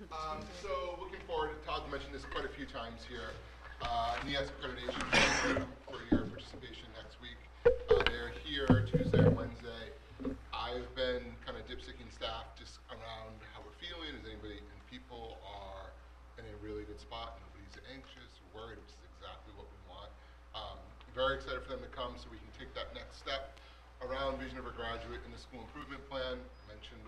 J: So looking forward, Todd mentioned this quite a few times here. NES accreditation, thank you for your participation next week. They're here Tuesday and Wednesday. I've been kind of dipsticking staff just around how we're feeling. Is anybody, and people are in a really good spot. Nobody's anxious or worried, which is exactly what we want. Very excited for them to come so we can take that next step around vision of a graduate in the school improvement plan. I mentioned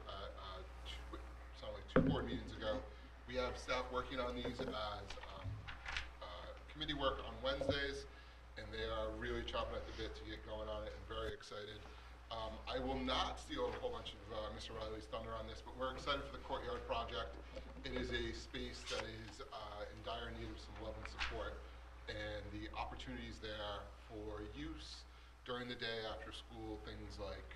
J: two board meetings ago. We have staff working on these as committee work on Wednesdays, and they are really chomping at the bit to get going on it and very excited. I will not steal a whole bunch of Mr. Riley's thunder on this, but we're excited for the courtyard project. It is a space that is in dire need of some love and support, and the opportunities there for use during the day after school, things like,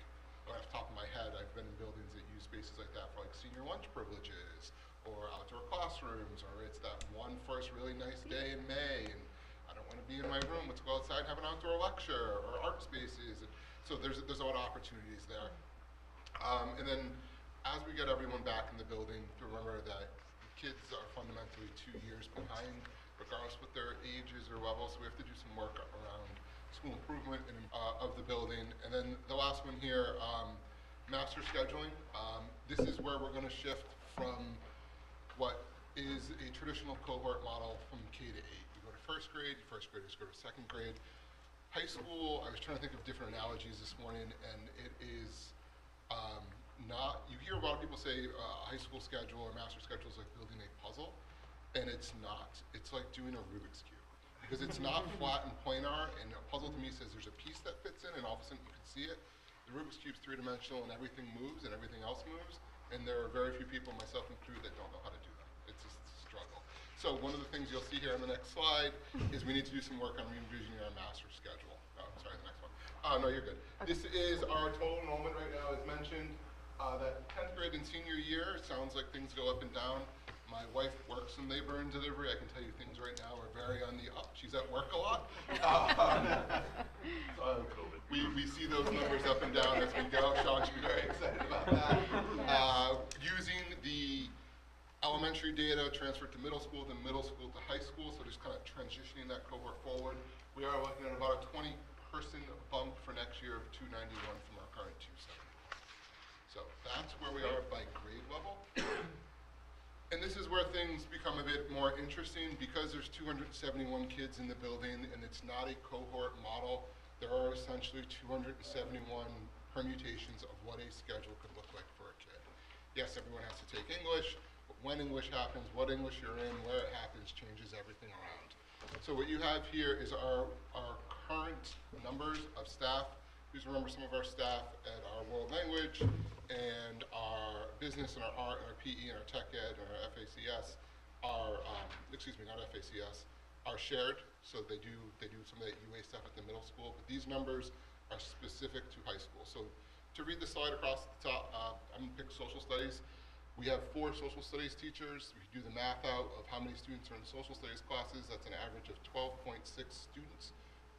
J: off the top of my head, I've been in buildings that use spaces like that for like senior lunch privileges, or outdoor classrooms, or it's that one first really nice day in May, and I don't want to be in my room, let's go outside and have an outdoor lecture, or art spaces. And so there's a lot of opportunities there. And then as we get everyone back in the building, to remember that kids are fundamentally 2 years behind, regardless what their ages or levels, so we have to do some work around school improvement of the building. And then the last one here, master scheduling. This is where we're going to shift from what is a traditional cohort model from K to 8. You go to first grade graders go to second grade. High school, I was trying to think of different analogies this morning, and it is not, you hear a lot of people say high school schedule or master schedule is like building a puzzle, and it's not. It's like doing a Rubik's Cube. Because it's not flat and planar, and a puzzle to me says there's a piece that fits in, and all of a sudden you can see it. The Rubik's Cube's three-dimensional, and everything moves, and everything else moves, and there are very few people, myself included, that don't know how to do that. It's just a struggle. So one of the things you'll see here on the next slide is we need to do some work on revisioning our master schedule. Oh, sorry, the next one. No, you're good. This is our total enrollment right now, as mentioned. That 10th grade and senior year, sounds like things go up and down. My wife works in labor and delivery. I can tell you things right now are very on the up. She's at work a lot. We see those numbers up and down as we go. Sean should be very excited about that. Using the elementary data transferred to middle school, then middle school to high school, so just kind of transitioning that cohort forward. We are looking at about a 20-person bump for next year of 291 from our current 270. So that's where we are by grade level. And this is where things become a bit more interesting because there's 271 kids in the building and it's not a cohort model. There are essentially 271 permutations of what a schedule could look like for a kid. Yes, everyone has to take English, but when English happens, what English you're in, where it happens, changes everything around. So what you have here is our current numbers of staff. Please remember some of our staff at our world language and our business and our art and our PE and our tech ed and our FACS are, not FACS, are shared. So they do some of that UA stuff at the middle school, but these numbers are specific to high school. So to read the slide across the top, I'm gonna pick social studies. We have 4 social studies teachers. We do the math out of how many students are in social studies classes. That's an average of 12.6 students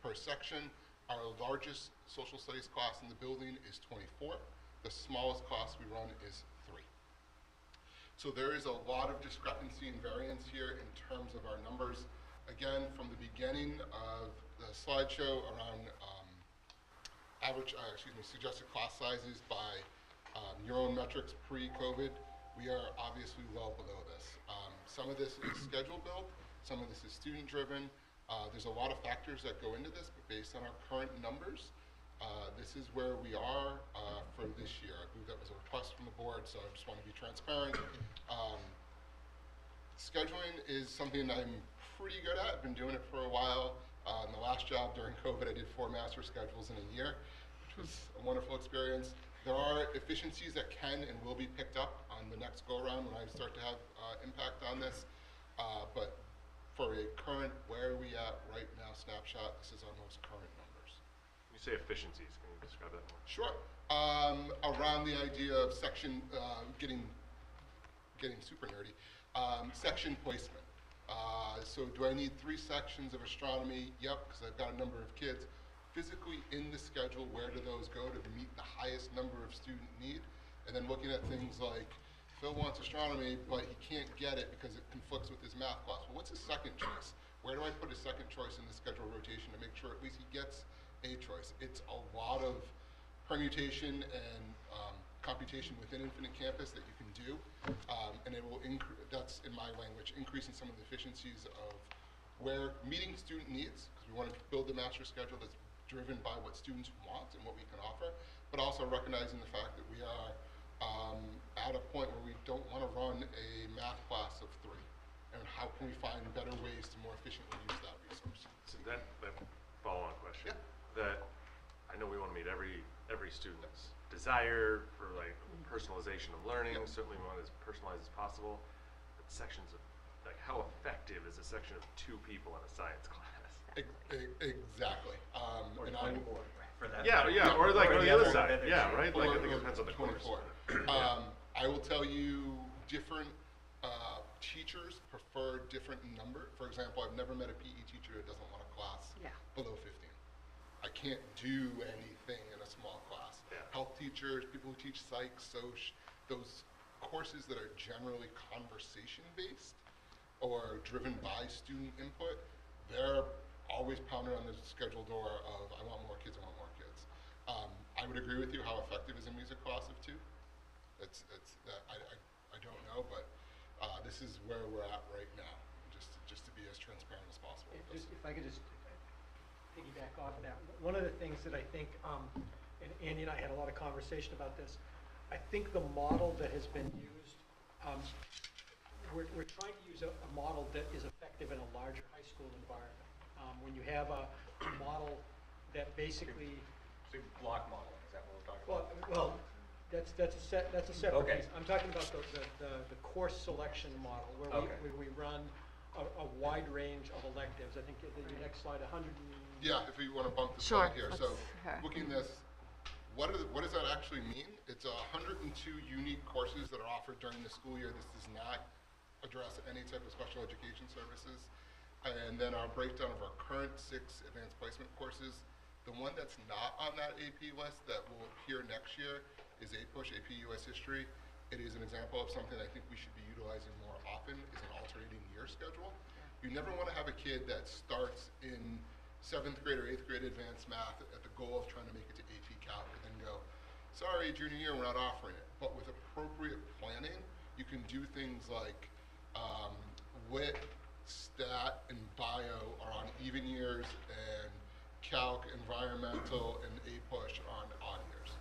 J: per section. Our largest social studies class in the building is 24. The smallest class we run is 3. So there is a lot of discrepancy and variance here in terms of our numbers. Again, from the beginning of the slideshow around suggested class sizes by your own metrics pre-COVID, we are obviously well below this. Some of this is schedule built, some of this is student driven. There's a lot of factors that go into this, but based on our current numbers, this is where we are for this year. I believe that was a request from the board, so I just want to be transparent. Scheduling is something I'm pretty good at. I've been doing it for a while. In the last job during COVID, I did 4 master schedules in a year, which was a wonderful experience. There are efficiencies that can and will be picked up on the next go-around when I start to have impact on this. But for a current, where are we at right now snapshot, this is our most current numbers.
C: When you say efficiencies, can you describe that more?
J: Sure. Around the idea of section, getting super nerdy, section placement. So do I need 3 sections of astronomy? Yep, because I've got a number of kids. Physically in the schedule, where do those go to meet the highest number of student need? And then looking at things like Phil wants astronomy, but he can't get it because it conflicts with his math class. Well, what's his second choice? Where do I put his second choice in the schedule rotation to make sure at least he gets a choice? It's a lot of permutation and computation within Infinite Campus that you can do, and it will that's in my language, increasing some of the efficiencies of where meeting student needs, because we want to build the master schedule that's driven by what students want and what we can offer, but also recognizing the fact that we are at a point where we don't want to run a math class of 3, and how can we find better ways to more efficiently use that resource?
C: So that follow-on question.
J: Yeah.
C: That I know we want to meet every student's desire for like personalization of learning.
J: Yeah.
C: Certainly we want it as personalized as possible. But sections of like how effective is a section of 2 people in a science class?
J: Exactly.
K: Or
J: And I
K: 24 for that.
C: Yeah,
K: matter.
C: or like
K: Or
C: on
K: the
C: the other
K: other
C: side.
K: one.
C: Yeah, right. Like I
J: Or-
C: think it
J: or
C: depends on the
J: 24.
C: course.
J: I will tell you different teachers prefer different number. For example, I've never met a PE teacher that doesn't want a class below 15. I can't do anything in a small class.
C: Yeah.
J: Health teachers, people who teach psych, soc, those courses that are generally conversation-based or driven by student input, they're always pounding on the schedule door of, I want more kids, I want more kids. I would agree with you, how effective is a music class of 2? I don't know, but this is where we're at right now, just to be as transparent as possible.
K: If I could just piggyback off that, one of the things that I think, and Andy and I had a lot of conversation about this, I think the model that has been used, we're trying to use a model that is effective in a larger high school environment. When you have a model that basically,
A: So block model, is that what we're talking about?
K: well, that's a separate
A: Okay.
K: piece. I'm talking about the course selection model, where
A: Okay.
K: we run a wide range of electives. I think the next slide, 100 and...
J: Yeah, if you want to bump the
H: Sure,
J: slide here. So
H: let's-
J: looking at this, what does that actually mean? It's 102 unique courses that are offered during the school year. This does not address any type of special education services. And then our breakdown of our current 6 advanced placement courses. The one that's not on that AP list that will appear next year is APUSH, AP US History. It is an example of something I think we should be utilizing more often, is an alternating year schedule. You never want to have a kid that starts in 7th grade or 8th grade advanced math at the goal of trying to make it to AP Calc and then go, sorry, junior year, we're not offering it. But with appropriate planning, you can do things like lit, stat, and bio are on even years, and calc, environmental, and APUSH are on odd years.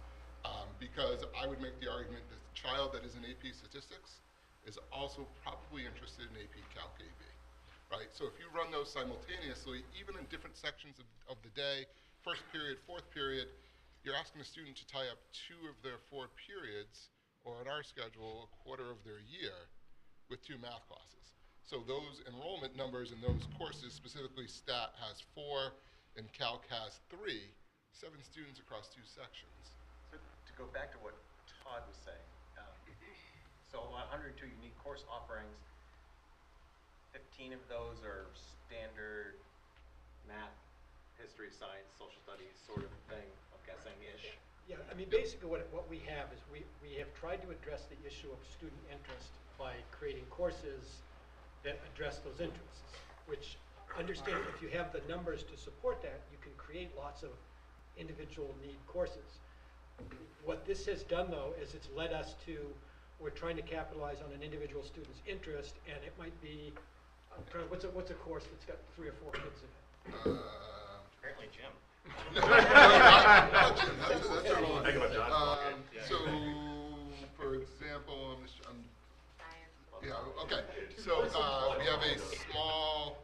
J: Because I would make the argument that the child that is in AP statistics is also probably interested in AP Calc AB, right? So if you run those simultaneously, even in different sections of the day, first period, fourth period, you're asking a student to tie up 2 of their 4 periods, or in our schedule, a quarter of their year, with 2 math classes. So those enrollment numbers in those courses, specifically stat has 4 and calc has 3, 7 students across 2 sections.
A: So to go back to what Todd was saying, so 102 unique course offerings, 15 of those are standard math, history, science, social studies sort of thing, I'm guessing-ish.
K: Yeah, I mean, basically what we have is we have tried to address the issue of student interest by creating courses that address those interests, which, understand, if you have the numbers to support that, you can create lots of individual need courses. What this has done, though, is it's led us to, we're trying to capitalize on an individual student's interest, and it might be, what's a course that's got 3 or 4 kids in it?
A: Apparently Jim.
J: That's a wrong.
C: Think about John's pocket.
J: So, for example,
G: Science.
J: yeah, okay. So we have a small,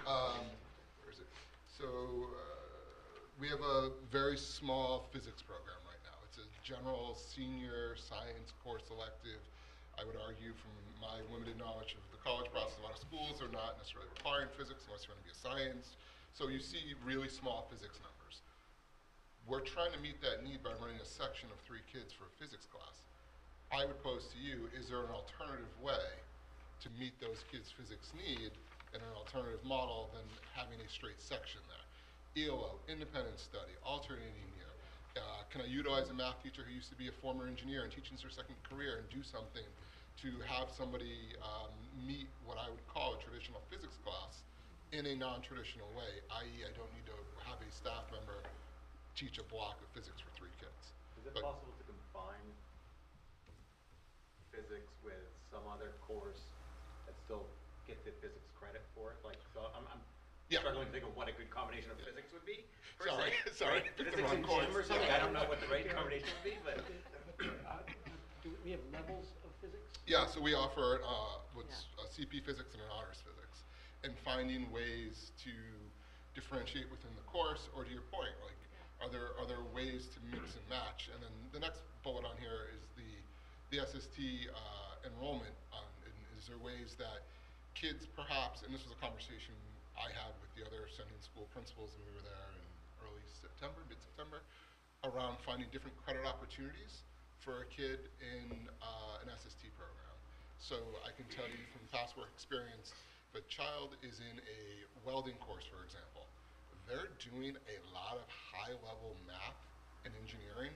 J: where is it? So we have a very small physics program right now. It's a general senior science course elective. I would argue from my limited knowledge of the college process, a lot of schools are not necessarily requiring physics unless you want to be a science. So you see really small physics numbers. We're trying to meet that need by running a section of 3 kids for a physics class. I would pose to you, is there an alternative way to meet those kids' physics need in an alternative model than having a straight section there? ELO, independent study, alternating year. Can I utilize a math teacher who used to be a former engineer and teaching their second career and do something to have somebody meet what I would call a traditional physics class in a non-traditional way, i.e. I don't need to have a staff member teach a block of physics for 3 kids.
A: Is it
J: But-
A: possible to combine physics with some other course and still get the physics credit for it? Like, so I'm
J: Yeah.
A: struggling to think of what a good combination of physics would be. per
J: Sorry,
A: se,
J: sorry,
A: right?
J: picked the
A: Physics
J: wrong
A: and
J: course.
A: gym or something.
J: Yeah.
A: I don't know what the right combination would be, but
K: Do we have levels of physics?
J: Yeah, so we offer what's CP physics and an honors physics, and finding ways to differentiate within the course, or to your point, like, are there ways to mix and match? And then the next bullet on here is the SST enrollment. And is there ways that kids perhaps, and this was a conversation I had with the other sending school principals, and we were there in early September, mid-September, around finding different credit opportunities for a kid in an SST program. So I can tell you from past work experience, if a child is in a welding course, for example, they're doing a lot of high-level math and engineering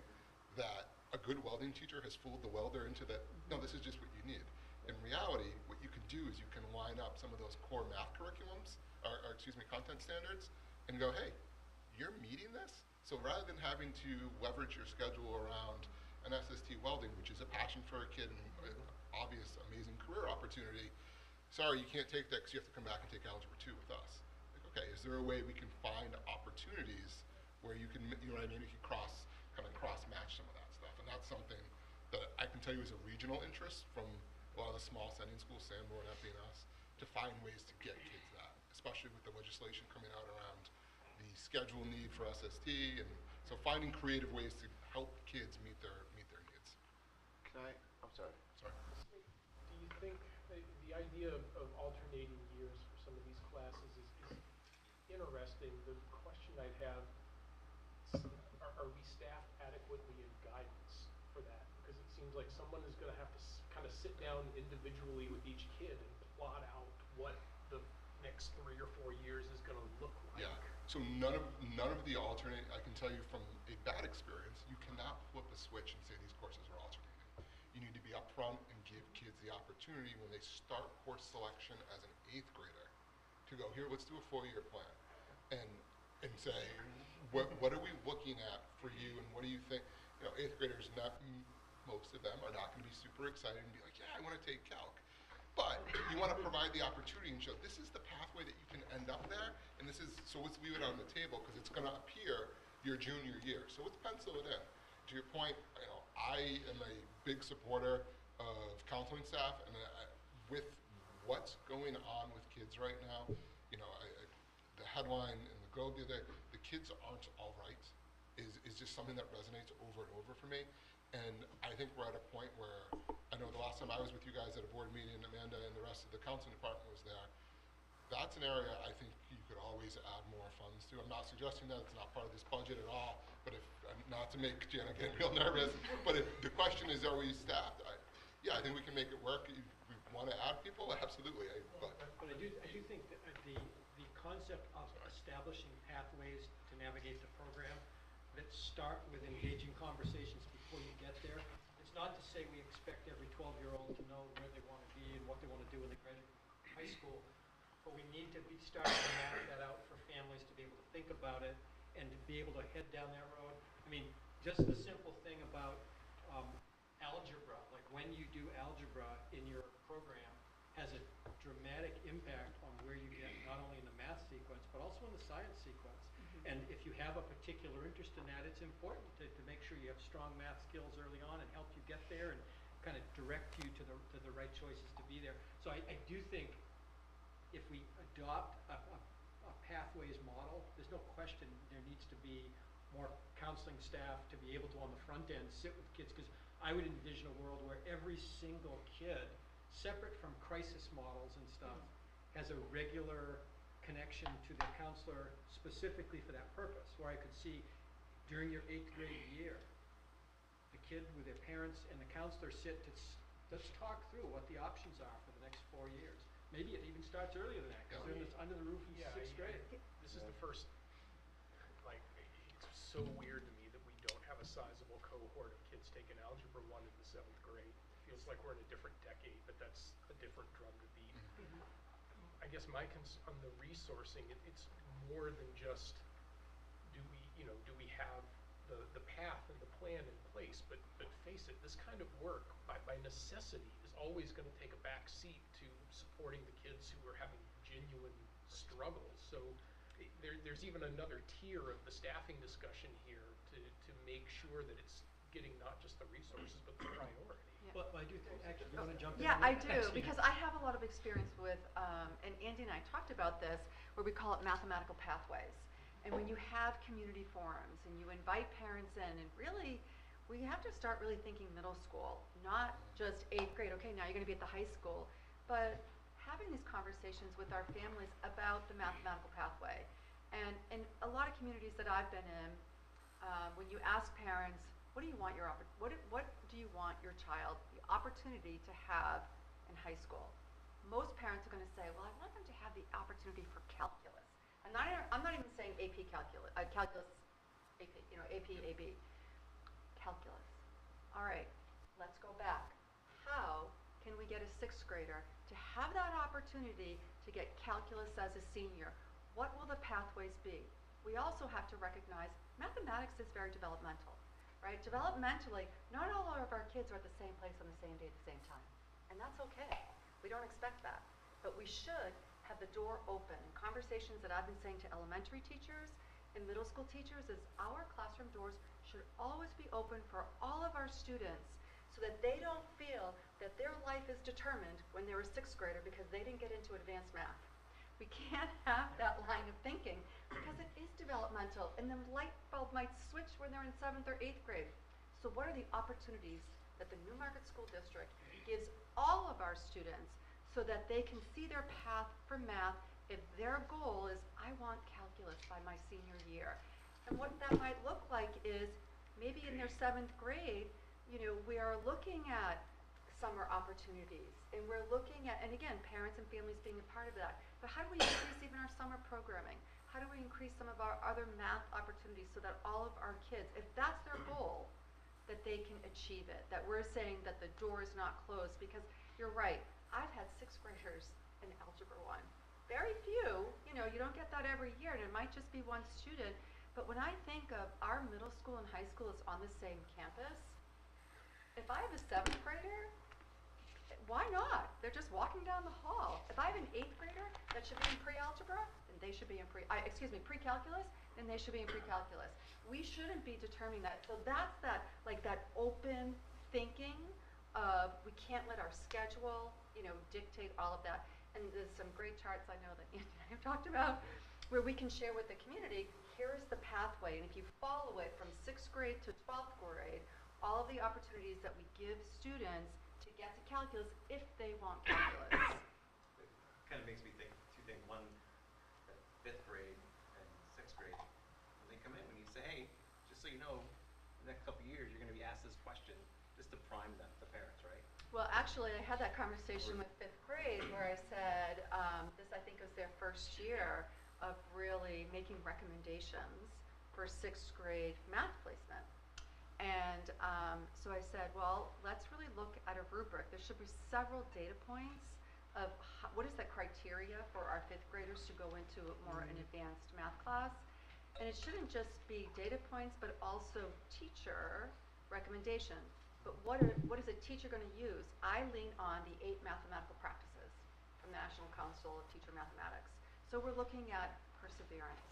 J: that a good welding teacher has fooled the welder into that, no, this is just what you need. In reality, what you can do is you can line up some of those core math curriculums, or content standards, and go, hey, you're meeting this? So rather than having to leverage your schedule around an SST welding, which is a passion for a kid and an obvious, amazing career opportunity, sorry, you can't take that because you have to come back and take Algebra 2 with us. Like, okay, is there a way we can find opportunities where you can, you know what I mean, you can kind of cross-match some of that stuff. And that's something that I can tell you is a regional interest from a lot of the small sending schools, Sanborn, Epping, us, to find ways to get kids that, especially with the legislation coming out around the schedule need for SST, and so finding creative ways to help kids meet their needs.
I: Can I, I'm sorry.
J: Sorry.
E: Do you think the idea of alternating years for some of these classes is interesting? The question I'd have, are we staffed adequately in guidance for that? Because it seems like someone is gonna have to kind of sit down individually with each kid and plot out what the next 3 or 4 years is gonna look like.
J: Yeah. So none of the alternate, I can tell you from a bad experience, you cannot flip a switch and say these courses are alternating. You need to be upfront and give kids the opportunity when they start course selection as an 8th grader to go, here, let's do a 4-year plan, and say, what are we looking at for you, and what do you think? You know, 8th graders, most of them are not going to be super excited and be like, yeah, I want to take calc. But you want to provide the opportunity and show this is the pathway that you can end up there, and this is, so let's leave it on the table because it's going to appear your junior year. So let's pencil it in. To your point, you know, I am a big supporter of counseling staff, and with what's going on with kids right now, you know, the headline in the Globe the other day, the kids aren't all right, is just something that resonates over and over for me. And I think we're at a point where, I know the last time I was with you guys at a board meeting, Amanda and the rest of the counseling department was there. That's an area I think you could always add more funds to. I'm not suggesting that it's not part of this budget at all, but if, not to make Jenna get real nervous, but if the question is, are we staffed? Yeah, I think we can make it work. We want to add people, absolutely.
K: But I do think that the concept of establishing pathways to navigate the program that start with engaging conversations before you get there. It's not to say we expect every 12-year-old to know where they want to be and what they want to do when they graduate high school, but we need to be starting to map that out for families to be able to think about it and to be able to head down that road. I mean, just the simple thing about algebra, like when you do algebra in your program, has a dramatic impact on where you get, not only in the math sequence, but also in the science sequence. And if you have a particular interest in that, it's important to make sure you have strong math skills early on and help you get there and kind of direct you to the right choices to be there. So I do think if we adopt a pathways model, there's no question there needs to be more counseling staff to be able to, on the front end, sit with kids, because I would envision a world where every single kid, separate from crisis models and stuff, has a regular connection to their counselor specifically for that purpose, where I could see during your 8th grade year, the kid with their parents and the counselor sit to let's talk through what the options are for the next 4 years. Maybe it even starts earlier than that, because they're under the roof in 6th grade.
E: This is the first, like, it's so weird to me that we don't have a sizable cohort of kids taking Algebra 1 in the 7th grade. It feels like we're in a different decade that's a different drum to beat. I guess on the resourcing, it's more than just do we have the path and the plan in place, but face it, this kind of work by necessity is always going to take a back seat to supporting the kids who are having genuine struggles. So there's even another tier of the staffing discussion here to make sure that it's getting not just the resources but the priority.
K: Well, I do think, actually, you want to jump in?
L: Yeah,
K: on
L: I
K: that?
L: do, because I have a lot of experience with, and Andy and I talked about this, where we call it mathematical pathways. And when you have community forums and you invite parents in, and really, we have to start really thinking middle school, not just 8th grade, okay, now you're going to be at the high school, but having these conversations with our families about the mathematical pathway. And in a lot of communities that I've been in, when you ask parents, what do you want what do you want your child the opportunity to have in high school? Most parents are going to say, well, I want them to have the opportunity for calculus. I'm not even saying AP calculus, AP, AP, AB. Calculus. All right, let's go back. How can we get a 6th grader to have that opportunity to get calculus as a senior? What will the pathways be? We also have to recognize mathematics is very developmental, right? Developmentally, not all of our kids are at the same place on the same day at the same time. And that's okay. We don't expect that. But we should have the door open. And conversations that I've been saying to elementary teachers and middle school teachers is our classroom doors should always be open for all of our students so that they don't feel that their life is determined when they're a 6th grader because they didn't get into advanced math. We can't have that line of thinking because it is developmental and the light bulb might switch when they're in 7th or 8th grade. So what are the opportunities that the Newmarket School District gives all of our students so that they can see their path for math if their goal is, I want calculus by my senior year. And what that might look like is maybe in their 7th grade, we are looking at summer opportunities and we're looking at, and again, parents and families being a part of that, but how do we increase even our summer programming? How do we increase some of our other math opportunities so that all of our kids, if that's their goal, that they can achieve it, that we're saying that the door is not closed? Because you're right, I've had 6th graders in Algebra 1. Very few, you don't get that every year, and it might just be one student, but when I think of our middle school and high school is on the same campus, if I have a 7th grader, why not? They're just walking down the hall. If I have an 8th grader that should be in pre-algebra, then they should be in pre-calculus, then they should be in pre-calculus. We shouldn't be determining that. So that's that open thinking of we can't let our schedule, dictate all of that. And there's some great charts I know that Andy and I have talked about where we can share with the community, here's the pathway. And if you follow it from 6th grade to 12th grade, all of the opportunities that we give students to get to calculus if they want calculus.
A: It kind of makes me think two things. One, that 5th grade and 6th grade, when they come in, when you say, hey, just so you know, the next couple of years, you're going to be asked this question, just to prime them, the parents, right?
L: Well, actually, I had that conversation with 5th grade where I said, this I think was their first year of really making recommendations for 6th grade math placement. And so I said, well, let's really look at a rubric. There should be several data points of what is the criteria for our 5th graders to go into more an advanced math class. And it shouldn't just be data points, but also teacher recommendation. But what is a teacher going to use? I lean on the 8 mathematical practices from the National Council of Teacher Mathematics. So we're looking at perseverance.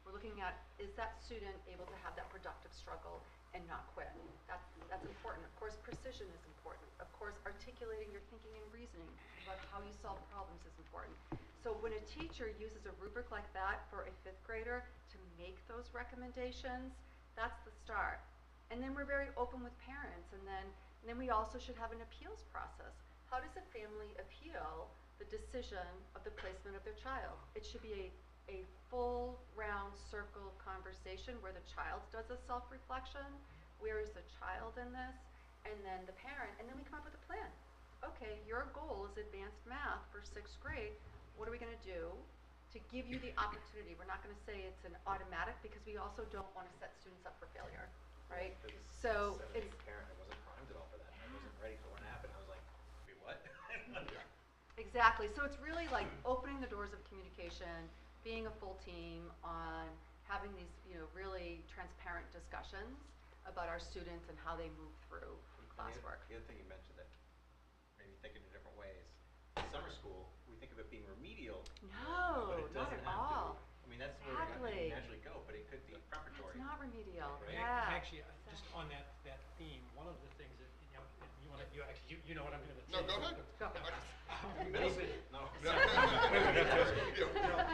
L: We're looking at, is that student able to have that productive struggle and not quit? That's important. Of course, precision is important. Of course, articulating your thinking and reasoning about how you solve problems is important. So when a teacher uses a rubric like that for a 5th grader to make those recommendations, that's the start. And then we're very open with parents, and then we also should have an appeals process. How does a family appeal the decision of the placement of their child? It should be a full round circle conversation where the child does a self-reflection. Where is the child in this? And then the parent, and then we come up with a plan. Okay, your goal is advanced math for 6th grade. What are we going to do to give you the opportunity? We're not going to say it's an automatic because we also don't want to set students up for failure. Right? So it's
A: parent, I wasn't primed at all for that. I wasn't ready for what happened. I was like, wait, what?
J: Yeah.
L: Exactly, so it's really like opening the doors of communication, being a full team on having these, really transparent discussions about our students and how they move through classwork.
A: The other thing you mentioned that made me think in a different way is summer school, we think of it being remedial.
L: No,
A: but it
L: not
A: doesn't
L: at
A: have
L: all.
A: to be. I mean, that's where
L: Exactly.
A: you naturally go, but it could be preparatory.
L: It's not remedial,
A: Right.
L: yeah.
K: Actually, just on that theme, one of the things that, you know what I'm gonna say.
J: No, go ahead.
L: Go.
K: David,
A: No.
J: No.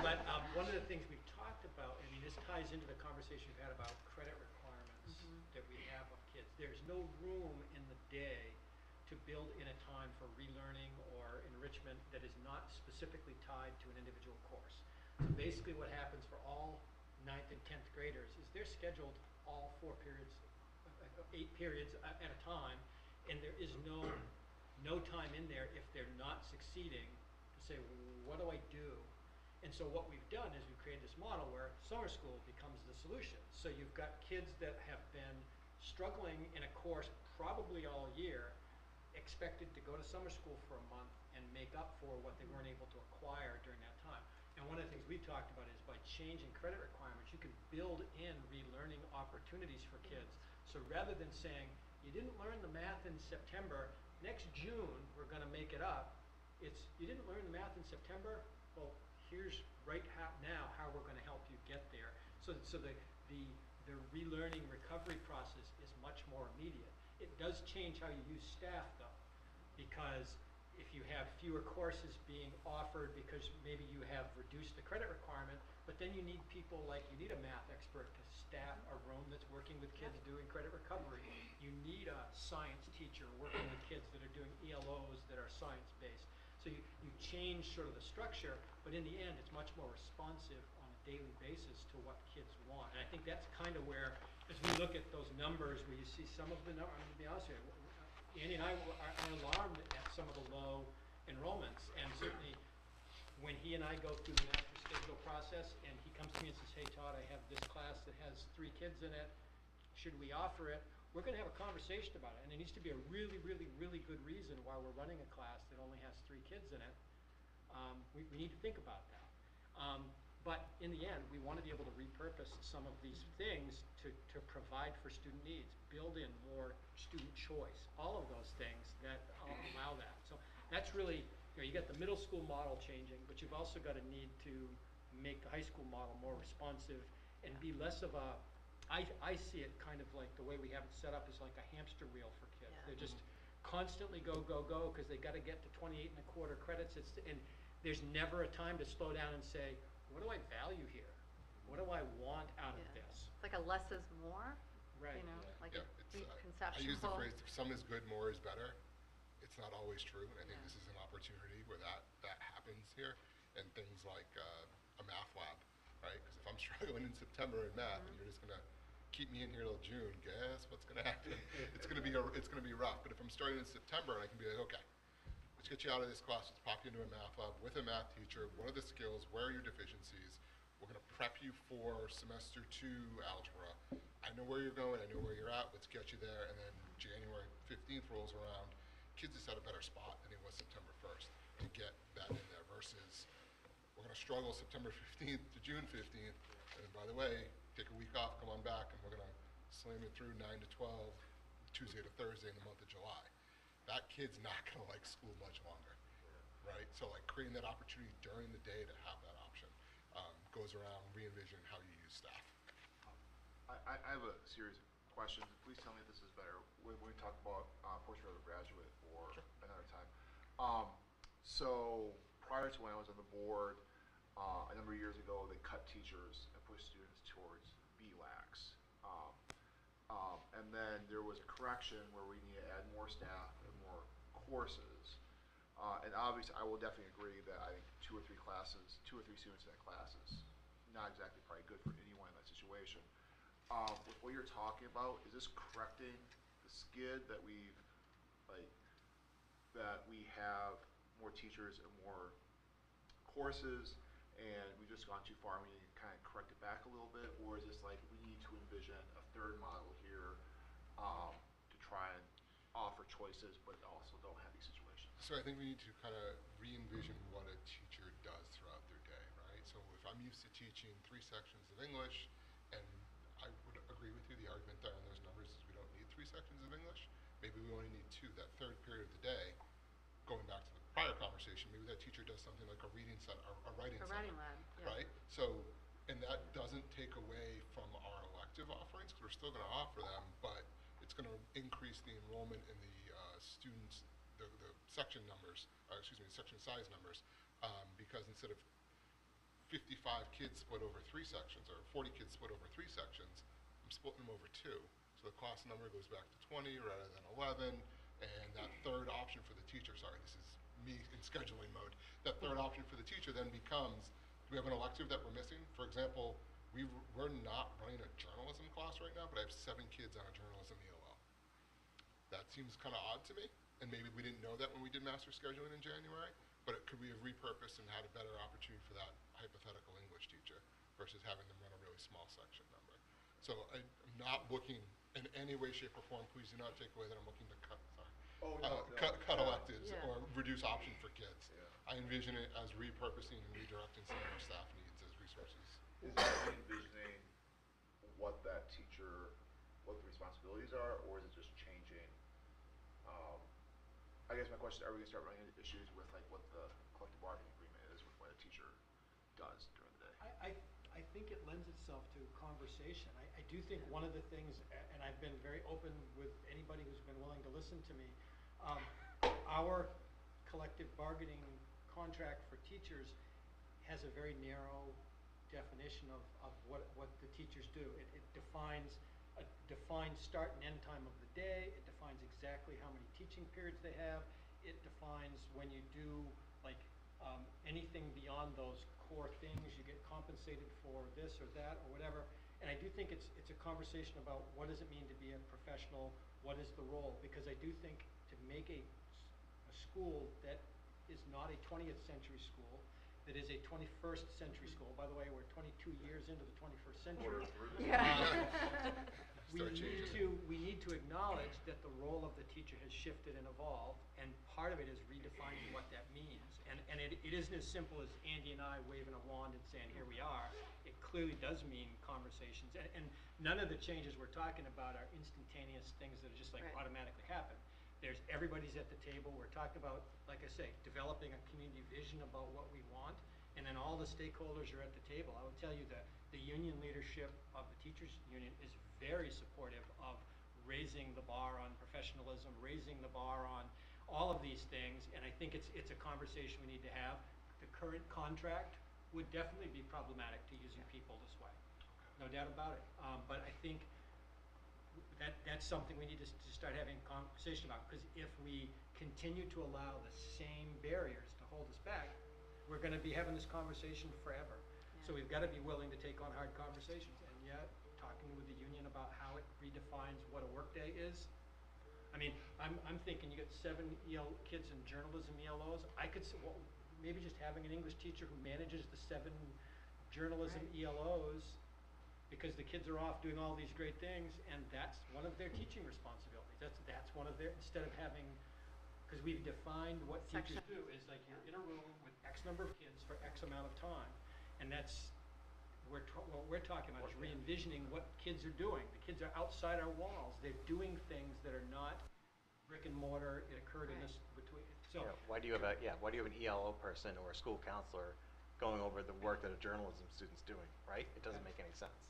K: But one of the things we've talked about, I mean, this ties into the conversation we've had about credit requirements that we have of kids. There's no room in the day to build in a time for relearning or enrichment that is not specifically tied to an individual course. So basically what happens for all 9th and 10th graders is they're scheduled all 4 periods, 8 periods at a time, and there is no time in there if they're not succeeding to say, what do I do? And so what we've done is we've created this model where summer school becomes the solution. So you've got kids that have been struggling in a course probably all year, expected to go to summer school for a month and make up for what they weren't able to acquire during that time. And one of the things we've talked about is by changing credit requirements, you can build in relearning opportunities for kids. So rather than saying, you didn't learn the math in September, next June we're gonna make it up. It's, you didn't learn the math in September, well, here's now how we're gonna help you get there. So the relearning recovery process is much more immediate. It does change how you use staff though, because if you have fewer courses being offered because maybe you have reduced the credit requirement, but then you need people like, you need a math expert to staff a room that's working with kids doing credit recovery. You need a science teacher working with kids that are doing ELOs that are science-based. So you change sort of the structure, but in the end, it's much more responsive on a daily basis to what kids want. And I think that's kind of where, as we look at those numbers, where you see some of the numbers, I'm gonna be honest with you, Andy and I are alarmed at some of the low enrollments, and certainly when he and I go through the master schedule process, and he comes to me and says, hey Todd, I have this class that has 3 kids in it, should we offer it? We're gonna have a conversation about it, and there needs to be a really, really, really good reason why we're running a class that only has 3 kids in it. We need to think about that. But in the end, we want to be able to repurpose some of these things to provide for student needs, build in more student choice, all of those things that allow that. So that's really, you got the middle school model changing, but you've also got a need to make the high school model more responsive and be less of a, I see it kind of like the way we have it set up is like a hamster wheel for kids.
L: Yeah.
K: They're just constantly go, go, go, because they got to get to 28 and a quarter credits. And there's never a time to slow down and say, what do I value here? What do I want out of
L: Yeah.
K: this?
L: It's like a less is more,
K: Right.
L: like
J: Yeah,
L: a
J: it's,
L: conceptual.
J: I use the phrase, if some is good, more is better. It's not always true, and I think
L: Yeah.
J: this is an opportunity where that happens here. And things like a math lab, right? Because if I'm struggling in September in math, and you're just gonna keep me in here till June, guess what's gonna happen? It's gonna be rough. But if I'm starting in September, I can be like, okay, let's get you out of this class. Let's pop you into a math lab with a math teacher. What are the skills? Where are your deficiencies? We're going to prep you for semester 2 algebra. I know where you're going. I know where you're at. Let's get you there. And then January 15th rolls around. Kids just had a better spot than it was September 1st to get that in there versus we're going to struggle September 15th to June 15th. And by the way, take a week off, come on back, and we're going to slam you through 9 to 12, Tuesday to Thursday in the month of July. That kid's not going to like school much longer, right? So like creating that opportunity during the day to have that option goes around re-envisioning how you use staff.
I: I have a series of questions. Please tell me if this is better. When we talk about postgraduate graduate or another time. So prior to when I was on the board, a number of years ago, they cut teachers and pushed students towards BLACs. And then there was a correction where we need to add more staff and more courses. And obviously, I will definitely agree that I think 2 or 3 students in that class is not exactly probably good for anyone in that situation. With what you're talking about, is this correcting the skid that we have more teachers and more courses, and we've just gone too far and we need to kind of correct it back a little bit? Or is this like we need to envision a third model here to try and offer choices but also don't have these situations?
J: So I think we need to kind of re-envision what a teacher does throughout their day, right? So if I'm used to teaching 3 sections of English, and I would agree with you, the argument there on those numbers is we don't need 3 sections of English. Maybe we only need 2. That third period of the day, going back to the prior conversation, maybe that teacher does something like a reading center, a writing
L: A
J: center,
L: writing lab, yeah.
J: right? So, and that doesn't take away from our elective offerings, because we're still going to offer them, but it's going to increase the enrollment in the students, the section numbers, section size numbers, because instead of 55 kids split over 3 sections, or 40 kids split over 3 sections, I'm splitting them over 2. So the class number goes back to 20 rather than 11, and that third option for the teacher, sorry, this is me in scheduling mode, that third option for the teacher then becomes, do we have an elective that we're missing? For example, we're not running a journalism class right now, but I have 7 kids on a journalism ELL. That seems kind of odd to me, and maybe we didn't know that when we did master scheduling in January, but could we have repurposed and had a better opportunity for that hypothetical English teacher versus having them run a really small section number? So I'm not looking in any way, shape, or form, please do not take away that I'm looking to cut, cut electives
L: Yeah.
J: or reduce option for kids.
I: Yeah.
J: I envision it as repurposing and redirecting some of our staff needs as resources.
I: Is it envisioning what that teacher, what the responsibilities are, or is it just changing? I guess my question is, are we going to start running into issues with like what the collective bargaining agreement is with what a teacher does during the day?
K: I think it lends itself to conversation. I do think one of the things, and I've been very open with anybody who's been willing to listen to me, our collective bargaining contract for teachers has a very narrow definition of what the teachers do. It defines a defined start and end time of the day. It defines exactly how many teaching periods they have. It defines when you do like anything beyond those core things, you get compensated for this or that or whatever. And I do think it's a conversation about what does it mean to be a professional, what is the role? Because I do think to make a school that is not a 20th century school, that is a 21st century school. By the way, we're 22 years into the 21st century. We need to acknowledge that the role of the teacher has shifted and evolved, and part of it is redefining what that means. And it isn't as simple as Andy and I waving a wand and saying, here we are. It clearly does mean conversations. And none of the changes we're talking about are instantaneous things that are just like automatically happen. There's everybody's at the table. We're talking about, like I say, developing a community vision about what we want, and then all the stakeholders are at the table. I would tell you that the union leadership of the teachers union is very supportive of raising the bar on professionalism, raising the bar on all of these things, and I think it's a conversation we need to have. The current contract would definitely be problematic to using people this way, no doubt about it. But I think that's something we need to start having a conversation about, because if we continue to allow the same barriers to hold us back, we're going to be having this conversation forever. So we've got to be willing to take on hard conversations, and yet talking with the union about how it redefines what a workday is. I mean, I'm thinking you get 7 kids in journalism ELOs. I could well, maybe just having an English teacher who manages the 7 journalism ELOs, because the kids are off doing all these great things, and that's one of their teaching responsibilities. That's one of their, instead of having, because we've defined what teachers do, is like you're in a room with X number of kids for X amount of time, and that's, what we're talking about is re-envisioning what kids are doing. The kids are outside our walls. They're doing things that are not brick and mortar. It occurred in this between. So
A: why do you have an ELO person or a school counselor going over the work that a journalism student's doing, right? It doesn't make any sense.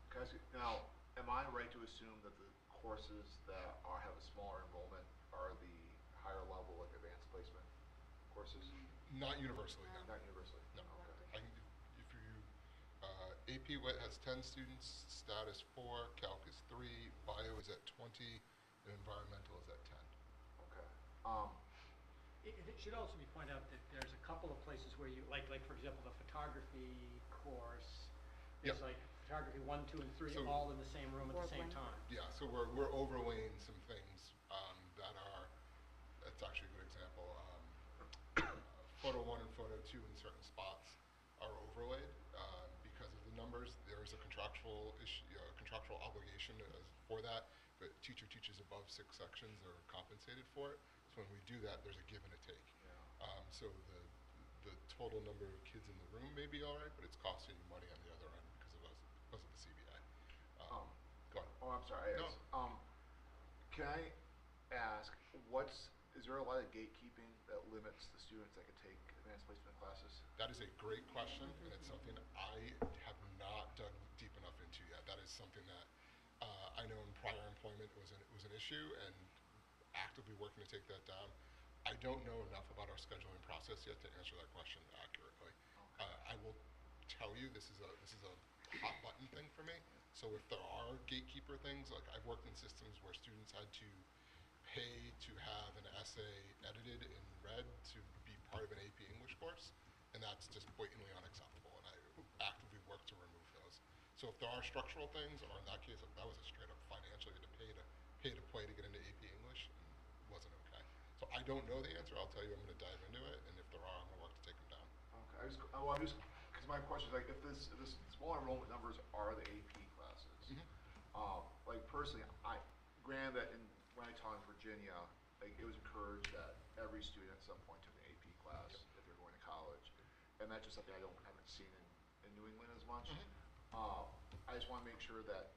I: Can I ask you, now, am I right to assume that the courses that have a smaller enrollment are the higher level, like advanced placement courses?
J: Not universally, no.
I: Not universally?
J: No.
I: Okay.
J: If you, AP Lit has 10 students, Stat is 4, Calc is 3, Bio is at 20, and Environmental is at 10.
I: Okay.
K: It should also be pointed out that there's a couple of places where you, like for example, the photography course, there's like photography 1, 2, and 3 all in the same room at the same time.
J: Yeah, so we're overlaying some things that are, that's actually a good example. Photo 1 and Photo 2 in certain spots are overlaid because of the numbers. There is a contractual issue, contractual obligation for that, but teacher teaches above 6 sections are compensated for it. So when we do that, there's a give and a take.
I: Yeah.
J: So the total number of kids in the room may be all right, but it's costing you money on the other end because of the CBA. Go on.
I: Oh, I'm sorry.
J: No.
I: Can I ask, is there a lot of gatekeeping that limits the students that can take advanced placement classes?
J: That is a great question, and it's something I have not dug deep enough into yet. That is something that I know in prior employment was an issue, and actively working to take that down. I don't know enough about our scheduling process yet to answer that question accurately. I will tell you this is a hot button thing for me. So if there are gatekeeper things, like I've worked in systems where students had to pay to have an essay edited in red to be part of an AP English course, and that's just blatantly unacceptable, and I actively work to remove those. So if there are structural things, or in that case, if that was a straight up financial, you had to pay to play to get into AP English, and wasn't okay. So I don't know the answer. I'll tell you I'm going to dive into it, and if there are, I'm going to work to take them down.
I: Okay, because my question is like, if this small enrollment numbers are the AP classes, like personally, granted that when I taught in Virginia, like it was encouraged that every student at some point took an AP class if they're going to college, and that's just something I haven't seen in New England as much. I just want to make sure that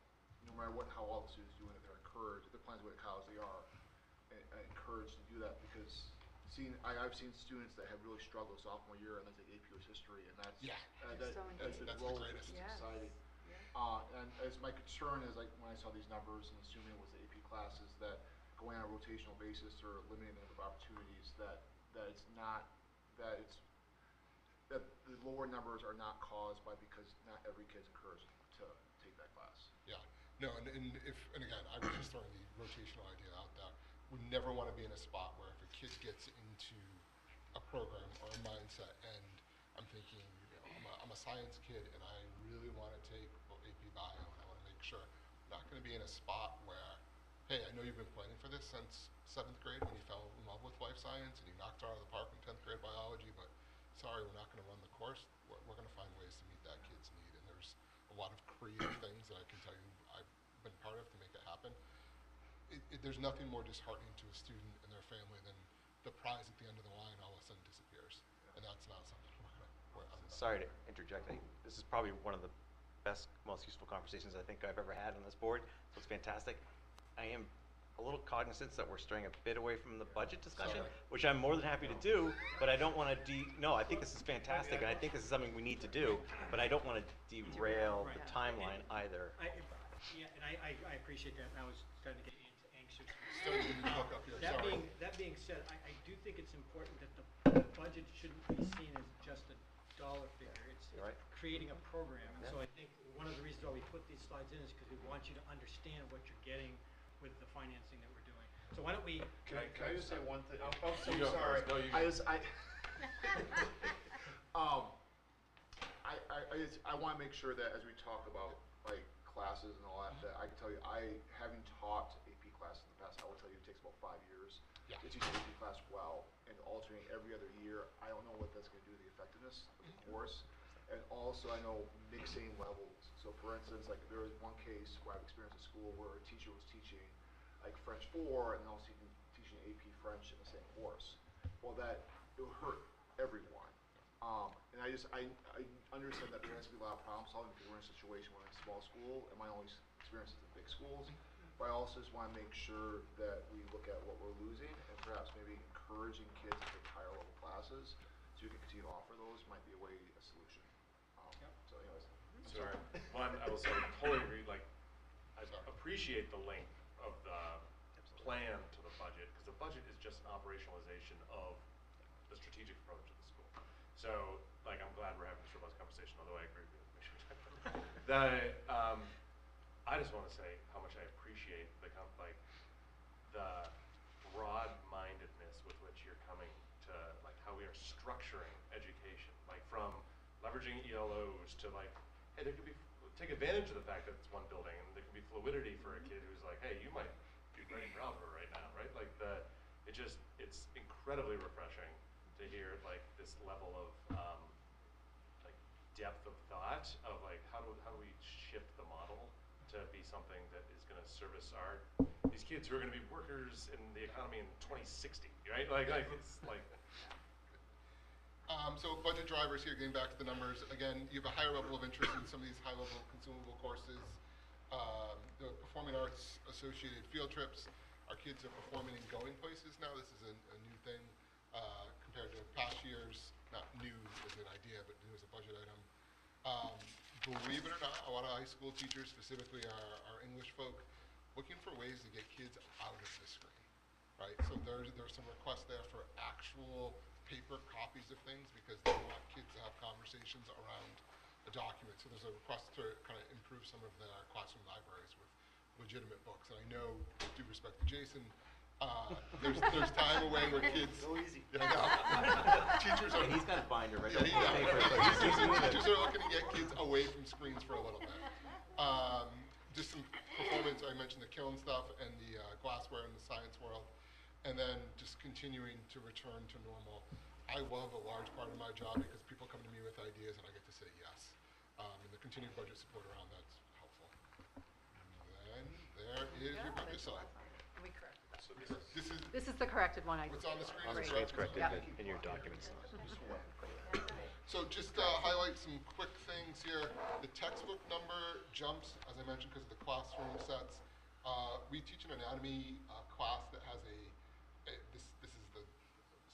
I: no matter how all the students do, that they're encouraged, if they're planning to go to college, they are encouraged to do that, because I've seen students that have really struggled sophomore year and then take AP history, and that's
L: So
J: that's the greatest.
I: It's
L: Yes.
I: exciting. And as my concern is, like when I saw these numbers and assuming it was the AP classes, that going on a rotational basis or limiting the number of opportunities, that the lower numbers are not caused because not every kid's encouraged to take that class.
J: Yeah. No, and again, I was just throwing the rotational idea out there. We never want to be in a spot where if a kid gets into a program or a mindset, and I'm thinking, I'm a science kid and I really want to take AP Bio, and I want to make sure I'm not going to be in a spot where, hey, I know you've been planning for this since 7th grade when you fell in love with life science and you knocked it out of the park in 10th grade biology, but sorry, we're not going to run the course. We're going to find ways to meet that kid's need, and there's a lot of creative things that I can tell you I've been part of to make it happen. There's nothing more disheartening to a student and their family than the prize at the end of the line all of a sudden disappears, and that's not something
A: Sorry to interject. This is probably one of the best, most useful conversations I think I've ever had on this board, so it's fantastic. I am a little cognizant that we're straying a bit away from the budget discussion,
J: Sorry.
A: which I'm more than happy to do, but I don't want to no, I think this is fantastic, and I think this is something we need to do, but I don't want to derail the timeline either.
K: I appreciate that, and I was starting to get anxious.
J: Still didn't hook up here, sorry.
K: That being said, I do think it's important that the budget shouldn't be seen as just a dollar figure. It's
A: You're right.
K: creating a program. And
A: Yeah.
K: so I think one of the reasons why we put these slides in is because we want you to understand what you're getting with the financing that we're doing. So why don't we?
I: Can I just say one thing? I'm so
C: You go
I: sorry.
C: first. No, you
I: I
C: go.
I: just I want to make sure that as we talk about like classes and all that, that I can tell you, having taught AP classes in the past, I will tell you it takes about 5 years to teach an AP class well, and alternate every other year. I don't know what that's going to do to the effectiveness of the course, and also I know mixing levels. So for instance, like there was one case where I've experienced at school where a teacher was teaching like French 4 and also teaching AP French in the same course. Well, it would hurt everyone. And I understand that there has to be a lot of problem solving because we're in a situation where we're in a small school, and my only experience is in big schools. But I also just want to make sure that we look at what we're losing and perhaps maybe encouraging kids to take higher level classes so you can continue to offer those might be a solution. So anyways, I'm
C: So,
I: sorry.
C: one, I will say, totally agree, like, I appreciate the length of the plan to the budget, because the budget is just an operationalization of the strategic approach of the school. So, like, I'm glad we're having this robust conversation, although I agree with you. Make sure we talk about it. I just want to say how much I appreciate the broad-mindedness with which you're coming to, like, how we are structuring education, like, from leveraging ELOs to, like, hey, take advantage of the fact that it's one building, and there can be fluidity for a kid who's like, hey, you might be very proud of her right now, right? Like, it's incredibly refreshing to hear, like, this level of, like, depth of thought of, like, how do we shift the model to be something that is going to service these kids who are going to be workers in the economy in 2060, right? Like it's like.
J: So budget drivers here, getting back to the numbers, again, you have a higher level of interest in some of these high-level consumable courses. The Performing Arts Associated field trips, our kids are performing and going places now. This is a new thing compared to past years. Not new as an idea, but new as a budget item. Believe it or not, a lot of high school teachers, specifically our English folk, looking for ways to get kids out of the screen, right? So there's some requests there for actual paper copies of things because they want kids to have conversations around a document. So there's a request to kind of improve some of their classroom libraries with legitimate books. And I know, with due respect to Jason, there's time away where kids.
A: So easy.
J: Yeah, I know. Teachers are.
A: And he's got a binder right
J: Yeah,
A: on the paper.
J: teachers are looking to get kids away from screens for a little bit. Just some performance. I mentioned the kiln stuff and the glassware in the science world. And then just continuing to return to normal. I love a large part of my job because people come to me with ideas and I get to say yes. And the continued budget support around that's helpful. And then there is your budget slide.
L: And we corrected that.
C: So
L: This is the corrected one.
J: What's on the screen
A: On the
J: is
A: screen, it's
J: correct.
A: corrected
L: Yeah.
A: in your documents.
J: So just highlight some quick things here. The textbook number jumps, as I mentioned, because of the classroom sets. We teach an anatomy class that has this is the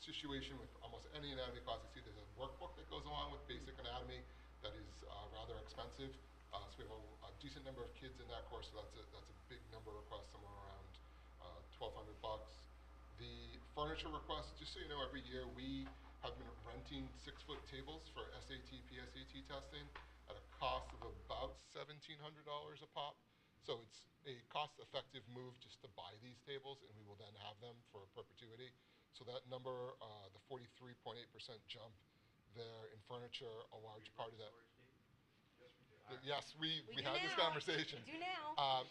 J: situation with almost any anatomy class you see. There's a workbook that goes along with basic anatomy that is rather expensive. So we have a decent number of kids in that course, so that's a big number request, somewhere around $1,200. The furniture request, just so you know, every year we have been renting 6-foot tables for SAT, PSAT testing at a cost of about $1,700 a pop. So it's a cost-effective move just to buy these tables, and we will then have them for perpetuity. So that number, the 43.8% jump there in furniture, a large part of that. Yes, we
F: We do
J: had this
F: now.
J: conversation.
F: We do now.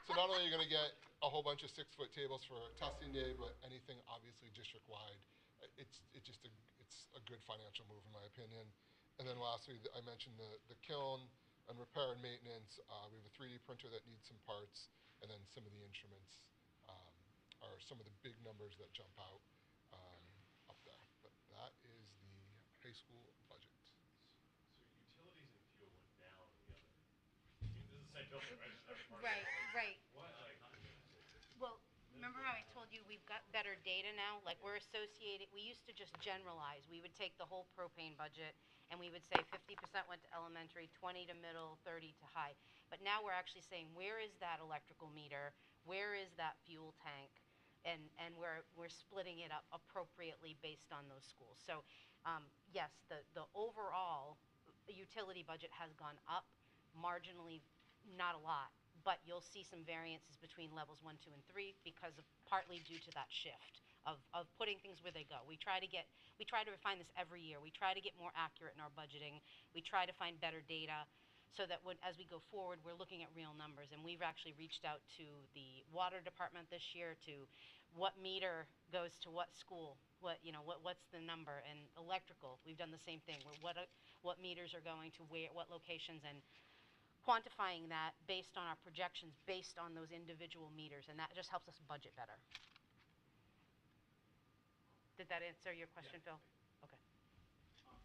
J: So not only are you going to get a whole bunch of 6-foot tables for testing day, but anything obviously district-wide, it's a good financial move in my opinion. And then lastly, I mentioned the kiln and repair and maintenance. We have a 3D printer that needs some parts, and then some of the instruments are some of the big numbers that jump out up there. But that is the high school budget.
C: So utilities and fuel went down the other. I mean, this is the same building, right? Just every part of
F: Right,
C: it.
F: right.
C: What, like,
F: Well, remember how I told you we've got better data now? Like we're associated, we used to just generalize. We would take the whole propane budget and we would say 50% went to elementary, 20 to middle, 30 to high. But now we're actually saying, where is that electrical meter? Where is that fuel tank? And we're splitting it up appropriately based on those schools. So yes, the overall utility budget has gone up marginally, not a lot. But you'll see some variances between levels 1, 2, and 3 because of partly due to that shift of putting things where they go. We try to refine this every year. We try to get more accurate in our budgeting. We try to find better data so that as we go forward, we're looking at real numbers. And we've actually reached out to the water department this year to what meter goes to what school, what's the number, and electrical. We've done the same thing. What meters are going to where, what locations, and quantifying that based on our projections, based on those individual meters, and that just helps us budget better. Did that answer your question, Phil? Okay.
I: I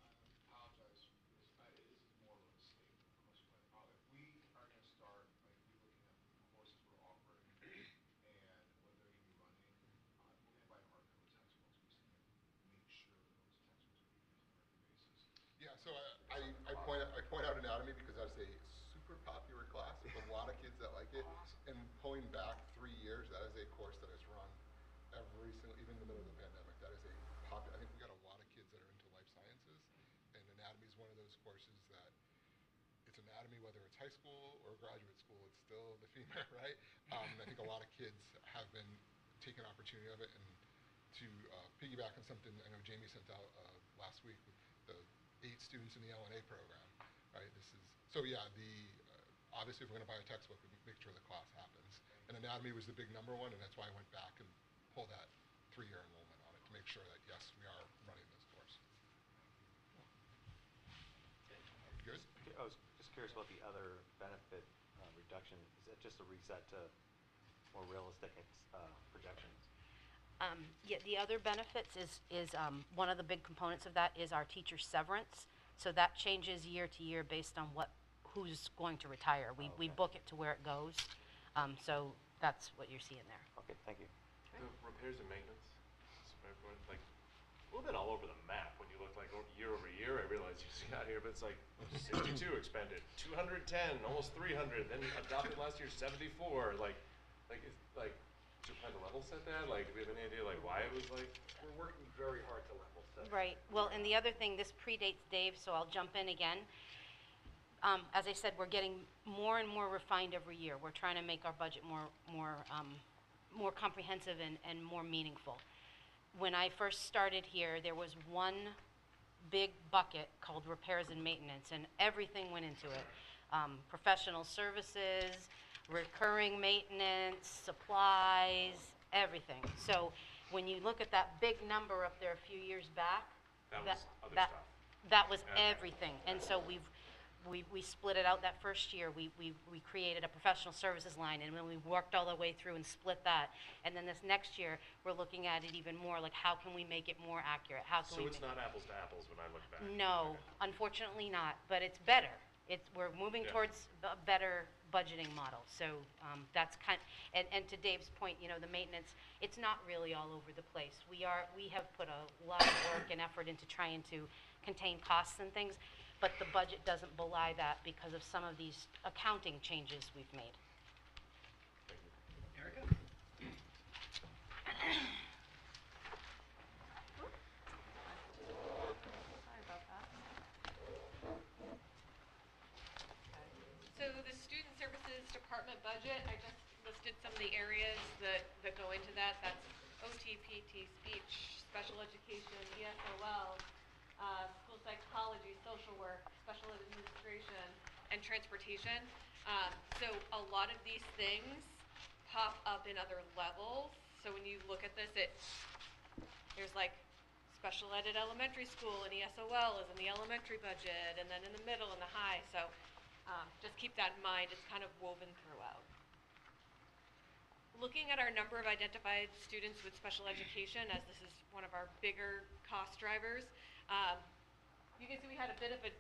I: apologize for this. This is more of a statement than a question, but if we are going to start, like, relooking at the courses we're offering and what they're going to be running, we're going to buy hardcover textbooks. We just need to make sure that those textbooks are being used on a regular basis.
J: Yeah, so I point out anatomy because that's a super popular class with a lot of kids that like it. And pulling back 3 years, that is a course that has run every single, even in the middle of the pandemic. That is a popular. I think we got a lot of kids that are into life sciences, and anatomy is one of those courses that it's anatomy whether it's high school or graduate school. It's still the female, right? I think a lot of kids have been taking opportunity of it, and to piggyback on something I know Jamie sent out last week with the 8 students in the LNA program, right? So yeah, obviously if we're going to buy a textbook, we make sure the class happens. And anatomy was the big number one, and that's why I went back and pulled that 3-year enrollment on it to make sure that yes, we are running this course. Good?
A: I was just curious about the other benefit reduction? Is that just a reset to more realistic projections?
F: Yeah, the other benefits is one of the big components of that is our teacher severance. So that changes year to year based on who's going to retire. We
A: Okay.
F: book it to where it goes. So that's what you're seeing there.
A: Okay, thank you.
C: The repairs and maintenance, so everyone, like, a little bit all over the map when you look like year over year. I realize you see out here, but it's like 62 expended, 210, almost 300, then adopted last year 74. Like, do you plan to level set that? Like, do we have any idea like why it was like?
K: We're working very hard to level set.
F: Right. Well, and the other thing, this predates Dave, so I'll jump in again. As I said, we're getting more and more refined every year. We're trying to make our budget more comprehensive and more meaningful. When I first started here, there was one big bucket called repairs and maintenance, and everything went into it. Professional services, recurring maintenance, supplies, everything. So when you look at that big number up there a few years back,
C: That was other stuff.
F: that was
C: Okay.
F: everything. And so we split it out that first year. We created a professional services line, and then we worked all the way through and split that. And then this next year, we're looking at it even more, like how can we make it more accurate? How can
C: So
F: we
C: it's not apples to apples when I look back.
F: No,
C: Okay.
F: unfortunately not, but it's better. We're moving
C: Yeah.
F: towards a better budgeting model. So that's and to Dave's point, the maintenance, it's not really all over the place. We have put a lot of work and effort into trying to contain costs and things, but the budget doesn't belie that because of some of these accounting changes we've made.
C: Thank you.
B: Erica?
L: Sorry about that.
H: So the student services department budget, I just listed some of the areas that go into that. That's OT, PT, speech, special education, ESOL, school psychology, social work, special ed administration, and transportation. So a lot of these things pop up in other levels. So when you look at this, there's like special ed at elementary school, and ESOL is in the elementary budget, and then in the middle and the high. So just keep that in mind. It's kind of woven throughout. Looking at our number of identified students with special education, as this is one of our bigger cost drivers, you can see we had a bit of a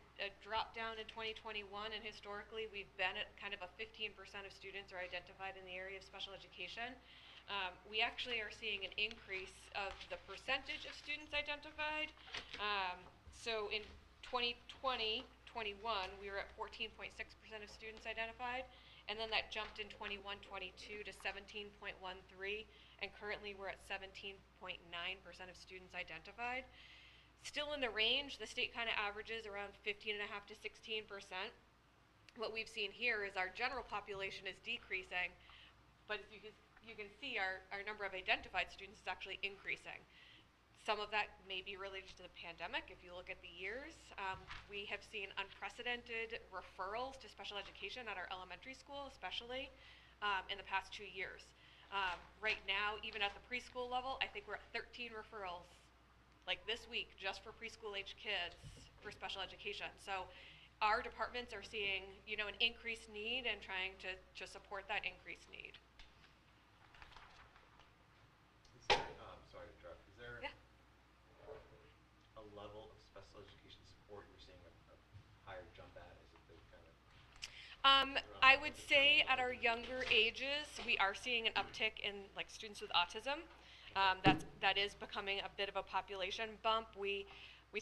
H: drop down in 2021, and historically we've been at kind of a 15% of students are identified in the area of special education. We actually are seeing an increase of the percentage of students identified. So in 2020, 21, we were at 14.6% of students identified, and then that jumped in 21, 22 to 17.13, and currently we're at 17.9% of students identified. Still in the range, the state kind of averages around 15.5% to 16%. What we've seen here is our general population is decreasing, but you can see our number of identified students is actually increasing. Some of that may be related to the pandemic. If you look at the years, we have seen unprecedented referrals to special education at our elementary school, especially in the past 2 years. Right now, even at the preschool level, I think we're at 13 referrals, like this week, just for preschool age kids for special education. So our departments are seeing, an increased need and trying to support that increased need.
A: Is there, sorry to interrupt, is there
H: Yeah.
A: a level of special education support you're seeing a higher jump at? Is it the kind of?
H: I would say at our younger ages, we are seeing an uptick in like students with autism. That is becoming a bit of a population bump. We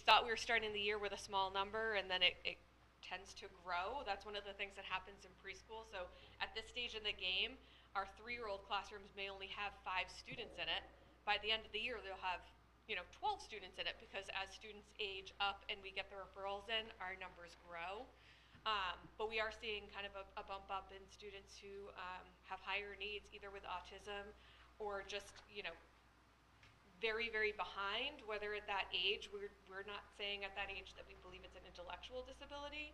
H: thought we were starting the year with a small number, and then it tends to grow. That's one of the things that happens in preschool. So at this stage in the game, our 3-year-old classrooms may only have 5 students in it. By the end of the year, they'll have 12 students in it, because as students age up and we get the referrals in, our numbers grow. But we are seeing kind of a bump up in students who have higher needs, either with autism or just very, very behind. Whether at that age, we're not saying at that age that we believe it's an intellectual disability,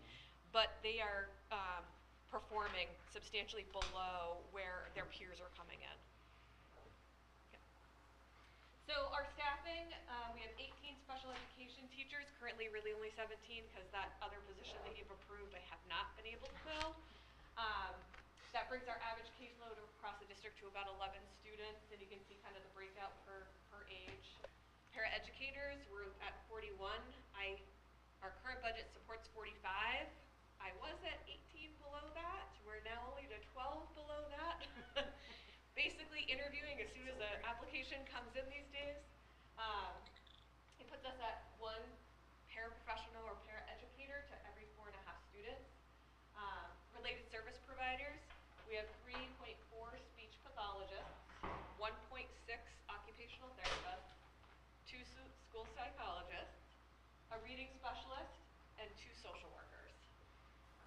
H: but they are performing substantially below where their peers are coming in. Okay. So our staffing, we have 18 special education teachers, currently really only 17, because that other position that you've approved I have not been able to fill. That brings our average caseload across the district to about 11 students, and you can see kind of the breakout per age. Paraeducators, we're at 41. Our current budget supports 45. I was at 18 below that. We're now only to 12 below that. Basically interviewing as soon as an application comes in these days. It puts us at 1 paraprofessional or paraeducator to every 4.5 students. Related service providers, we have 3.4 speech pathologists, 1.6 occupational therapists, 2 school psychologists, a reading specialist, and 2 social workers.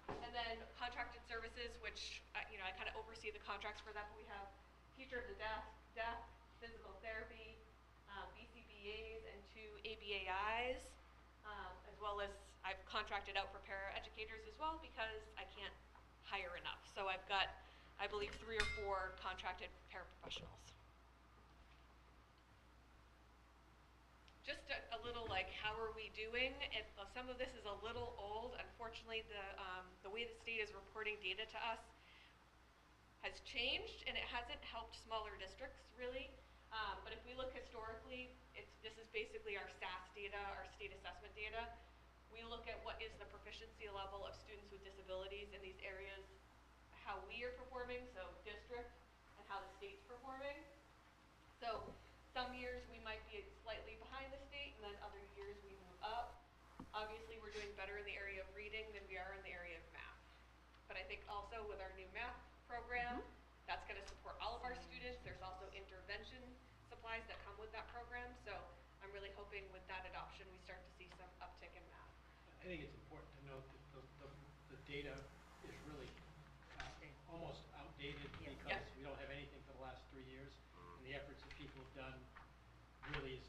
H: And then contracted services, which I kind of oversee the contracts for that, but we have teacher of the deaf, physical therapy, BCBAs, and 2 ABAIs, as well as I've contracted out for paraeducators as well because I can't hire enough. So I've got, I believe, 3 or 4 contracted paraprofessionals. Just a little like, how are we doing? Some of this is a little old. Unfortunately, the way the state is reporting data to us has changed, and it hasn't helped smaller districts really. But if we look historically, this is basically our SAS data, our state assessment data. We look at what is the proficiency level of students with disabilities in these areas, how we are performing, so district, and how the state's performing. So some years we might be slightly behind the state, and then other years we move up. Obviously, we're doing better in the area of reading than we are in the area of math. But I think also with our new math program, that's going to support all of our students. There's also intervention supplies that come with that program. So I'm really hoping with that adoption, we start to see some uptick in math.
K: I think it's important to note that the data is really almost outdated because we don't have anything for the last 3 years. And the efforts that people have done really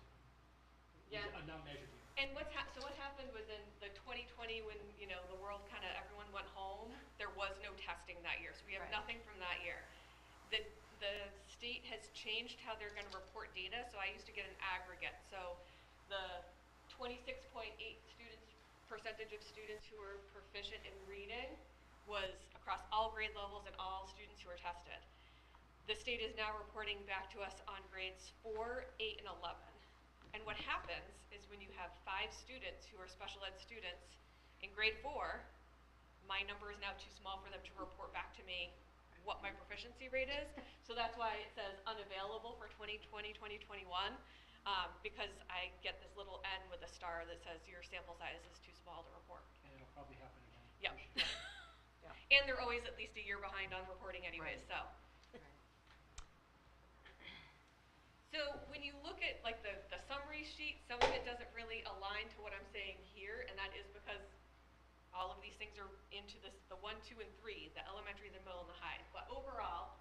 K: are not measured here.
H: And what happened was in the 2020 when, the world everyone went home, there was no testing that year. So we have nothing from that year. The state has changed how they're going to report data. So I used to get an aggregate. So the 26.8% of students who were proficient in reading was across all grade levels and all students who were tested. The state is now reporting back to us on grades 4, 8, and 11. And what happens is when you have 5 students who are special ed students in grade 4, my number is now too small for them to report back to me what my proficiency rate is. So that's why it says unavailable for 2020, 2021, because I get this little N with a star that says your sample size is too small to report.
K: And it'll probably happen again.
H: Yep. And they're always at least a year behind on reporting anyways, so. So when you look at like the summary sheet, some of it doesn't really align to what I'm saying here, and that is because all of these things are into the 1, 2, and 3, the elementary, the middle, and the high. But overall,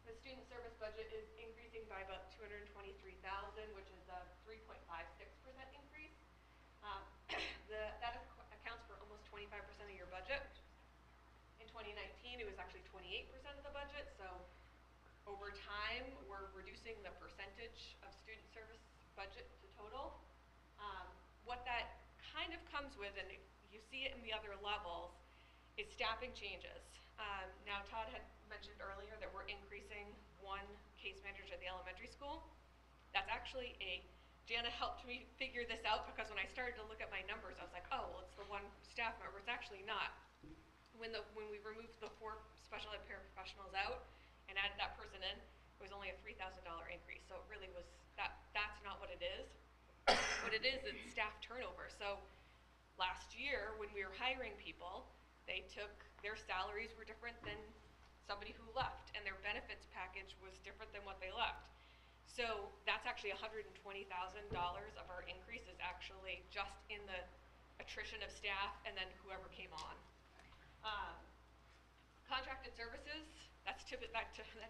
H: the student service budget is increasing by about $223,000, which is a 3.56% increase. That accounts for almost 25% of your budget. In 2019, it was actually 28% of the budget, so over time, we're reducing the percentage of student service budget to total. What that kind of comes with, and you see it in the other levels, is staffing changes. Now, Todd had mentioned earlier that we're increasing 1 case manager at the elementary school. That's actually Jana helped me figure this out because when I started to look at my numbers, I was like, oh, well, it's the 1 staff member. It's actually not. When we removed the 4 special ed paraprofessionals out and added that person in, it was only a $3,000 increase. So it really was, that's not what it is. What it is staff turnover. So last year when we were hiring people, their salaries were different than somebody who left, and their benefits package was different than what they left. So that's actually $120,000 of our increase is actually just in the attrition of staff and then whoever came on. Contracted services, that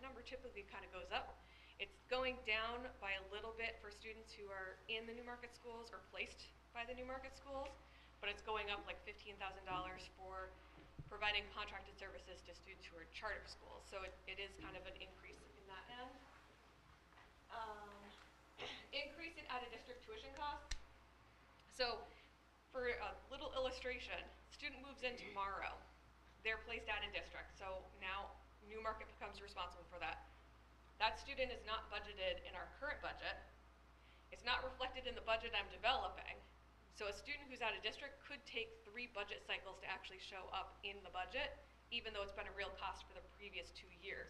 H: number typically kind of goes up. It's going down by a little bit for students who are in the Newmarket schools or placed by the Newmarket schools, but it's going up like $15,000 for providing contracted services to students who are charter schools. So it is kind of an increase in that end. Increase in out-of-district tuition costs. So for a little illustration, student moves in tomorrow. they're placed out of district. So now Newmarket becomes responsible for that. That student is not budgeted in our current budget. It's not reflected in the budget I'm developing. So a student who's out of district could take 3 budget cycles to actually show up in the budget, even though it's been a real cost for the previous 2 years.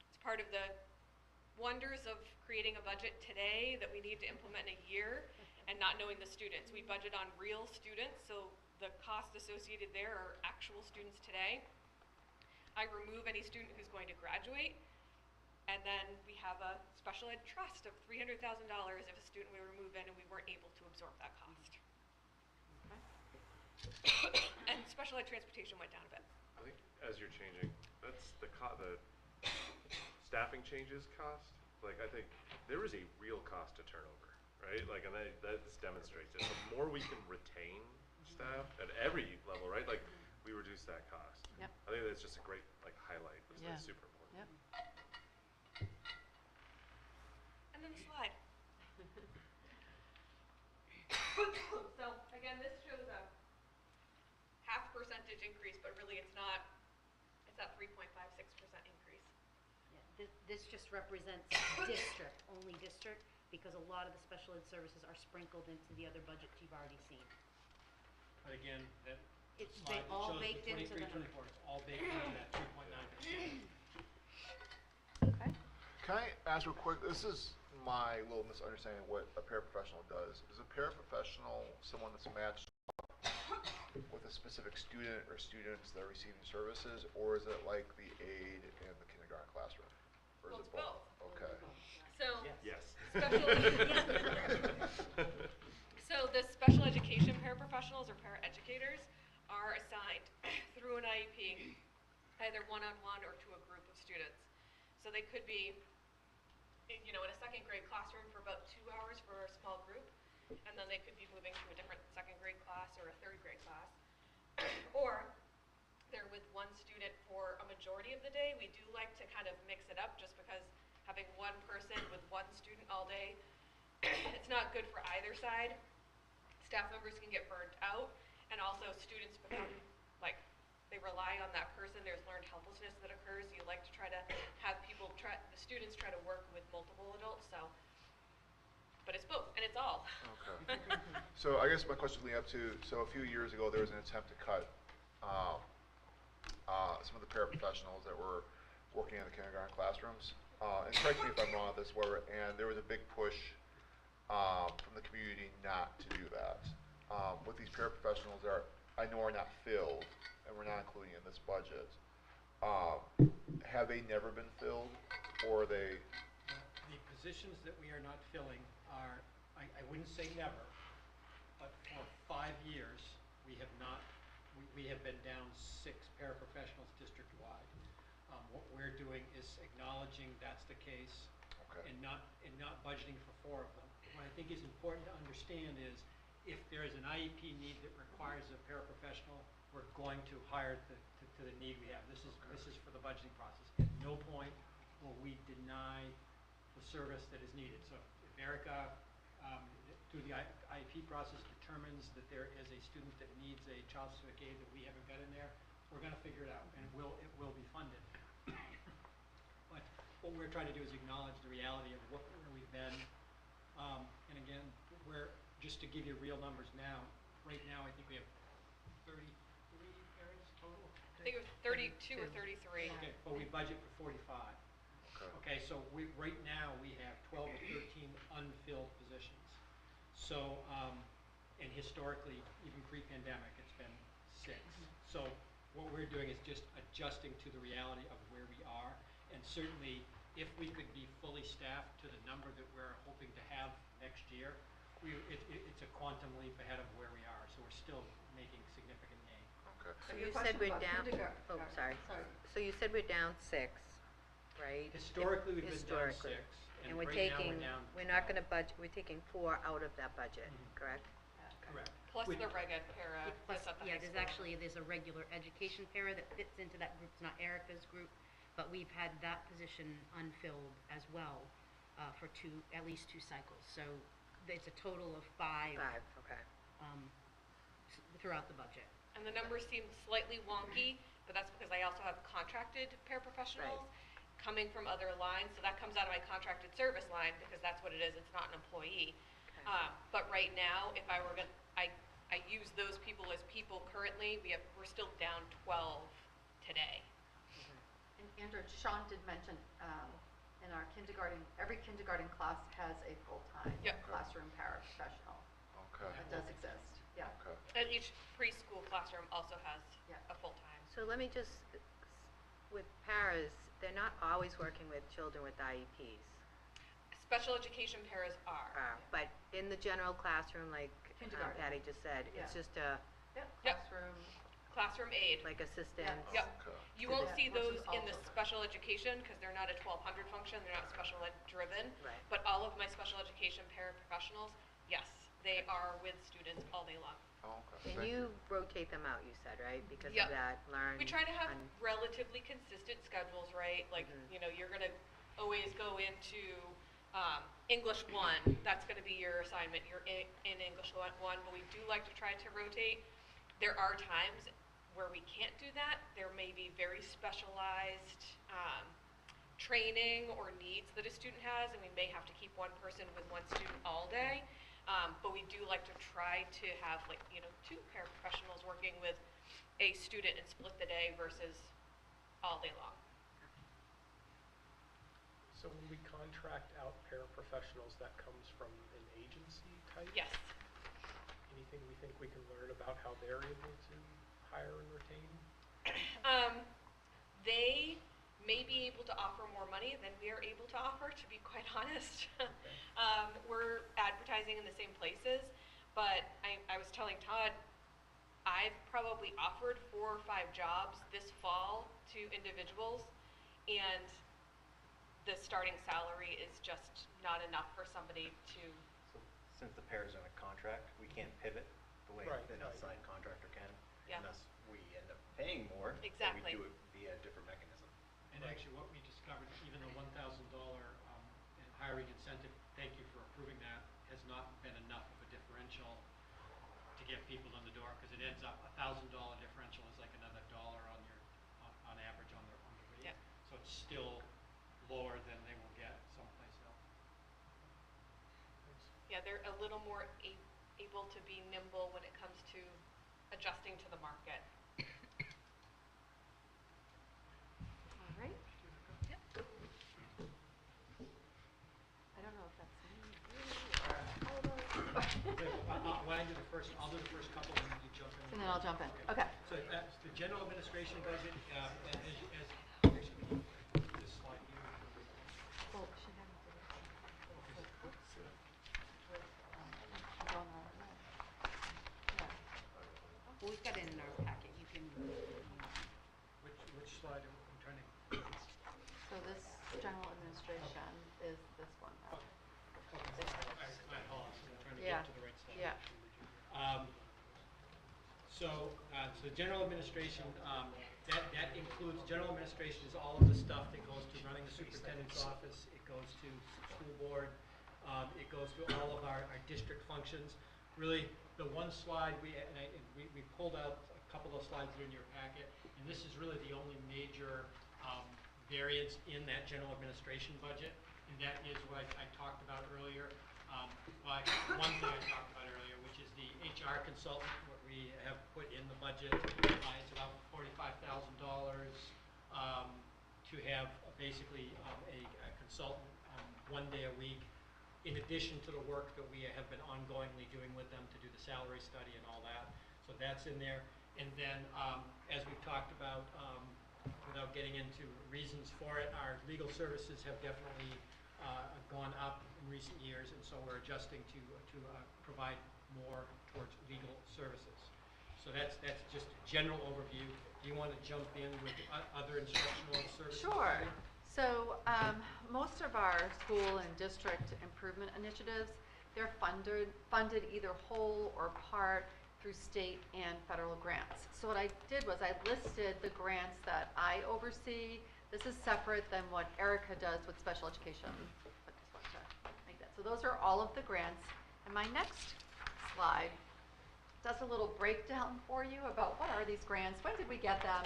H: It's part of the wonders of creating a budget today that we need to implement in a year and not knowing the students. We budget on real students, so the costs associated there are actual students today. I remove any student who's going to graduate, and then we have a special ed trust of $300,000 if a student we remove in and we weren't able to absorb that cost. And special ed transportation went down a bit.
C: I think as you're changing, that's the staffing changes cost. Like, I think there is a real cost to turnover, right? Like, and that this demonstrates it. The more we can retain staff at every level, right? Like, we reduce that cost.
F: Yep.
C: I think that's just a great, like, highlight. That's super important.
F: Yep.
H: And then the slide. So again, this shows a 0.5% increase, but really it's not. It's that 3.56% increase.
F: Yeah, this just represents district, only district, because a lot of the special ed services are sprinkled into the other budgets you've already seen.
K: But again, that
F: It's
K: slide that
F: all
K: shows the
F: baked into
K: 23,
F: the
K: 24, it's all baked into that 3.9%.
F: Okay.
I: Can I ask real quick, this is my little misunderstanding of what a paraprofessional does. Is a paraprofessional someone that's matched with a specific student or students that are receiving services, or is it like the aide in the kindergarten classroom? Or is
H: Well,
I: it
H: it's both.
I: Okay.
H: So
C: Yes.
H: special. So the special education paraprofessionals or paraeducators are assigned through an IEP, either one-on-one or to a group of students. So they could be, in a second grade classroom for about 2 hours for a small group, and then they could be moving to a different second grade class or a third grade class. Or they're with one student for a majority of the day. We do like to kind of mix it up just because having one person with one student all day, it's not good for either side. Staff members can get burnt out, and also students become they rely on that person. There's learned helplessness that occurs. You like to try to have the students try to work with multiple adults. So, but it's both, and it's all.
I: Okay. So I guess my question leading up to, so a few years ago there was an attempt to cut some of the paraprofessionals that were working in the kindergarten classrooms. And correct me if I'm wrong on this, and there was a big push from the community not to do that. With these paraprofessionals that I know are not filled, and we're not including in this budget, have they never been filled, or are they?
K: The positions that we are not filling are, I wouldn't say never, but for 5 years, we have not, we have been down 6 paraprofessionals district-wide. What we're doing is acknowledging that's the case,
I: Okay.
K: and not budgeting for 4 of them. What I think is important to understand is, if there is an IEP need that requires a paraprofessional, we're going to hire to the need we have. This is for the budgeting process. At no point will we deny the service that is needed. So if Erica, through the IEP process, determines that there is a student that needs a child-specific aid that we haven't got in there, we're going to figure it out, and it will be funded. But what we're trying to do is acknowledge the reality of where we've been. And again, just to give you real numbers now, right now I think we have 33 parents total.
H: I think it was 32 or 33.
K: Okay, but we budget for 45. Okay, so right now we have 12 or 13 unfilled positions. So, and historically, even pre-pandemic, it's been 6. So what we're doing is just adjusting to the reality of where we are. And certainly, if we could be fully staffed to the number that we're hoping to have next year, it's a quantum leap ahead of where we are. So we're still making significant gain.
I: Okay.
G: So
L: Your
G: you said
L: question
G: we're
L: about
G: down,
L: kindergarten-
G: oh, sorry. So you said we're down 6, right?
K: Historically, we've been down 6.
G: Historically. And we're
K: right now
G: taking,
K: down
G: we're not
K: 12.
G: gonna budget, we're taking 4 out of that budget,
K: Mhm.
G: correct?
K: Correct.
H: Plus
K: With-
H: the reg ed para
F: Plus,
H: that's at the
F: yeah,
H: high
F: there's
H: school.
F: there's a regular education para that fits into that group. It's not Erica's group, but we've had that position unfilled as well for at least 2 cycles. So it's a total of 5
G: 5, okay.
F: throughout the budget.
H: And the numbers seem slightly wonky, but that's because I also have contracted paraprofessionals coming from other lines, so that comes out of my contracted service line, because that's what it is, it's not an employee.
G: Okay.
H: But right now, if I were I use those people as people currently, we're still down 12 today.
L: And Andrew, Sean did mention, in our kindergarten, every kindergarten class has a full-time
H: Yep.
L: classroom paraprofessional.
I: Okay.
L: That does exist, yeah.
I: Okay.
H: And each preschool classroom also has
L: Yeah.
H: a full-time.
G: So let me just, with paras, they're not always working with children with IEPs.
H: Special education paras are.
G: But in the general classroom, like
L: Kindergarten.
G: Patty just said,
L: Yeah.
G: it's just a,
L: Yep,
H: Yep.
L: classroom,
H: Classroom aid.
G: like assistants.
H: Yep.
I: Okay.
H: You
L: So
H: won't
L: that
H: see
L: works
H: those
L: with all
H: in the
L: children.
H: special education because they're not a 1200 function, they're not special ed driven.
G: Right.
H: But all of my special education paraprofessionals, yes, they are with students all day long.
I: Oh, okay.
G: And
I: Thank
G: you rotate them out, you said, right? Because
H: Yep.
G: of that, learn.
H: We try to have
G: un-
H: relatively consistent schedules, right? Like,
G: Mhm.
H: you know, you're gonna always go into English 1, that's gonna be your assignment, you're in English 1, but we do like to try to rotate. There are times where we can't do that. There may be very specialized training or needs that a student has, and we may have to keep one person with one student all day. But we do like to try to have, like, you know, 2 paraprofessionals working with a student and split the day versus all day long.
K: So when we contract out paraprofessionals, that comes from an agency type?
H: Yes.
K: Anything we think we can learn about how they're able to hire and retain?
H: They may be able to offer more money than we are able to offer, to be quite honest. We're advertising in the same places, but I was telling Todd, I've probably offered 4 or 5 jobs this fall to individuals, and the starting salary is just not enough for somebody to,
A: So since the pair's on a contract, we can't pivot the way
K: Right,
A: an
K: right.
A: outside contractor can.
H: Yeah.
A: And thus, we end up paying more.
H: Exactly.
A: But we do it via a different mechanism.
B: And actually, what we discovered, even the $1,000 in hiring incentive, thank you for approving that, has not been enough of a differential to get people in the door, because it ends up, $1,000 differential is like another dollar on your, on average on the rate.
H: Yep.
B: So it's still lower than they will get someplace else.
H: yeah, they're a little more able to be nimble when it comes to adjusting to the market.
L: all right. I don't know if that's me, you, or all of us.
B: When I do the first, I'll do the first couple, and then you jump in.
L: And then I'll jump in, okay.
B: So that's the general administration budget, as this slide here.
L: Well, she hadn't did it. Going on, yeah.
F: Well, we've got it in our packet, you can,
B: Which slide am I trying to?
L: So this general administration is this one.
B: My apologies, I'm trying to
L: Yeah,
B: get to the right slide.
L: yeah.
B: So general administration, that includes, general administration is all of the stuff that goes to running the superintendent's office, it goes to school board, it goes to all of our district functions. Really, the one slide, we pulled out a couple of slides that are in your packet, and this is really the only major variance in that general administration budget, and that is what I talked about earlier. One thing I talked about earlier, which is the HR consultant, what we have put in the budget. It's about $45,000 to have basically a consultant 1 day a week, in addition to the work that we have been ongoingly doing with them to do the salary study and all that. So that's in there. And then, as we've talked about, without getting into reasons for it, our legal services have definitely gone up in recent years, and so we're adjusting to provide more towards legal services. So that's just a general overview. Do you want to jump in with other instructional services?
L: Sure. So, most of our school and district improvement initiatives, they're funded either whole or part through state and federal grants. So what I did was I listed the grants that I oversee. This is separate than what Erica does with special education. I just want to make that. So those are all of the grants. And my next slide does a little breakdown for you about what are these grants, when did we get them?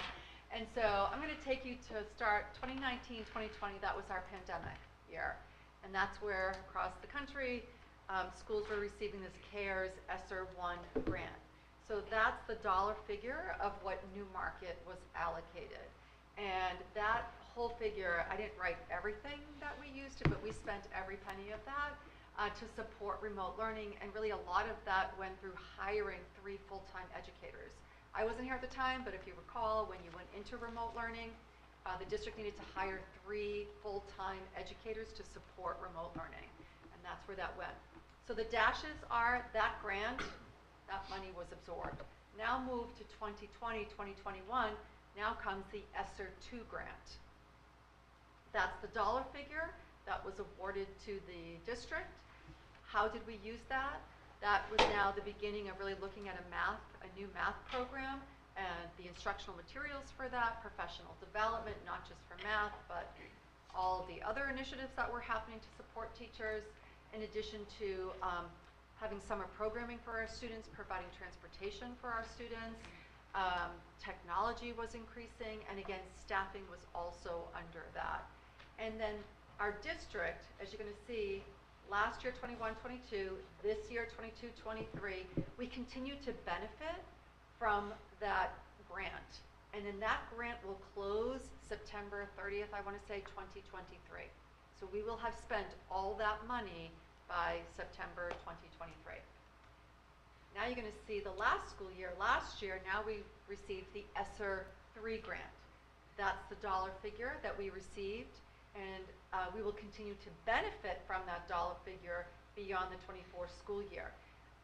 L: And so I'm going to take you to start 2019, 2020, that was our pandemic year. And that's where across the country, schools were receiving this CARES ESSER 1 grant. So that's the dollar figure of what Newmarket was allocated. And that whole figure, I didn't write everything that we used, but we spent every penny of that to support remote learning, and really a lot of that went through hiring 3 full-time educators. I wasn't here at the time, but if you recall, when you went into remote learning, the district needed to hire 3 full-time educators to support remote learning, and that's where that went. So the dashes are that grant, that money was absorbed. Now move to 2020, 2021, now comes the ESSER 2 grant. That's the dollar figure that was awarded to the district. How did we use that? That was now the beginning of really looking at a new math program, and the instructional materials for that, professional development, not just for math, but all of the other initiatives that were happening to support teachers, in addition to having summer programming for our students, providing transportation for our students. Technology was increasing, and again, staffing was also under that. And then our district, as you're going to see, last year 21-22, this year 22-23, we continue to benefit from that grant. And then that grant will close September 30th, I want to say 2023. So we will have spent all that money by September 2023. Now you're going to see the last school year, last year, now we received the ESSER 3 grant. That's the dollar figure that we received, and we will continue to benefit from that dollar figure beyond the 24 school year.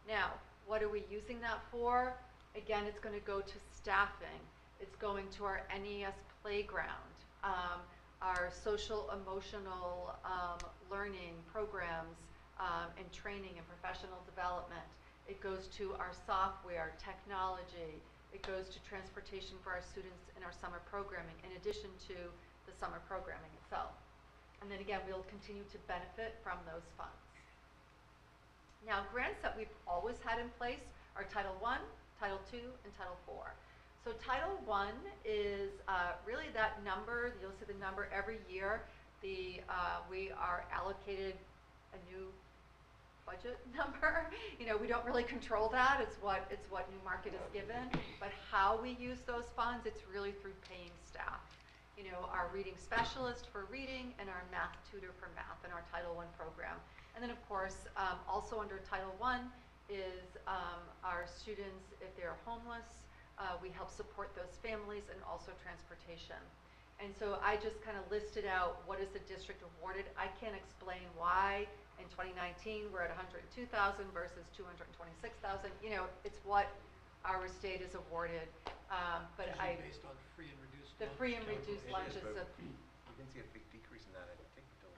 L: Now, what are we using that for? Again, it's going to go to staffing. It's going to our NES playground, our social emotional learning programs and training and professional development. It goes to our software, technology. It goes to transportation for our students in our summer programming, in addition to the summer programming itself. And then again, we'll continue to benefit from those funds. Now, grants that we've always had in place are Title I, Title II, and Title IV. So Title I is really that number. You'll see the number every year. We are allocated a new budget number. You know, we don't really control that. It's what Newmarket is given. But how we use those funds, it's really through paying staff. You know, our reading specialist for reading and our math tutor for math in our Title I program. And then, of course, also under Title I is our students, if they're homeless, we help support those families, and also transportation. And so I just kind of listed out what is the district awarded. I can't explain why in 2019 we're at 102,000 versus 226,000. You know, it's what our state is awarded. But
K: Based on free and reduced
L: the
K: lunch
L: free and reduced
K: calculation.
L: lunches.
A: We didn't see a big decrease in that, I think, until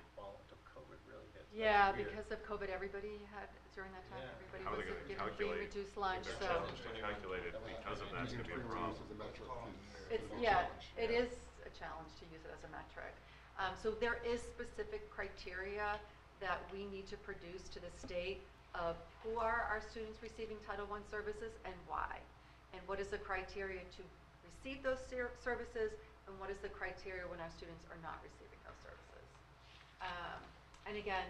A: COVID really hit. So
L: Yeah,
A: that's weird.
L: because of COVID, everybody had, during that time,
A: Yeah.
L: everybody
C: How are
L: was
C: they gonna
L: given free and
C: calculate
L: reduced lunch,
C: They're
L: so.
C: challenged to calculate it because of that's
J: Using
C: gonna be a
J: free and reduced
C: problem.
J: as a metric
L: It's,
J: is a
L: yeah,
J: challenge.
L: it is a challenge to use it as a metric. So there is specific criteria that we need to produce to the state of who are our students receiving Title I services and why. And what is the criteria to receive those services, and what is the criteria when our students are not receiving those services. And again,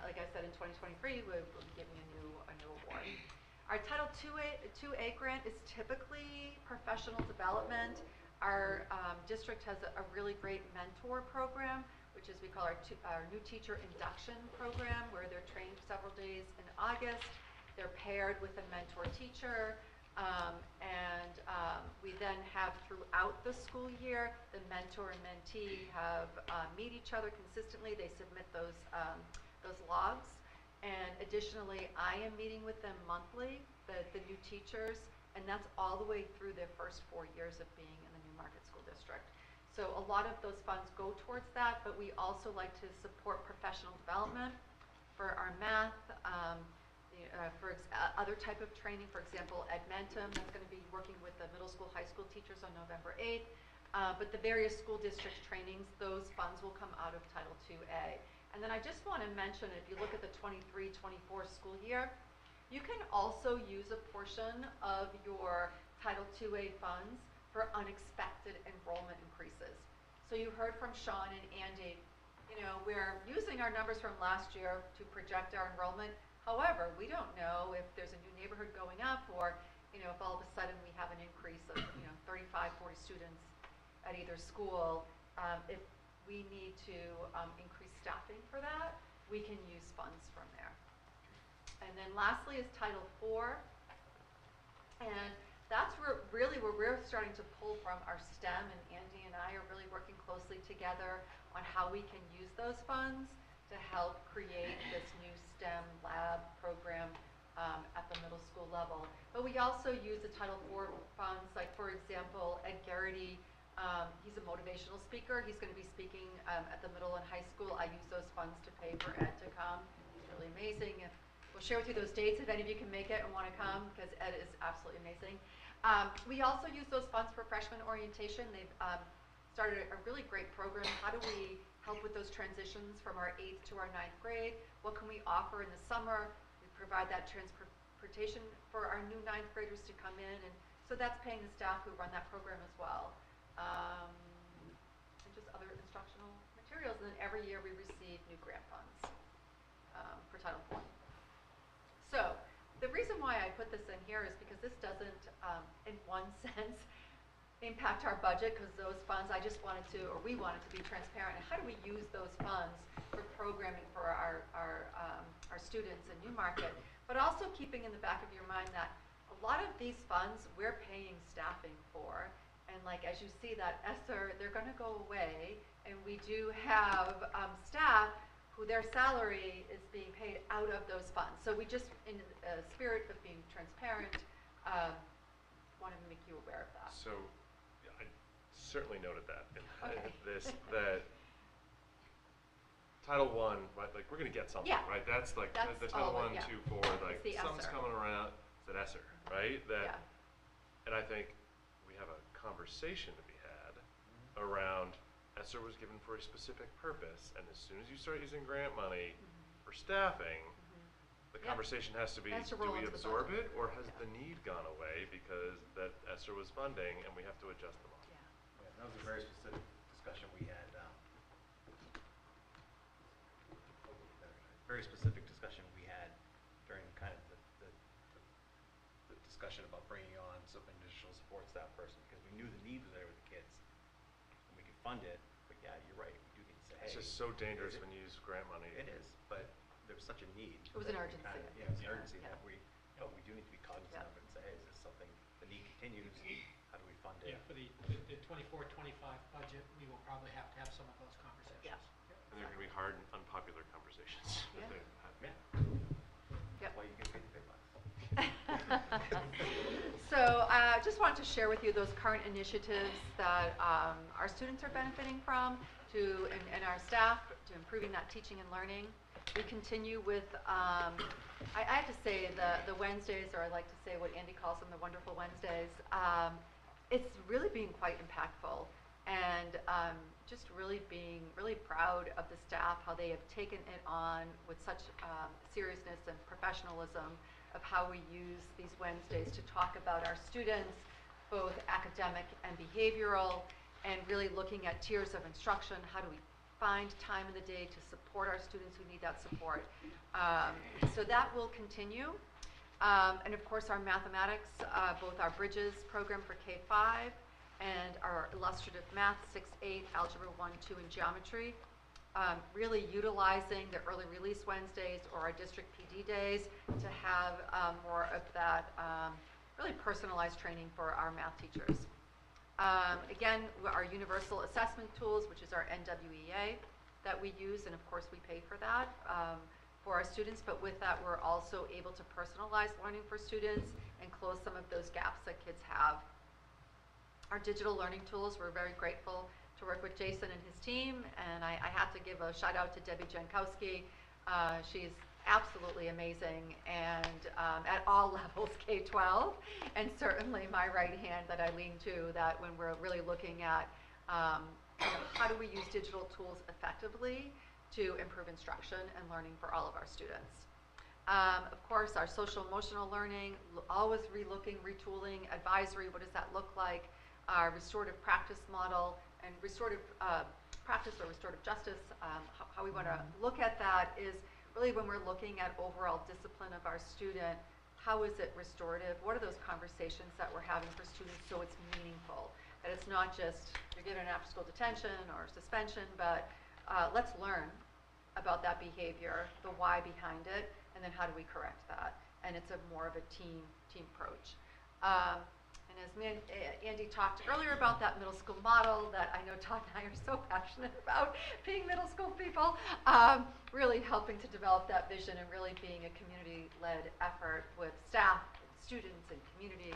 L: like I said, in 2023, we'll be giving a new award. Our Title IIA grant is typically professional development. Our district has a really great mentor program, which is we call our new teacher induction program, where they're trained several days in August. They're paired with a mentor teacher, and we then have throughout the school year, the mentor and mentee have meet each other consistently. They submit those logs. And additionally, I am meeting with them monthly, the new teachers, and that's all the way through their first 4 years of being in the Newmarket School District. So a lot of those funds go towards that, but we also like to support professional development for our math, for other type of training, for example, Edmentum, that's going to be working with the middle school, high school teachers on November 8th. But the various school district trainings, those funds will come out of Title IIA. And then I just want to mention, if you look at the 23-24 school year, You can also use a portion of your Title IIA funds for unexpected enrollment increases. So you heard from Sean and Andy, you know, we're using our numbers from last year to project our enrollment. However, we don't know if there's a new neighborhood going up, or, you know, if all of a sudden we have an increase of, you know, 35, 40 students at either school. If we need to increase staffing for that, we can use funds from there. And then lastly is Title IV. And that's where we're starting to pull from our STEM, and Andy and I are really working closely together on how we can use those funds to help create this new STEM lab program at the middle school level. But we also use the Title IV funds, like for example, Ed Garrity, he's a motivational speaker. He's going to be speaking at the middle and high school. I use those funds to pay for Ed to come. He's really amazing. We'll share with you those dates if any of you can make it and want to come, because Ed is absolutely amazing. We also use those funds for freshman orientation. They've started a really great program. How do we help with those transitions from our 8th to our 9th grade? What can we offer in the summer? We provide that transportation for our new 9th graders to come in, and so that's paying the staff who run that program as well. And just other instructional materials, and then every year we receive new grant funds for Title IV. So the reason why I put this in here is because this doesn't, in one sense, impact our budget, because those funds, we wanted to be transparent. And how do we use those funds for programming for our students in Newmarket? But also keeping in the back of your mind that a lot of these funds we're paying staffing for. And like, as you see that ESSER, they're going to go away, and we do have staff who their salary is being paid out of those funds. So we just, in a spirit of being transparent, wanted to make you aware of that.
C: So I certainly noted that in
L: Okay.
C: that Title I, right, like we're going to get something,
L: Yeah.
C: right? That's like
L: That's
C: the Title
L: all
C: I,
L: of it, yeah.
C: 2, 4, like
L: It's the
C: something's
L: ESSER.
C: coming around. It's an ESSER, right? That,
L: Yeah.
C: And I think we have a conversation to be had around ESSER was given for a specific purpose, and as soon as you start using grant money for staffing, the
L: Yep.
C: conversation has to be,
L: Has to
C: do
L: roll
C: we
L: into the
C: absorb
L: budget.
C: it, or has
L: Yeah.
C: the need gone away because that ESSER was funding and we have to adjust the model?
L: Yeah.
A: Yeah, that was a very specific discussion we had. Very specific discussion we had during kind of the discussion about bringing on some additional support staff person, because we knew the need was there with the kids, and we could fund it. But yeah, you're right. We do need to say, hey,
C: It's just so dangerous
A: is it-
C: when you use grant money.
A: It is, but there was such a need.
L: It was an
A: that we
L: urgency.
A: kinda- Yeah, it was an
L: Yeah.
A: urgency
L: Yeah.
A: that but we do need to be cognizant
L: Yeah.
A: of it and say, hey, is this something, the need continues, how do we fund it?
K: Yeah, for the 24-25 budget, we will probably have to have some of those conversations.
L: Yeah.
C: And they're going to be hard and unpopular conversations.
L: Yeah.
C: that they're having.
A: Yeah.
L: Yep.
A: That's why you get paid the big bucks.
L: So I just wanted to share with you those current initiatives that our students are benefiting from, and our staff, to improving that teaching and learning. We continue with, I have to say, the Wednesdays, or I like to say what Andy calls them, the wonderful Wednesdays. It's really being quite impactful, and just really being really proud of the staff, how they have taken it on with such seriousness and professionalism of how we use these Wednesdays to talk about our students, both academic and behavioral, and really looking at tiers of instruction. How do we find time in the day to support our students who need that support? So that will continue. And of course, our mathematics, both our Bridges program for K-5 and our illustrative math, 6-8, algebra 1, 2, and geometry, really utilizing the early release Wednesdays or our district PD days to have more of that really personalized training for our math teachers. Again, our universal assessment tools, which is our NWEA that we use, and of course we pay for that for our students, but with that we're also able to personalize learning for students and close some of those gaps that kids have. Our digital learning tools, we're very grateful to work with Jason and his team, and I have to give a shout out to Debbie Jankowski. She's absolutely amazing, and at all levels, K-12, and certainly my right hand that I lean to, that when we're really looking at how do we use digital tools effectively to improve instruction and learning for all of our students. Of course, our social emotional learning, always relooking, retooling, advisory, what does that look like? Our restorative practice model and restorative practice or restorative justice, how we want to look at that is really when we're looking at overall discipline of our student, how is it restorative? What are those conversations that we're having for students so it's meaningful? That it's not just you're given an after-school detention or suspension, but let's learn about that behavior, the why behind it, and then how do we correct that? And it's more of a team approach. And as Andy talked earlier about that middle school model that I know Todd and I are so passionate about, being middle school people, really helping to develop that vision and really being a community-led effort with staff, and students, and community,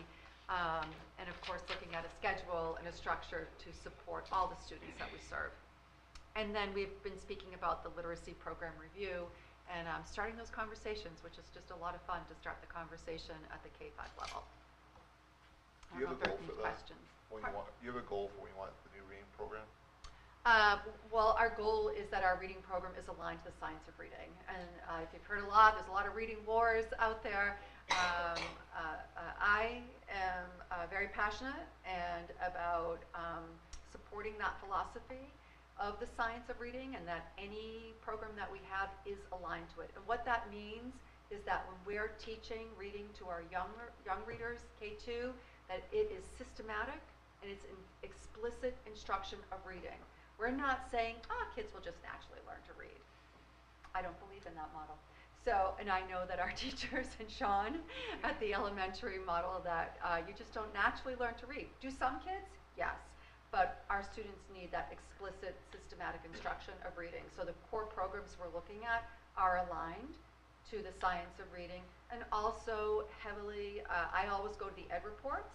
L: and of course looking at a schedule and a structure to support all the students that we serve. And then we've been speaking about the literacy program review and starting those conversations, which is just a lot of fun to start the conversation at the K-5 level.
I: Do you have a goal for that?
L: Questions?
I: Do you have a goal for when you want the new reading program?
L: Well, our goal is that our reading program is aligned to the science of reading. And if you've heard a lot, there's a lot of reading wars out there. I am very passionate and about supporting that philosophy of the science of reading, and that any program that we have is aligned to it. And what that means is that when we're teaching reading to our young readers, K2, that it is systematic and it's an explicit instruction of reading. We're not saying, kids will just naturally learn to read. I don't believe in that model. So, and I know that our teachers and Sean at the elementary model that you just don't naturally learn to read. Do some kids? Yes. But our students need that explicit, systematic instruction of reading. So the core programs we're looking at are aligned to the science of reading, and also heavily, I always go to the ed reports,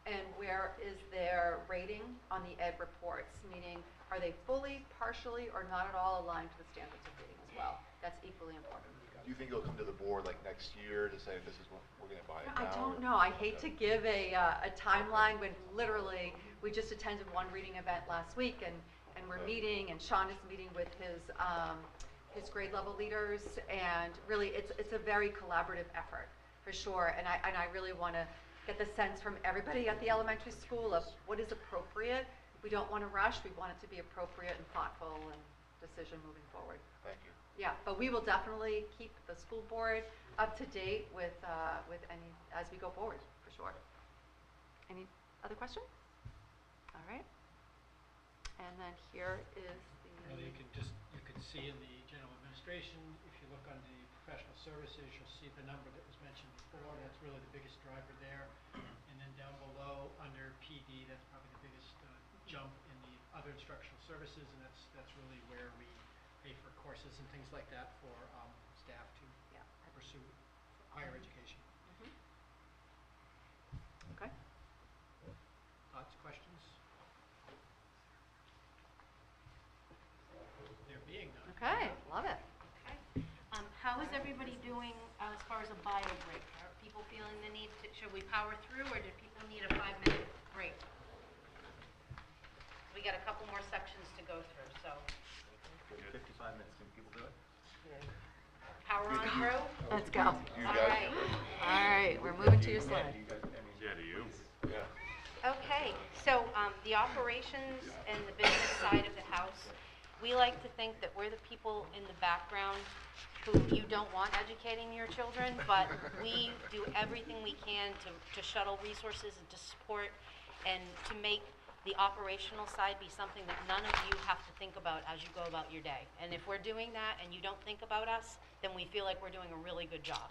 L: and where is their rating on the ed reports, meaning are they fully, partially, or not at all aligned to the standards of reading as well? That's equally important.
I: Do you think you'll come to the board like next year to say this is what we're going to buy it now?
L: I don't know. I hate to give a timeline when literally we just attended one reading event last week, and we're meeting, and Sean is meeting with his grade level leaders, and really it's a very collaborative effort for sure. And I really want to get the sense from everybody at the elementary school of what is appropriate. We don't want to rush. We want it to be appropriate and thoughtful and decision moving forward.
I: Thank you.
L: Yeah, but we will definitely keep the school board up to date with any as we go forward for sure. Any other questions? All right. And then here is the.
K: Well, you can see in the general administration, if you look on the professional services, you'll see the number that was mentioned before. That's really the biggest driver there. And then down below under PD, that's probably the biggest jump in the other instructional services, and that's really where we pay for courses and things like that for staff to pursue higher education.
L: Okay.
K: Thoughts, questions? There being none.
L: Okay, love it.
F: Okay. How is everybody doing as far as a bio break? Are people feeling the need to, should we power through, or do people need a 5-minute break? We got a couple more sections to go through, so
A: 55 minutes, can people do it?
F: power on through?
L: Let's go.
I: You
F: All
I: guys?
F: right.
L: All right, we're moving to your slide.
C: Yeah, to you.
I: Yeah.
F: Okay, so the operations and the business side of the house, we like to think that we're the people in the background who you don't want educating your children, but we do everything we can to shuttle resources and to support and to make the operational side be something that none of you have to think about as you go about your day. And if we're doing that and you don't think about us, then we feel like we're doing a really good job.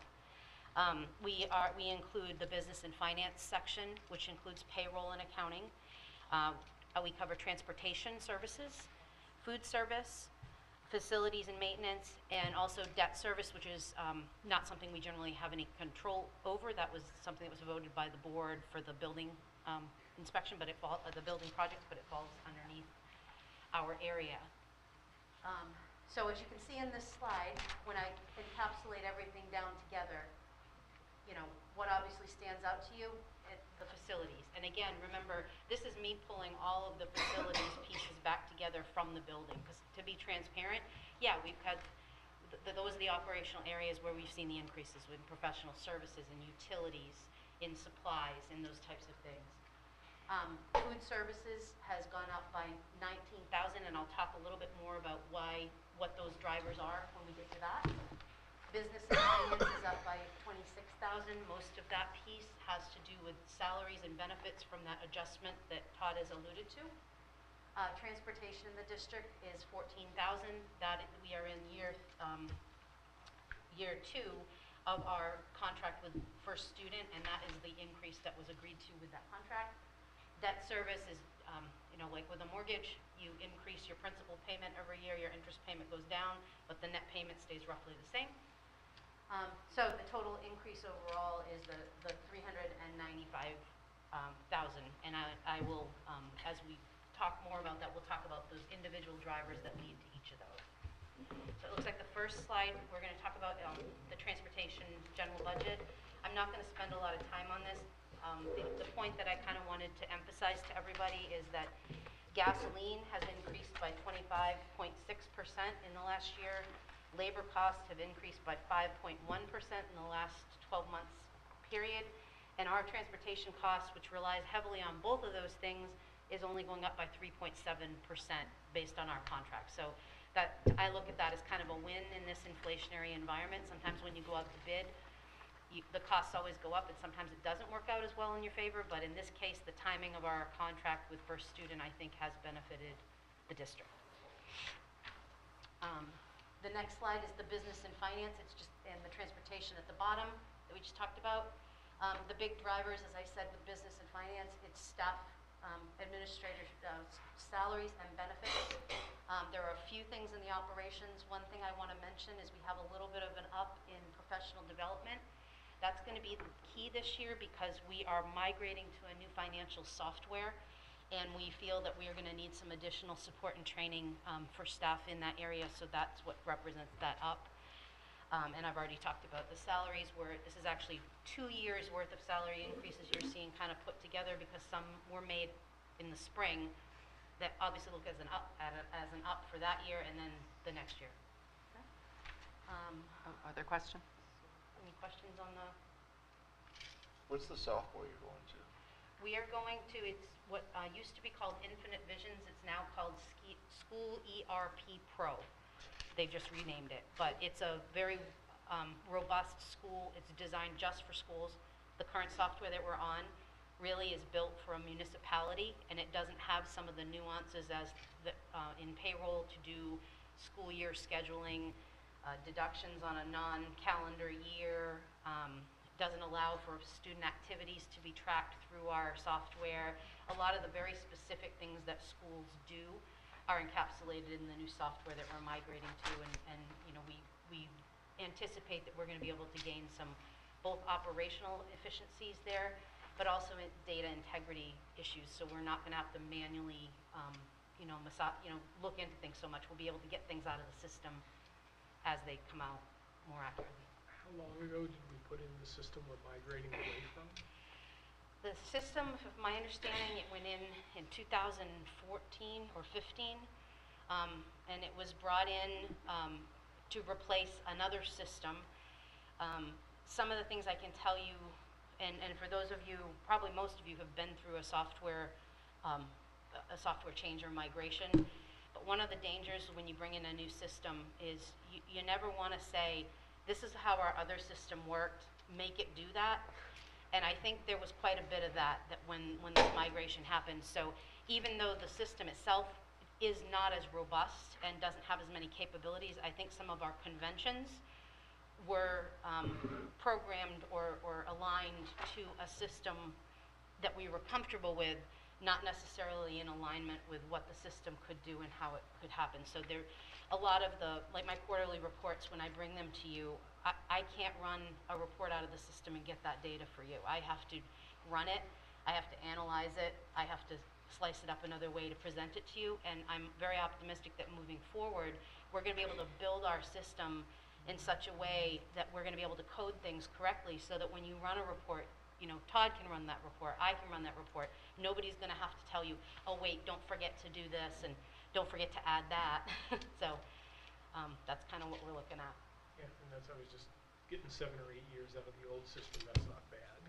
F: We include the business and finance section, which includes payroll and accounting. We cover transportation services, food service, facilities and maintenance, and also debt service, which is not something we generally have any control over. That was something that was voted by the board for the building inspection, but the building projects, but it falls underneath our area. So as you can see in this slide, when I encapsulate everything down together, you know, what obviously stands out to you? The facilities. And again, remember, this is me pulling all of the facilities pieces back together from the building, because to be transparent, yeah, we've had those are the operational areas where we've seen the increases with professional services and utilities, in supplies, and those types of things. Food services has gone up by 19,000, and I'll talk a little bit more about what those drivers are when we get to that. Business and finance is up by 26,000. Most of that piece has to do with salaries and benefits from that adjustment that Todd has alluded to. Transportation in the district is 14,000. That we are in year 2 of our contract with First Student, and that is the increase that was agreed to with that contract. Debt service is, like with a mortgage, you increase your principal payment every year, your interest payment goes down, but the net payment stays roughly the same. So the total increase overall is the 395,000, and I will, as we talk more about that, we'll talk about those individual drivers that lead to each of those. So it looks like the first slide, we're going to talk about the transportation general budget. I'm not going to spend a lot of time on this. The point that I kind of wanted to emphasize to everybody is that gasoline has increased by 25.6% in the last year. Labor costs have increased by 5.1% in the last 12 months period. And our transportation costs, which relies heavily on both of those things, is only going up by 3.7% based on our contract. So that, I look at that as kind of a win in this inflationary environment. Sometimes when you go out to bid, the costs always go up, and sometimes it doesn't work out as well in your favor, but in this case, the timing of our contract with First Student, I think, has benefited the district. The next slide is the business and finance. It's just, and the transportation at the bottom that we just talked about. The big drivers, as I said, with business and finance, it's staff, administrator salaries and benefits. There are a few things in the operations. One thing I want to mention is we have a little bit of an up in professional development. That's going to be the key this year because we are migrating to a new financial software, and we feel that we are going to need some additional support and training for staff in that area, so that's what represents that up. And I've already talked about the salaries, where this is actually 2 years worth of salary increases you're seeing kind of put together, because some were made in the spring that obviously look as an up for that year and then the next year. Okay.
L: Are there questions?
F: Any questions on the?
I: What's the software you're going to?
F: We are going to, it's what used to be called Infinite Visions. It's now called School ERP Pro. They've just renamed it, but it's a very robust school. It's designed just for schools. The current software that we're on really is built for a municipality, and it doesn't have some of the nuances as in payroll to do school year scheduling, deductions on a non-calendar year. Doesn't allow for student activities to be tracked through our software. A lot of the very specific things that schools do are encapsulated in the new software that we're migrating to, and we anticipate that we're going to be able to gain some both operational efficiencies there, but also in data integrity issues. So we're not going to have to manually, look into things so much. We'll be able to get things out of the system as they come out more accurately.
E: How long ago did we put in the system we're migrating away from?
F: The system, from my understanding, it went in 2014 or 15, and it was brought in to replace another system. Some of the things I can tell you, and for those of you, probably most of you have been through a software change or migration, but one of the dangers when you bring in a new system is you never want to say, this is how our other system worked, make it do that. And I think there was quite a bit of that when this migration happened. So even though the system itself is not as robust and doesn't have as many capabilities, I think some of our conventions were programmed or aligned to a system that we were comfortable with, not necessarily in alignment with what the system could do and how it could happen. So there, a lot of the, like my quarterly reports, when I bring them to you, I can't run a report out of the system and get that data for you. I have to run it, I have to analyze it, I have to slice it up another way to present it to you, and I'm very optimistic that moving forward, we're going to be able to build our system in such a way that we're going to be able to code things correctly, so that when you run a report, Todd can run that report, I can run that report. Nobody's going to have to tell you, oh wait, don't forget to do this, and don't forget to add that. So that's kind of what we're looking at.
E: Yeah, and that's, I was just getting 7 or 8 years out of the old system, that's not bad,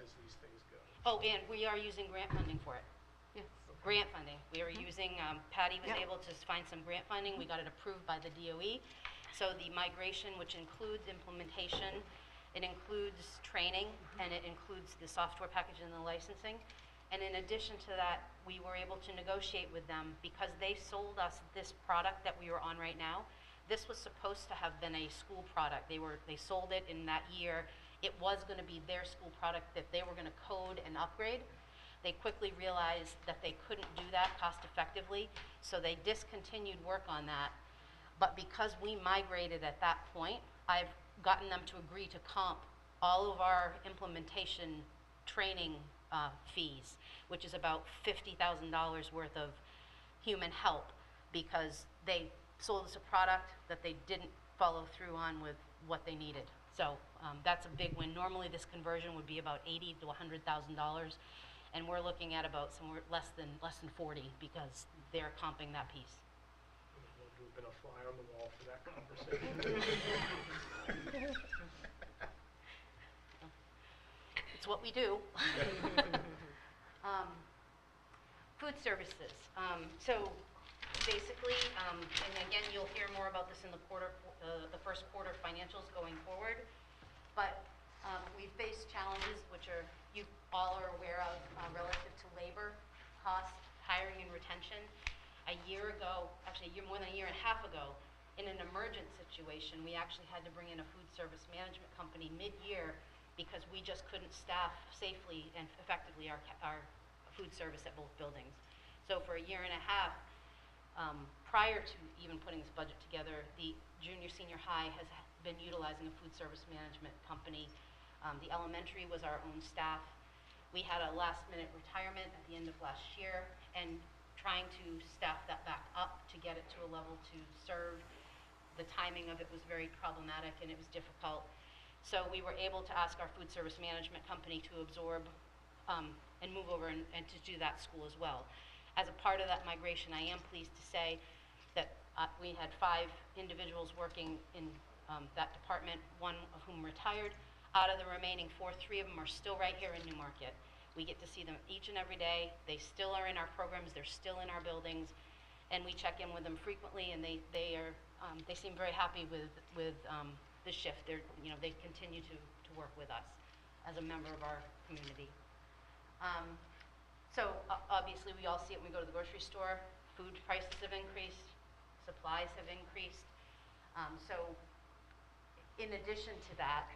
E: as these things go.
F: Oh, and we are using grant funding for it.
L: Yes.
F: Grant funding. We are using, Patty was
L: Yep.
F: able to find some grant funding. We got it approved by the DOE. So the migration, which includes implementation, it includes training, and it includes the software package and the licensing. And in addition to that, we were able to negotiate with them because they sold us this product that we are on right now. This was supposed to have been a school product. They sold it in that year. It was gonna be their school product that they were gonna code and upgrade. They quickly realized that they couldn't do that cost effectively, so they discontinued work on that. But because we migrated at that point, I've gotten them to agree to comp all of our implementation training fees, which is about $50,000 worth of human help, because they sold us a product that they didn't follow through on with what they needed. So that's a big win. Normally this conversion would be about $80,000 to $100,000, and we're looking at about somewhere less than 40 because they're comping that piece.
E: I would love to have been a fly on the wall for that conversation.
F: It's what we do. Food services. So basically, and again, you'll hear more about this in the first quarter financials going forward. But we face challenges, which you all are aware of, relative to labor costs, hiring and retention. A year ago, actually more than a year and a half ago, in an emergent situation, we actually had to bring in a food service management company mid-year because we just couldn't staff safely and effectively our food service at both buildings. So for a year and a half, prior to even putting this budget together, the junior senior high has been utilizing a food service management company. The elementary was our own staff. We had a last minute retirement at the end of last year, and trying to staff that back up to get it to a level to serve. The timing of it was very problematic and it was difficult. So we were able to ask our food service management company to absorb and move over and to do that school as well. As a part of that migration, I am pleased to say that we had 5 individuals working in that department, 1 of whom retired. Out of the remaining 4, 3 of them are still right here in Newmarket. We get to see them each and every day. They still are in our programs. They're still in our buildings, and we check in with them frequently. And they seem very happy with the shift. They continue to work with us as a member of our community. So obviously we all see it when we go to the grocery store. Food prices have increased, supplies have increased. So in addition to that,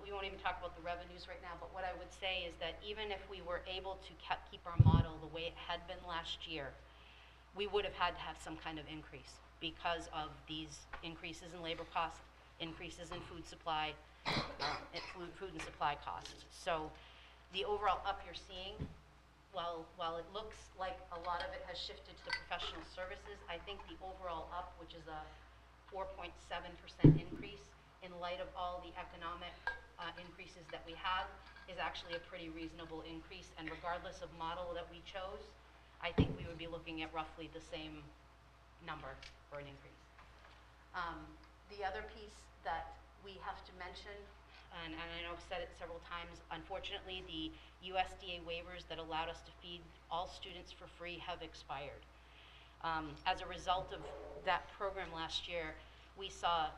F: we won't even talk about the revenues right now, but what I would say is that even if we were able to keep our model the way it had been last year, we would have had to have some kind of increase because of these increases in labor costs, increases in food supply, food and supply costs. So the overall up you're seeing, while it looks like a lot of it has shifted to the professional services, I think the overall up, which is a 4.7% increase in light of all the economic increases that we have, is actually a pretty reasonable increase. And regardless of model that we chose, I think we would be looking at roughly the same number for an increase. The other piece that we have to mention, and I know I've said it several times, unfortunately the USDA waivers that allowed us to feed all students for free have expired. As a result of that program last year, we saw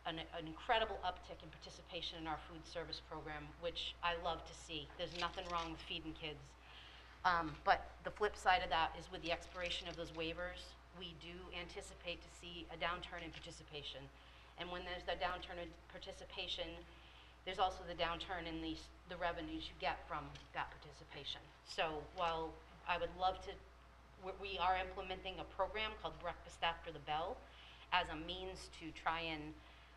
F: an incredible uptick in participation in our food service program, which I love to see. There's nothing wrong with feeding kids. But the flip side of that is with the expiration of those waivers, we do anticipate to see a downturn in participation. And when there's the downturn in participation, there's also the downturn in the revenues you get from that participation. So while I would love to, we are implementing a program called Breakfast After the Bell as a means to try and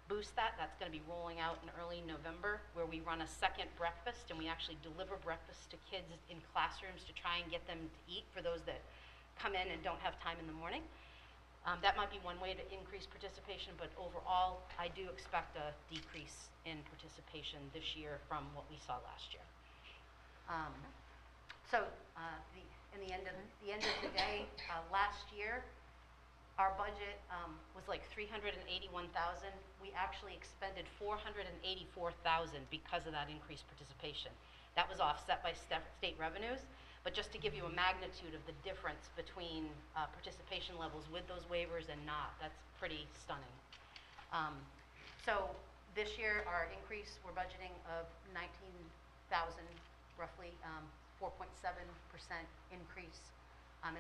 F: boost that. That's going to be rolling out in early November, where we run a second breakfast and we actually deliver breakfast to kids in classrooms to try and get them to eat for those that come in and don't have time in the morning. That might be one way to increase participation, but overall, I do expect a decrease in participation this year from what we saw last year. In the end of the day, last year, our budget was like 381,000. We actually expended 484,000 because of that increased participation. That was offset by state revenues, but just to give you a magnitude of the difference between participation levels with those waivers and not, that's pretty stunning. So this year, our increase, we're budgeting of 19,000, roughly 4.7% increase. And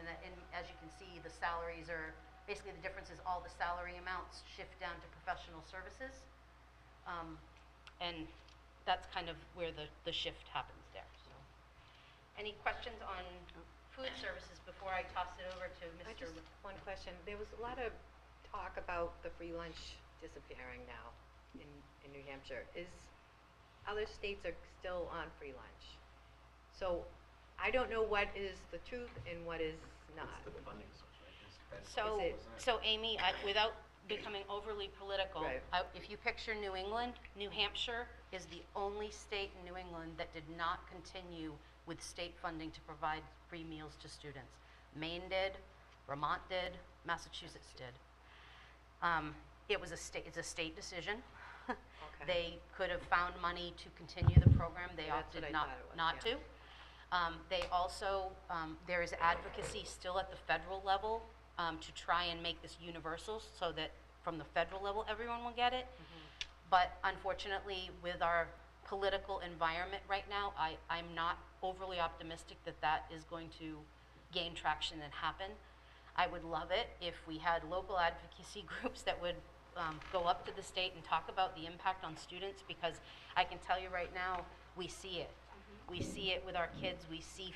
F: as you can see, the salaries are, basically the difference is all the salary amounts shift down to professional services. And that's kind of where the shift happens there. So, any questions on food services before I toss it over to
G: I
F: Mr.
G: just, one question. There was a lot of talk about the free lunch disappearing now in New Hampshire. Other states are still on free lunch. So I don't know what is the truth and what is not.
A: It's the funding source, right?
F: So,
G: Is it-
F: so Amy, without becoming overly political,
G: Right.
F: if you picture New England, New Hampshire is the only state in New England that did not continue with state funding to provide free meals to students. Maine did, Vermont did, Massachusetts did. It's a state decision.
G: Okay.
F: They could have found money to continue the program. They
G: That's
F: opted
G: what I
F: not,
G: thought it was,
F: not
G: yeah.
F: to. They also, there is advocacy still at the federal level to try and make this universal so that from the federal level, everyone will get it. But unfortunately, with our political environment right now, I'm not overly optimistic that that is going to gain traction and happen. I would love it if we had local advocacy groups that would go up to the state and talk about the impact on students, because I can tell you right now, we see it. We see it with our kids. We see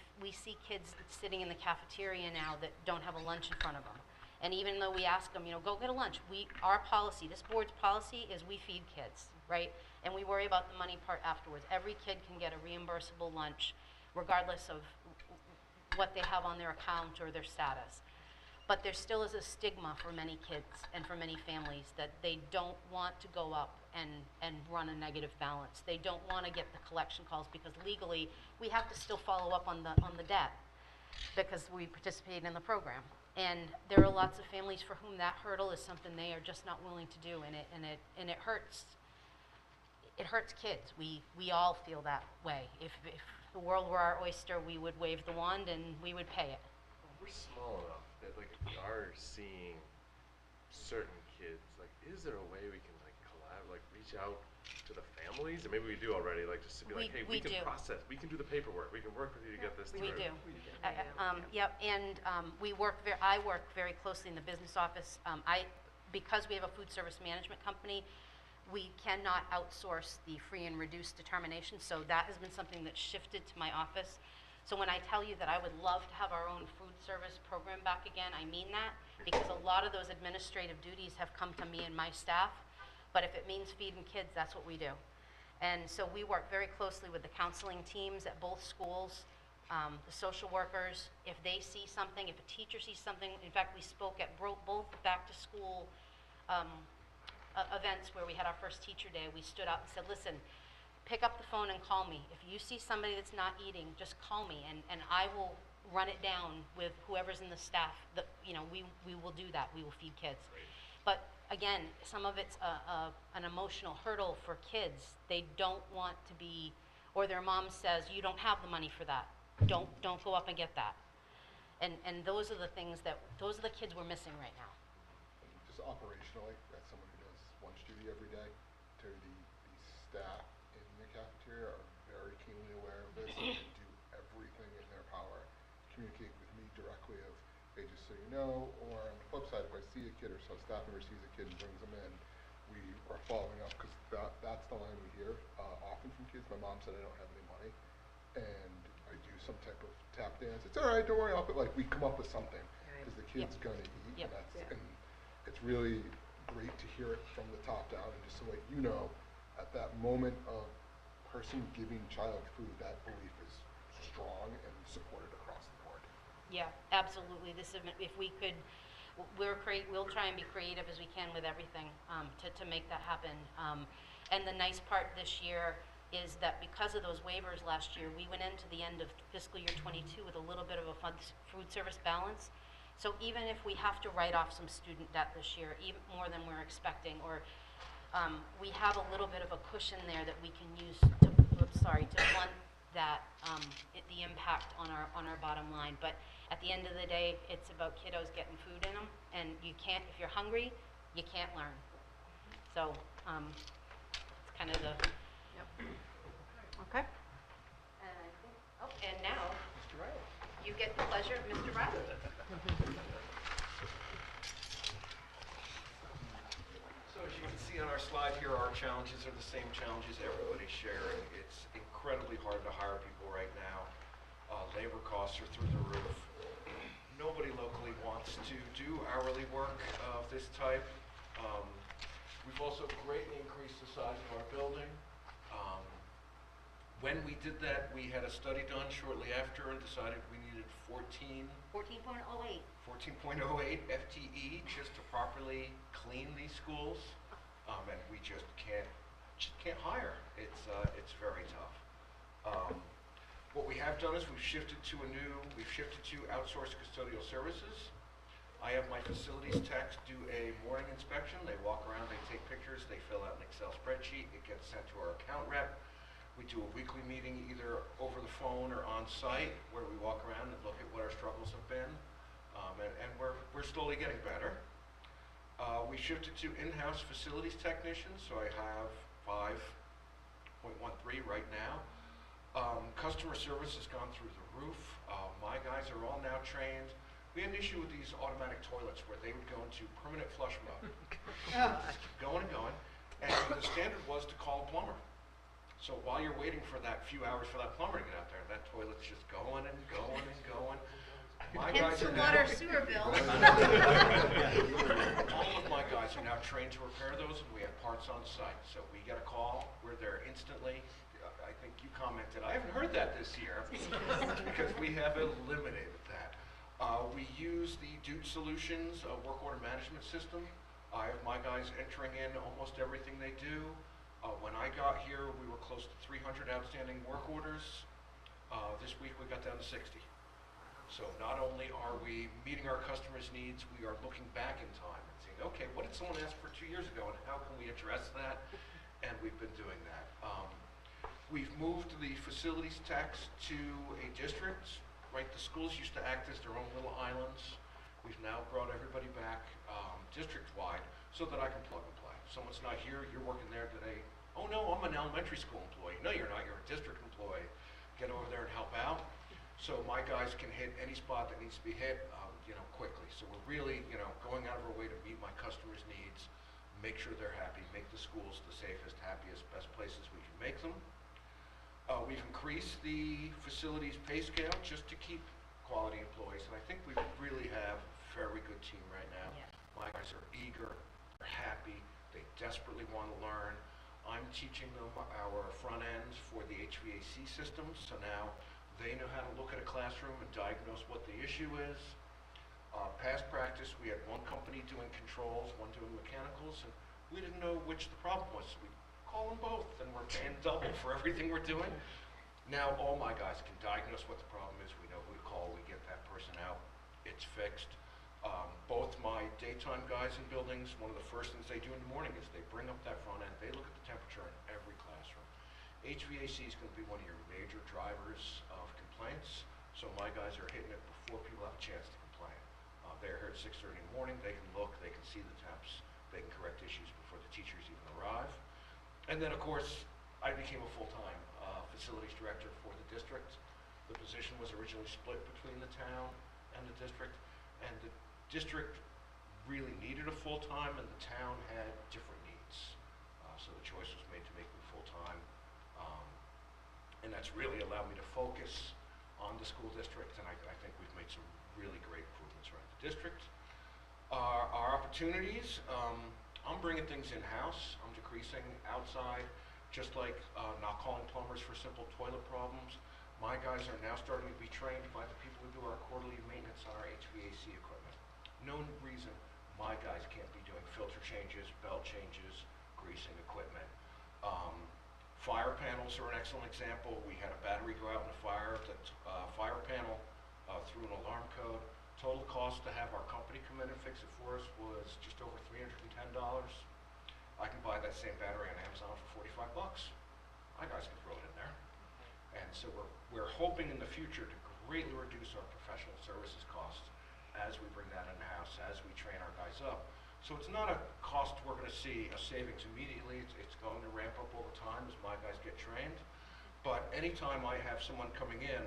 F: kids sitting in the cafeteria now that don't have a lunch in front of them. And even though we ask them, go get a lunch, our policy, this board's policy is we feed kids, right? And we worry about the money part afterwards. Every kid can get a reimbursable lunch, regardless of what they have on their account or their status. But there still is a stigma for many kids and for many families that they don't want to go up and run a negative balance. They don't want to get the collection calls because legally we have to still follow up on the debt because we participate in the program. And there are lots of families for whom that hurdle is something they are just not willing to do, and it hurts. It hurts kids. We all feel that way. If the world were our oyster, we would wave the wand and we would pay it.
C: We're small enough that like if we are seeing certain kids, like is there a way we can like collab, like reach out to the families, or maybe we do already, like just to be like, hey, we can
F: do.
C: process, we can do the paperwork, we can work with you to get this through.
F: We do. Yep, and I work very closely in the business office. Because we have a food service management company, we cannot outsource the free and reduced determination, so that has been something that's shifted to my office. So when I tell you that I would love to have our own food service program back again, I mean that, because a lot of those administrative duties have come to me and my staff. But if it means feeding kids, that's what we do. And so we work very closely with the counseling teams at both schools, the social workers. If they see something, if a teacher sees something, in fact, we spoke at both back-to-school events where we had our first teacher day. We stood up and said, listen, pick up the phone and call me. If you see somebody that's not eating, just call me, and I will run it down with whoever's in the staff. We will do that. We will feed kids. But again, some of it's an emotional hurdle for kids. They don't want to be, or their mom says, you don't have the money for that. Don't go up and get that. And those are the things those are the kids we're missing right now.
J: Just operationally, as someone who does lunch duty every day, the staff in the cafeteria are very keenly aware of this and do everything in their power to communicate with me directly of, hey, just so you know, or on the flip side, if I see a kid or some staff member sees a kid and brings them in, we are following up, because that's the line we hear often from kids. My mom said I don't have any money, and I do some type of tap dance. It's all right, don't worry, we come up with something, because the kid's gonna eat,
F: Yep.
J: and it's really great to hear it from the top down, and just to let you know, at that moment of person giving child food, that belief is strong and supported across the board.
F: Yeah, absolutely. If we could, we'll try and be creative as we can with everything to make that happen. And the nice part this year is that because of those waivers last year, we went into the end of fiscal year 22 with a little bit of a food service balance. So even if we have to write off some student debt this year, even more than we're expecting, or we have a little bit of a cushion there that we can use to, to blunt that, the impact on our bottom line. But at the end of the day, it's about kiddos getting food in them, and you can't, if you're hungry, you can't learn. So, it's kind of the,
L: Yep. Okay.
F: and I think, oh, and now, you get the pleasure of Mr. Riley.
M: So as you can see on our slide here, our challenges are the same challenges everybody's sharing. It's incredibly hard to hire people right now. Labor costs are through the roof. Nobody locally wants to do hourly work of this type. We've also greatly increased the size of our building. When we did that, we had a study done shortly after and decided we needed 14.08 FTE just to properly clean these schools, and we just can't hire. It's very tough. What we have done is we've shifted to outsourced custodial services. I have my facilities techs do a morning inspection. They walk around, they take pictures, they fill out an Excel spreadsheet. It gets sent to our account rep. We do a weekly meeting either over the phone or on site where we walk around and look at what our struggles have been, and we're slowly getting better. We shifted to in-house facilities technicians, so I have 5.13 right now. Customer service has gone through the roof. My guys are all now trained. We had an issue with these automatic toilets where they would go into permanent flush mode. Keep going and going, and the standard was to call a plumber. So while you're waiting for that few hours for that plumber to get out there, that toilet's just going and going and going. My guys are now,
F: water sewer bill.
M: all of my guys are now trained to repair those, and we have parts on site. So we get a call, we're there instantly. I think you commented, I haven't heard that this year, because we have eliminated that. We use the Dude Solutions work order management system. I have my guys entering in almost everything they do. When I got here, we were close to 300 outstanding work orders. This week we got down to 60. So not only are we meeting our customers' needs, we are looking back in time and saying, okay, what did someone ask for 2 years ago and how can we address that? And we've been doing that. We've moved the facilities techs to a district, right? The schools used to act as their own little islands. We've now brought everybody back district-wide so that I can plug and play. Someone's not here, you're working there today. Oh no, I'm an elementary school employee. No, you're not, you're a district employee. Get over there and help out. So my guys can hit any spot that needs to be hit, quickly. So we're really, going out of our way to meet my customers' needs, make sure they're happy, make the schools the safest, happiest, best places we can make them. We've increased the facilities pay scale just to keep quality employees, and I think we really have a very good team right now.
F: Yeah.
M: My guys are eager, they're happy, they desperately want to learn. I'm teaching them our front ends for the HVAC systems, so now they know how to look at a classroom and diagnose what the issue is. Past practice, we had one company doing controls, one doing mechanicals, and we didn't know which the problem was. So we call them both, and we're paying double for everything we're doing. Now all my guys can diagnose what the problem is. We know who to call. We get that person out. It's fixed. Both my daytime guys in buildings, one of the first things they do in the morning is they bring up that front end. They look at the temperature in every classroom. HVAC is going to be one of your major drivers of complaints, so my guys are hitting it before people have a chance to complain. They're here at 6:30 in the morning. They can look. They can see the temps. They can correct issues before the teachers even arrive. And then, of course, I became a full-time facilities director for the district. The position was originally split between the town and the district, and the district really needed a full-time, and the town had different needs. So the choice was made to make me full-time, and that's really allowed me to focus on the school district, and I think we've made some really great improvements around the district. Our opportunities, I'm bringing things in-house. I'm decreasing outside, just like not calling plumbers for simple toilet problems. My guys are now starting to be trained by the people who do our quarterly maintenance on our HVAC equipment. No reason my guys can't be doing filter changes, belt changes, greasing equipment. Fire panels are an excellent example. We had a battery go out in a fire. The fire panel, through an alarm code, Total cost to have our company come in and fix it for us was just over $310. I can buy that same battery on Amazon for $45. My guys can throw it in there. And so we're hoping in the future to greatly reduce our professional services costs as we bring that in-house, as we train our guys up. So it's not a cost we're going to see a savings immediately. It's going to ramp up over time as my guys get trained. But anytime I have someone coming in,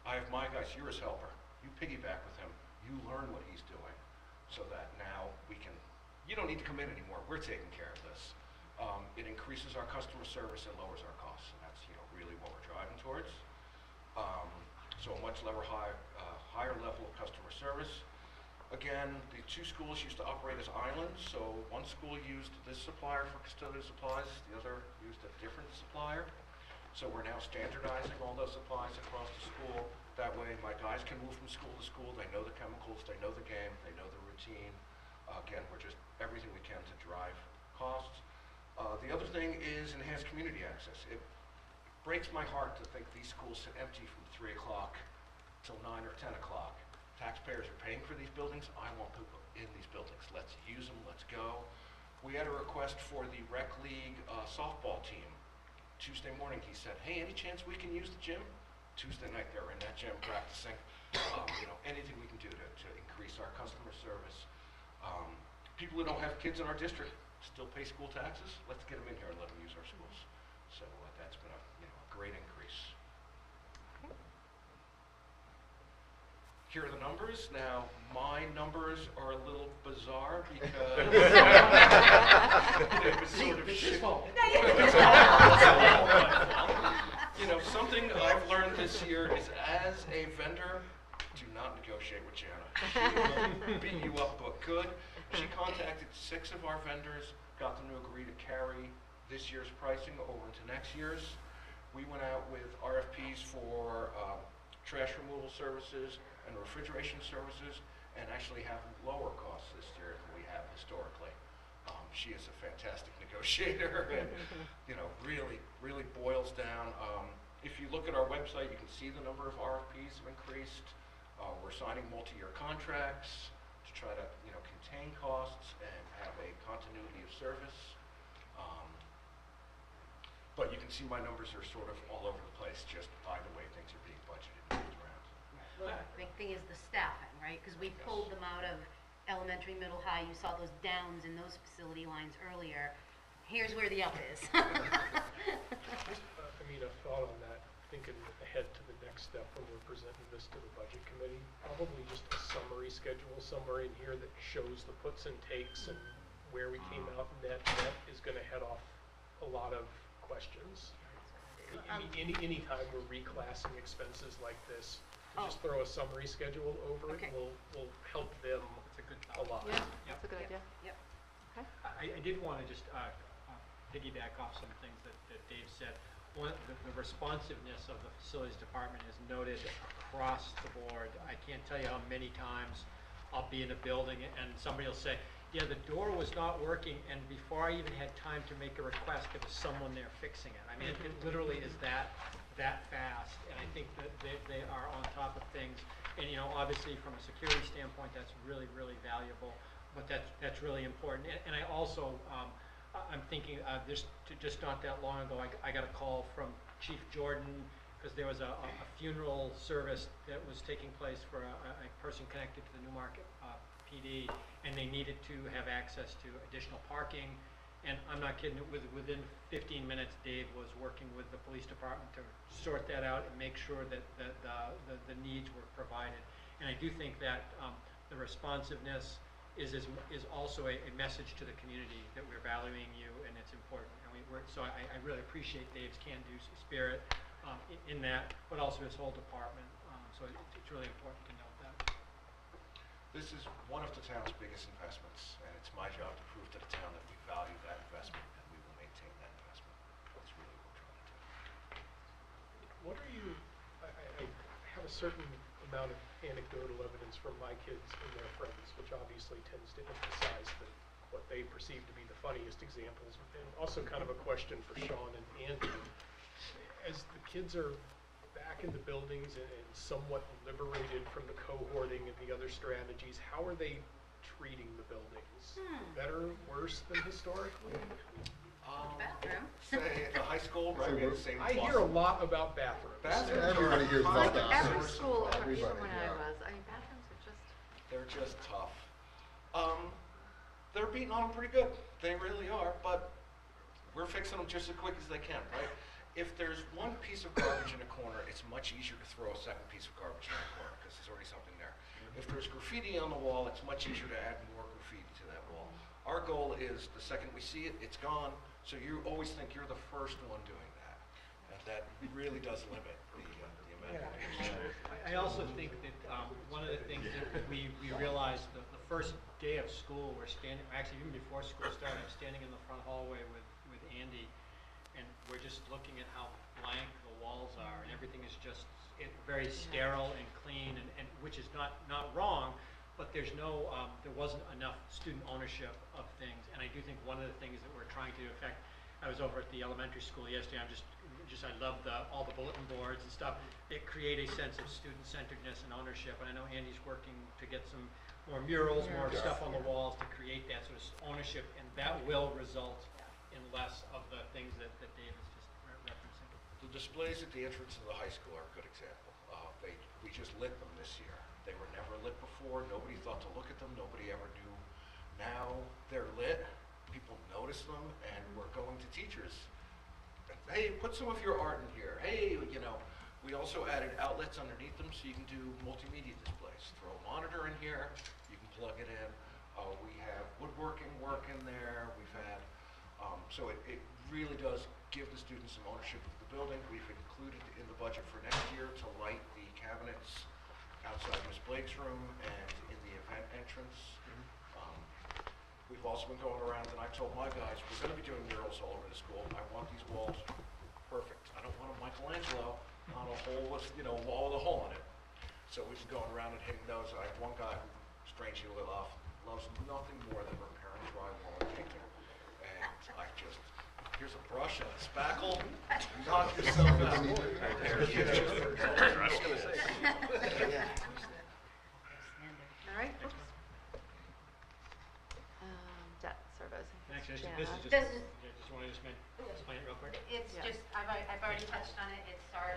M: I have my guys here as helper. You piggyback with him. You learn what he's doing so that now you don't need to come in anymore. We're taking care of this. It increases our customer service and lowers our costs. And that's really what we're driving towards. So a much higher level of customer service. Again, the two schools used to operate as islands, so one school used this supplier for custodial supplies, the other used a different supplier. So we're now standardizing all those supplies across the school. That way my guys can move from school to school, they know the chemicals, they know the game, they know the routine. Again, we're just everything we can to drive costs. The other thing is enhanced community access. It breaks my heart to think these schools sit empty from 3 o'clock till 9 or 10 o'clock. Taxpayers are paying for these buildings. I want people in these buildings. Let's use them. Let's go. We had a request for the rec league softball team. Tuesday morning, he said, "Hey, any chance we can use the gym?" Tuesday night, they were in that gym practicing. Anything we can do to increase our customer service. People who don't have kids in our district still pay school taxes. Let's get them in here and let them use our schools. So that's been a great increase. Here are the numbers. Now, my numbers are a little bizarre because it was sort of something I've learned this year is as a vendor, do not negotiate with Jana. She will beat you up, but good. She contacted 6 of our vendors, got them to agree to carry this year's pricing over into next year's. We went out with RFPs for trash removal services and refrigeration services, and actually have lower costs this year than we have historically. She is a fantastic negotiator, and really boils down. If you look at our website, you can see the number of RFPs have increased. We're signing multi-year contracts to try to contain costs and have a continuity of service. But you can see my numbers are sort of all over the place just by the way things are being budgeted and moved around.
F: Well, the big thing is the staffing, right? Because we pulled them out of elementary, middle, high. You saw those downs in those facility lines earlier. Here's where the up is.
K: A thought on that, thinking ahead to the next step when we're presenting this to the budget committee, probably just a summary schedule somewhere in here that shows the puts and takes and where we came out net is going to head off a lot of questions. Any time we're reclassing expenses like this, to just throw a summary schedule over it will help them a lot.
L: Yeah, that's a good idea.
F: Yep.
L: Okay.
B: I did want to just piggyback off some things that Dave said. One, the responsiveness of the facilities department is noted across the board. I can't tell you how many times I'll be in a building and somebody will say, "Yeah, the door was not working," and before I even had time to make a request, there was someone there fixing it. I mean, it literally is that fast, and I think that they are on top of things. And obviously from a security standpoint, that's really, really valuable, but that's really important. And I also, I'm thinking just not that long ago, I got a call from Chief Jordan because there was a funeral service that was taking place for a person connected to the Newmarket PD, and they needed to have access to additional parking. And I'm not kidding, within 15 minutes, Dave was working with the police department to sort that out and make sure that the needs were provided. And I do think that the responsiveness is also a message to the community that we're valuing you and it's important. And so I really appreciate Dave's can-do spirit in that, but also his whole department. So it's really important to note that.
M: This is one of the town's biggest investments, and it's my job to prove to the town that we value that investment and we will maintain that investment. That's really what we're trying to do.
K: What are you, I have a certain amount of anecdotal evidence from my kids and their friends, which obviously tends to emphasize what they perceive to be the funniest examples. And also kind of a question for Sean and Andy. As the kids are back
E: back in the buildings and somewhat liberated from the cohorting and the other strategies, how are they treating the buildings? Better, worse than historically?
G: Bathroom.
M: Say at the high school, right? We have the same
E: I hear a lot about bathrooms.
M: Bathrooms
J: Everybody hears about that.
L: Every school, even
J: Everybody,
L: when
J: yeah.
L: I was, I mean, bathrooms are just,
M: They're just tough. They're beating on them pretty good. They really are, but we're fixing them just as quick as they can, right? If there's one piece of garbage in a corner, it's much easier to throw a second piece of garbage in the corner because there's already something there. If there's graffiti on the wall, it's much easier to add more graffiti to that wall. Our goal is the second we see it, it's gone, so you always think you're the first one doing that. And that really does limit the amount.
B: I also think that one of the things that we realized the first day of school, we're standing, actually even before school started, I'm standing in the front hallway with Andy, and we're just looking at how blank the walls are, and everything is just very sterile and clean, and which is not wrong, but there's no, there wasn't enough student ownership of things, and I do think one of the things that we're trying to affect, I was over at the elementary school yesterday, I love all the bulletin boards and stuff. It create a sense of student-centeredness and ownership, and I know Andy's working to get some more murals, more stuff on the walls to create that sort of ownership, and that will result in less of the things that Dave is just referencing.
M: The displays at the entrance of the high school are a good example. We just lit them this year. They were never lit before. Nobody thought to look at them. Nobody ever knew. Now they're lit. People notice them, and we're going to teachers. Hey, put some of your art in here. Hey, we also added outlets underneath them so you can do multimedia displays. Throw a monitor in here. You can plug it in. We have woodworking work in there. We've had, so it really does give the students some ownership of the building. We've included in the budget for next year to light the cabinets outside Miss Blake's room and in the event entrance. We've also been going around, and I told my guys, we're going to be doing murals all over the school. I want these walls perfect. I don't want a Michelangelo on a hole with, wall with a hole in it. So we've been going around and hitting those. I have one guy who, strangely enough, loves nothing more than repairing drywall and painting. And I just, here's a brush and a spackle, knock yourself out.
L: all right, oops. Debt service.
B: Actually,
L: Jan.
B: this is just,
F: This is-
B: just want to explain it real quick.
F: It's
L: Yeah.
F: just, I've already touched on it, it's our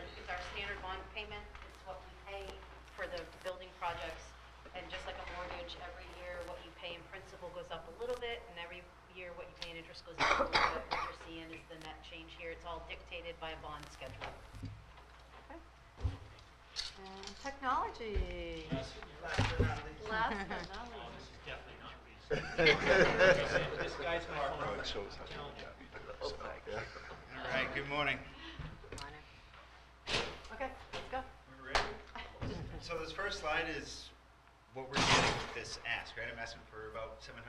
F: standard bond payment, it's what we pay for the building projects. And just like a mortgage, every year what you pay in principal goes up a little bit, and every year what you pay in interest goes up a little bit. What you're seeing is the net change here, it's all dictated by a bond schedule.
L: Okay. And technology.
B: Last
L: Last but not
B: Oh,
L: least.
B: this is definitely not Reese. This guy's my phone.
N: All right, good morning.
L: Okay, let's go.
N: We're ready. So this first slide is what we're getting with this ask, right? I'm asking for about $700,000,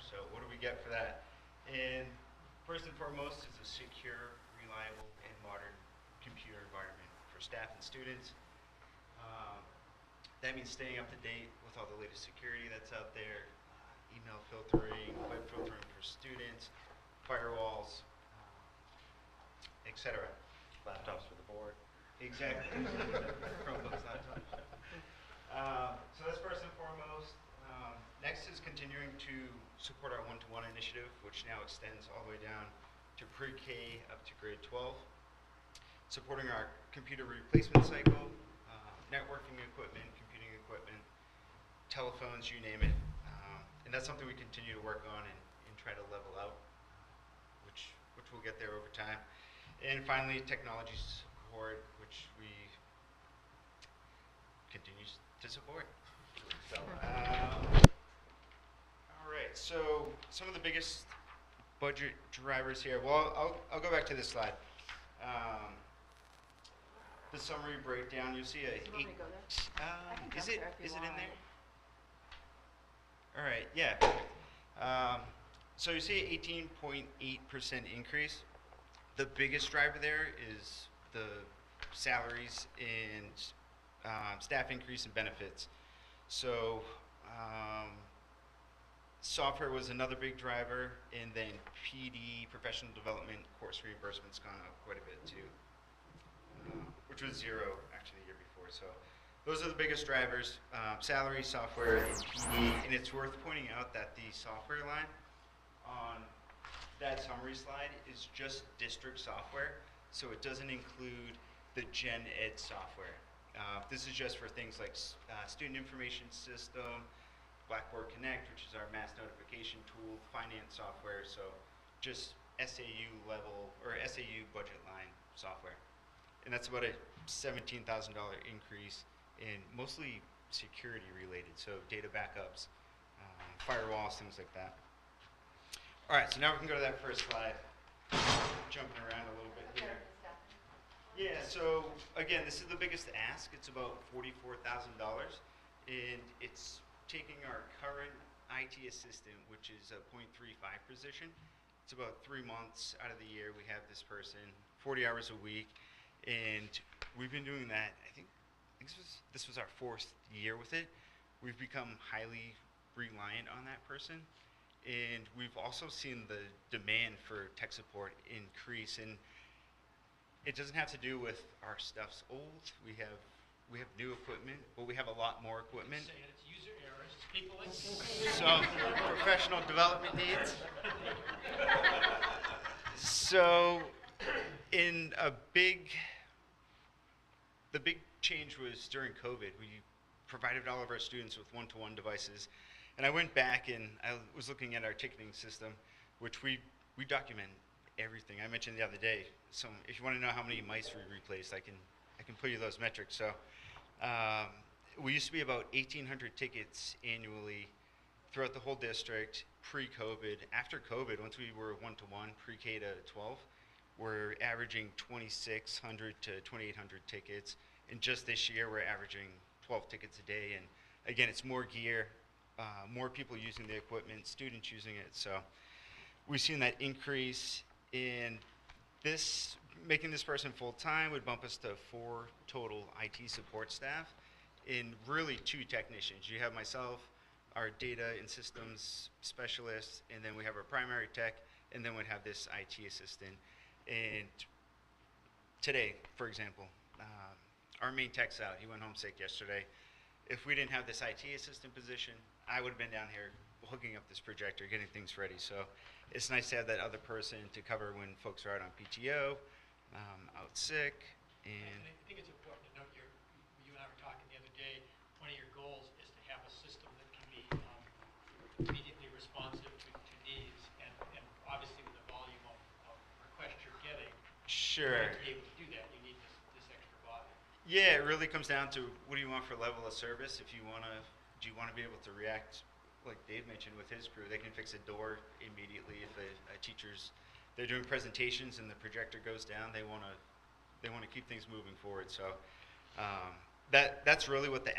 N: so what do we get for that? And first and foremost is a secure, reliable, and modern computer environment for staff and students. That means staying up to date with all the latest security that's out there, email filtering, web filtering for students, firewalls, etc.
A: Laptops for the board.
N: Exactly. Chromebooks, laptops. So that's first and foremost. Next is continuing to support our one-to-one initiative, which now extends all the way down to pre-K up to grade 12. Supporting our computer replacement cycle, networking equipment, computing equipment, telephones, you name it. And that's something we continue to work on and try to level out, which we'll get there over time. And finally, technology support, which we continue to support. All right, so some of the biggest budget drivers here. Well, I'll go back to this slide. The summary breakdown, you'll see
L: Do you want me to go there? I can
N: is
L: jump
N: it
L: there if you
N: is it in
L: want.
N: there? All right, yeah. So you see 18.8% increase. The biggest driver there is the salaries and staff increase and benefits. So software was another big driver, and then PD, professional development, course reimbursements gone up quite a bit too. which was 0 actually the year before. So those are the biggest drivers, salary, software, and PD. And it's worth pointing out that the software line on that summary slide is just district software. So it doesn't include the gen ed software. This is just for things like student information system, Blackboard Connect, which is our mass notification tool, finance software, so just SAU level or SAU budget line software. And that's about a $17,000 increase in mostly security related, so data backups, firewalls, things like that. All right, so now we can go to that first slide. Jumping around a little bit here. Yeah, so again, this is the biggest ask. It's about $44,000, and it's taking our current IT assistant, which is a .35 position. It's about 3 months out of the year we have this person, 40 hours a week, and we've been doing that. I think this was our 4th year with it. We've become highly reliant on that person, and we've also seen the demand for tech support increase. And it doesn't have to do with our stuff's old. We have new equipment, but we have a lot more equipment.
B: Saying it's user errors, it's people like
N: So professional development needs. So the big change was during COVID. We provided all of our students with one-to-one devices. And I went back and I was looking at our ticketing system, which we document everything. I mentioned the other day. So if you want to know how many mice we replaced, I can put you those metrics. So we used to be about 1,800 tickets annually throughout the whole district pre-COVID. After COVID, once we were one-to-one, pre-K to 12, we're averaging 2,600 to 2,800 tickets. And just this year, we're averaging 12 tickets a day. And again, it's more gear, more people using the equipment, students using it. So we've seen that increase in this. Making this person full-time would bump us to 4 total IT support staff and really 2 technicians. You have myself, our data and systems specialist, and then we have our primary tech, and then we'd have this IT assistant. And today, for example, our main tech's out. He went home sick yesterday. If we didn't have this IT assistant position, I would have been down here hooking up this projector, getting things ready. So it's nice to have that other person to cover when folks are out on PTO, out sick, and
B: I think it's important to note, you and I were talking the other day, one of your goals is to have a system that can be immediately responsive to needs, and obviously with the volume of requests you're getting,
N: sure.
B: to be able to do that, you need this extra body.
N: Yeah, it really comes down to what do you want for level of service. If you want to, do you want to be able to react, like Dave mentioned with his crew, they can fix a door immediately if a teacher's, they're doing presentations and the projector goes down, they want to keep things moving forward. So that's really what this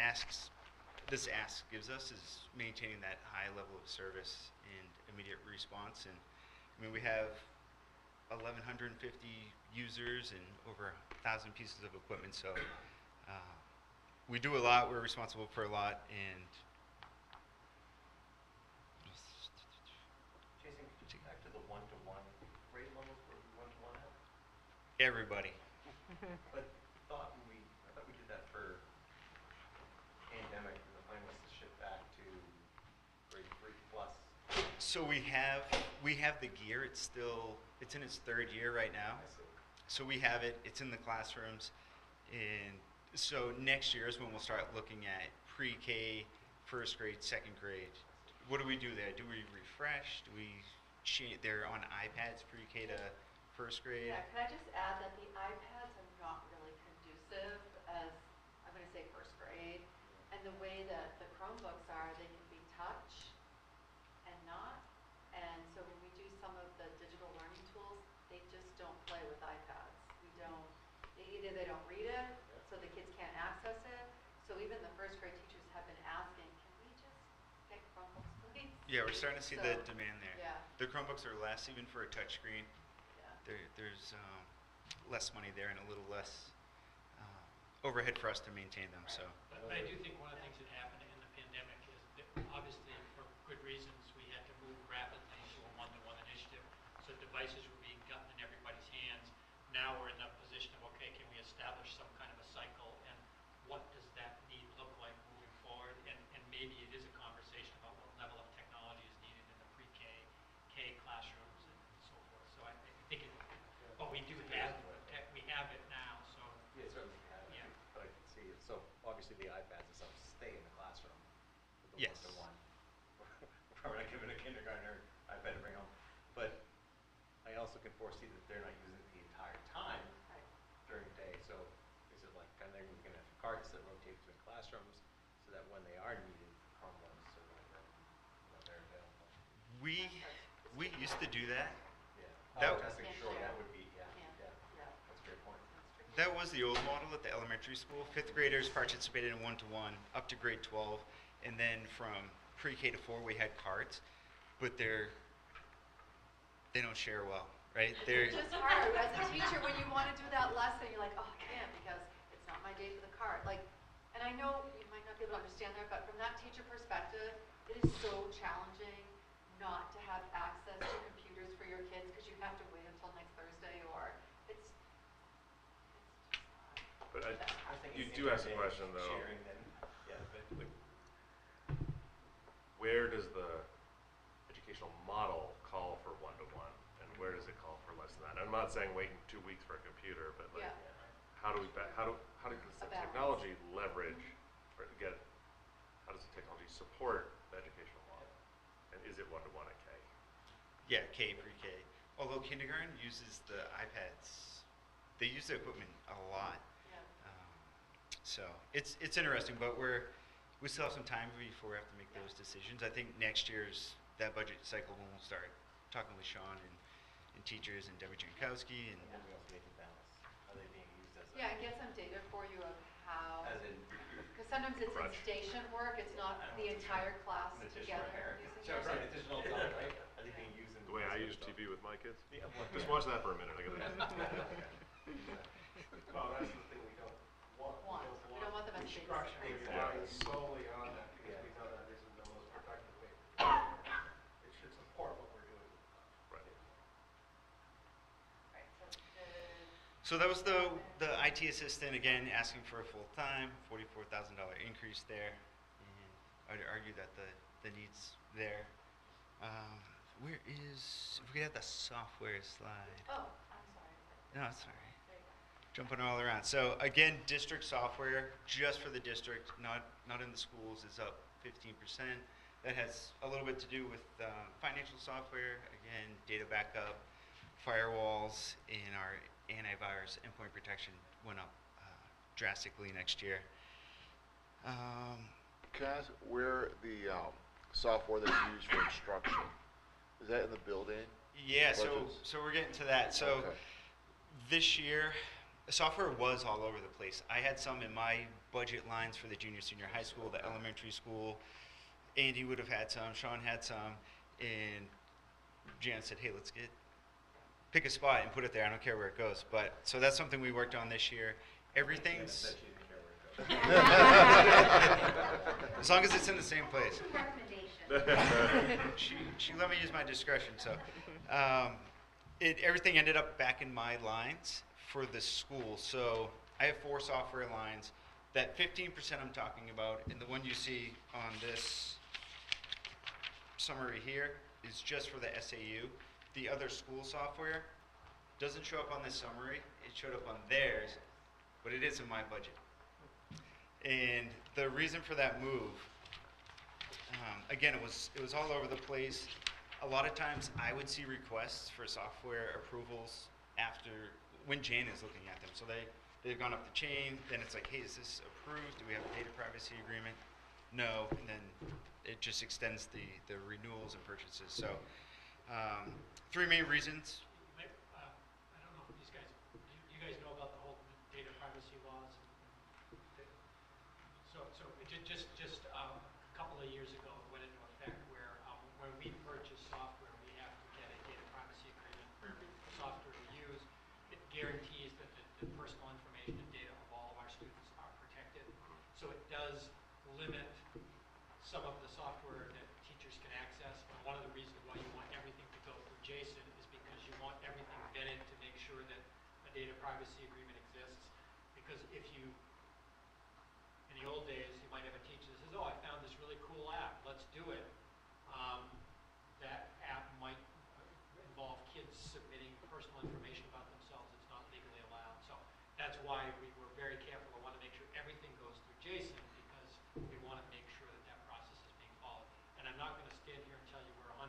N: ask gives us, is maintaining that high level of service and immediate response. And I mean, we have 1,150 users and over 1,000 pieces of equipment. So we do a lot. We're responsible for a lot. And
A: Jason, could you back to the one-to-one grade levels where we one-to-one at?
N: everybody.
A: But I thought we did that for pandemic, and the plan was to shift back to grade 3 plus.
N: So we have the gear. It's in its 3rd year right now.
A: I see.
N: So we have it. It's in the classrooms, and so next year is when we'll start looking at pre-K, 1st grade, 2nd grade. What do we do there? Do we refresh? Do we change? They're on iPads pre-K to 1st grade.
L: Yeah, can I just add that the iPads are not really conducive as, I'm going to say 1st grade, and the way that the Chromebooks are, they can be touch and not, and so when we do some of the digital learning tools, they just don't play with iPads. Either they don't read it, so the kids can't access it, so even the 1st grade teachers have been asking, can we just get Chromebooks, please?
N: Yeah, we're starting to see the
L: So,
N: demand there.
L: yeah.
N: The Chromebooks are less, even for a touchscreen.
L: Yeah.
N: There's less money there and a little less overhead for us to maintain them. So.
B: But I do think one of the things that happened in the pandemic is that obviously for good reasons, we had to move rapidly to a one-to-one initiative. So devices were being gotten in everybody's hands. Now we're in that position of, okay, can we establish some kind
A: obviously the iPads and stuff stay in the classroom with the
N: Yes.
A: one-to-one. We're probably not giving a kindergartner iPad to bring home, but I also can foresee that they're not using it the entire time
L: Right.
A: during the day, so is it like, kind of, we can have carts that rotate between classrooms, so that when they are needed for Chromebooks or whatever, they're available.
N: We used to do that.
A: Yeah.
N: That-
A: Testing,
F: Can't
A: sure,
F: share.
A: that would be, yeah,
F: Yeah.
A: yeah, that's a great point.
N: That was the old model at the elementary school. Fifth graders participated in one-to-one up to grade 12, and then from pre-K to 4 we had cards, but they don't share well, right?
L: It's just hard as a teacher when you want to do that lesson, you're like, oh, I can't because it's not my day for the card. Like, and I know you might not be able to understand that, but from that teacher perspective, it is so challenging not to have access to computers for your kids because you have to wait until next Thursday or it's just hard.
C: But
A: I think
C: you
A: it's
C: do ask a
A: inter-day
C: question though.
A: Sharing then, yeah, but
C: Like, where does the educational model call for one-to-one, and where does it call for less than that? I'm not saying waiting 2 weeks for a computer, but like,
L: Yeah.
C: how do we how does the
L: A balance.
C: technology leverage or how does the technology support the educational model? And is it one-to-one at K?
N: Yeah, K, pre-K. Although kindergarten uses the iPads, they use the equipment a lot.
L: Yeah.
N: So it's interesting, but we still have some time before we have to make those decisions. I think next year's that budget cycle when we'll start talking with Sean and teachers and Debbie Jankowski and
A: then we also need to balance, are they being used as a?
L: Yeah, and get some data for you of how,
A: As in,
L: because sometimes it's in
C: Crutch.
L: station work, it's not
A: I don't
L: the
A: know, it's
L: entire class
A: an additional
L: together
A: parent.
L: using
A: So,
L: it.
A: right, additional adult, right? Are they being used in?
C: The way I
A: as
C: use
A: an adult?
C: TV with my kids?
A: Yeah, well,
C: Just
A: yeah.
C: watch that for a minute, I gotta.
I: Well, that's the thing we don't want.
L: We don't want them as big.
I: Structurally
C: Yeah.
I: relying solely on that, because
A: Yeah.
I: we know that isn't the most productive way. to do it. It should support what we're doing.
C: Right.
L: Right, so
N: so that was the IT assistant again asking for a full time $44,000 increase there, and I'd argue that the needs there. Where is if we could have the software slide?
L: oh, I'm sorry.
N: No, it's all right.
L: There you go.
N: Jumping all around. So again, district software, just for the district, not in the schools, is up 15%. That has a little bit to do with financial software, again, data backup, firewalls, and our antivirus endpoint protection went up drastically next year.
O: Can I ask where the software that's used for instruction, is that in the building?
N: Yeah, so
O: Budgets?
N: we're getting to that. So
O: Okay.
N: this year, the software was all over the place. I had some in my budget lines for the junior, senior high school, the elementary school. Andy would have had some, Sean had some, and Jan said, hey, let's pick a spot and put it there. I don't care where it goes. But so that's something we worked on this year. Everything's,
A: Bet you didn't care where it goes.
N: as long as it's in the same place.
F: Recommendation.
N: She let me use my discretion, so everything ended up back in my lines for the school. So I have 4 software lines. That 15% I'm talking about, and the one you see on this summary here is just for the SAU. The other school software doesn't show up on this summary. It showed up on theirs, but it is in my budget. And the reason for that move, again, it was all over the place. A lot of times I would see requests for software approvals when Jan is looking at them. So they've gone up the chain, then it's like, hey, is this approved? Do we have a data privacy agreement? No, and then it just extends the renewals and purchases. So 3 main reasons.
K: I don't know if these guys, you guys know about the whole data privacy laws? So just a couple of years ago, it went into effect where when we purchase software, we have to get a data privacy agreement for every software we use. It guarantees that the personal information and data of all of our students are protected. So it does limit some of the software that teachers can access. And one of the reasons why you want everything to go through Jason is because you want everything vetted to make sure that a data privacy agreement exists. Because if you, in the old days, you might have a teacher that says, oh, I found this really cool app, let's do it. That app might involve kids submitting personal information about themselves that's not legally allowed. So that's why we were very careful. I want to make sure everything goes through Jason, because we want to make sure that that process is being followed. And I'm not going to stand here and tell you we're 100%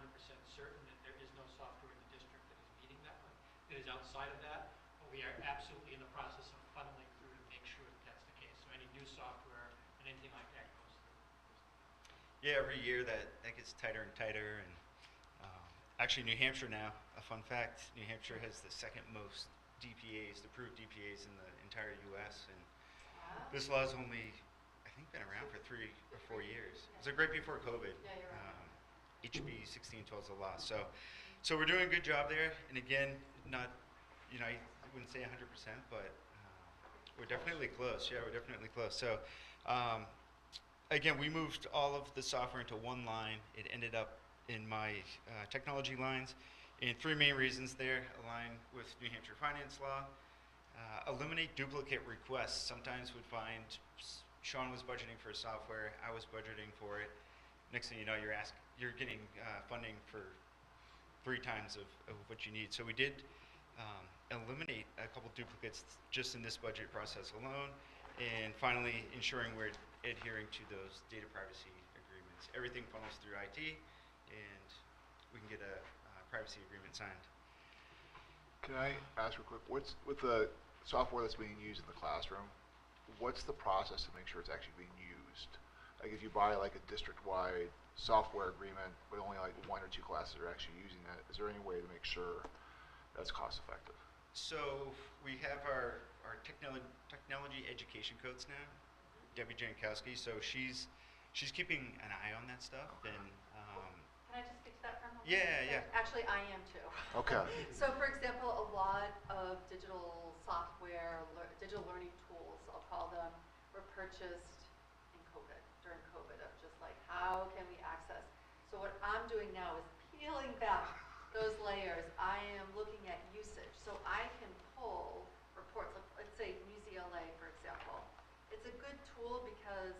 K: certain that there is no software in the district that is meeting that one. It is outside of that, but we are absolutely in the process of funneling through to make sure that that's the case. So any new software and anything like that goes through.
N: Yeah, every year that gets tighter and tighter. And actually, New Hampshire now, a fun fact, New Hampshire has the second most DPAs, approved DPAs in the entire U.S. And this law has only, I think, been around for 3 or 4 years. It was right before COVID.
L: Yeah, you're right.
N: HB 1612 is the law. So we're doing a good job there. And again, not, I wouldn't say 100%, but we're definitely close. Yeah, we're definitely close. So again, we moved all of the software into one line. It ended up in my technology lines. And 3 main reasons there: align with New Hampshire finance law, eliminate duplicate requests. Sometimes we'd find Sean was budgeting for software, I was budgeting for it. Next thing you know, you're getting funding for 3 times of what you need. So we did eliminate a couple duplicates just in this budget process alone, and finally ensuring we're adhering to those data privacy agreements. Everything funnels through IT, and we can get a privacy agreement signed.
O: Can I ask real quick, what's, with the software that's being used in the classroom, what's the process to make sure it's actually being used? Like if you buy like a district-wide software agreement, but only like 1 or 2 classes are actually using that, is there any way to make sure that's cost-effective?
N: So we have our technology education codes now, Debbie Jankowski. So she's keeping an eye on that stuff.
O: Okay.
N: And
L: Can I just speak to that for a moment?
N: Yeah.
L: Actually, I am too.
O: Okay.
L: So for example, a lot of digital software, digital learning tools, I'll call them, were purchased in COVID, during COVID, of just like, how can we access? So what I'm doing now is peeling back those layers. I am looking at usage. So I can pull reports, let's say UCLA, for example. It's a good tool because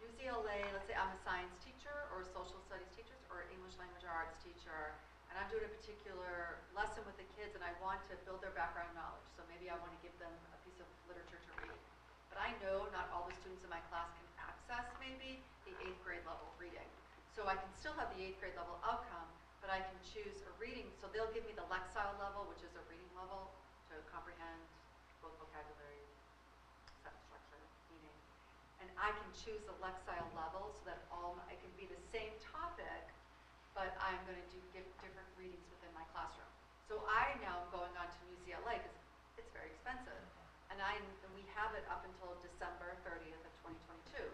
L: UCLA, let's say I'm a science teacher or a social studies teacher or English language arts teacher, and I'm doing a particular lesson with the kids and I want to build their background knowledge. So maybe I want to give them a piece of literature to read. But I know not all the students in my class can access maybe the 8th grade level reading. So I can still have the 8th grade level outcome, but I can choose a reading. So they'll give me the Lexile level, which is a reading level to comprehend both vocabulary, sentence structure, meaning. And I can choose the Lexile level so that it can be the same topic, but I'm going to give different readings within my classroom. So I now am going on to UCLA because it's very expensive. And we have it up until December 30th of 2022.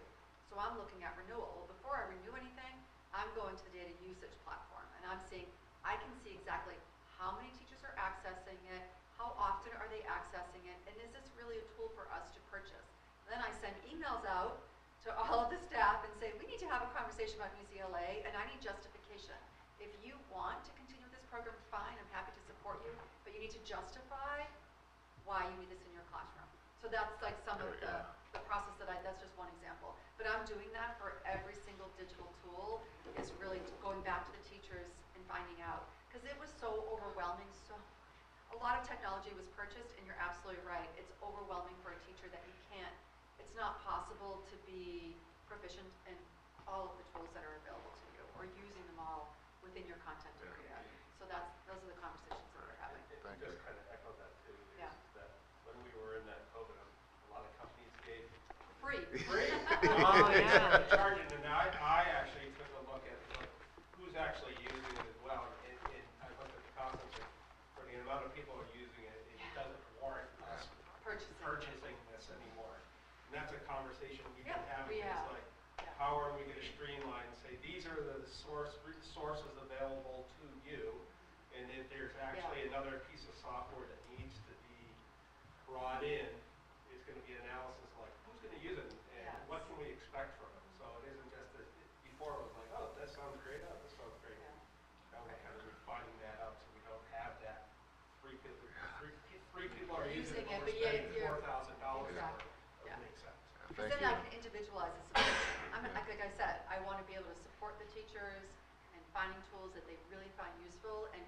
L: So I'm looking at renewal. Well, before I renew anything, I'm going to the data usage platform, and I can see exactly how many teachers are accessing it, how often are they accessing it, and is this really a tool for us to purchase? Then I send emails out to all of the staff and say, we need to have a conversation about UCLA, and I need justification. If you want to continue this program, fine, I'm happy to support you, but you need to justify why you need this in your classroom. So that's like some of the process that's just one example. But I'm doing that for every single digital tool, is really going back to the teachers and finding out. Because it was so overwhelming. So a lot of technology was purchased, and you're absolutely right. It's overwhelming for a teacher that it's not possible to be proficient in all of the tools that are available to you, or using them all within your content area. So those are the conversations that we're having.
O: Thank
C: Just
O: you.
C: kind of echo that too,
L: Yeah.
C: is that when we were in that COVID, a lot of companies gave
L: Free.
H: Oh, yeah.
C: charging, and I actually took a look at like, who's actually using it as well, and I looked at the cost and said, for the amount of people who are using it, it doesn't warrant us purchasing this anymore. And that's a conversation we've been having. It's like, how are we going to streamline and say, these are the sources available to you, and if there's actually another piece of software that needs to be brought in, it's going to be analysis like, who's going to use it, and what can we expect from it? So it isn't just that, before it was like, oh, that sounds great, oh, this sounds great. Now we're kind of refining that out so we don't have that three people are using it, but we're spending $4,000
L: Exactly.
C: for it. It makes sense.
L: Because then I can individualize the support. Like I said, I want to be able to support the teachers and finding tools that they really find useful and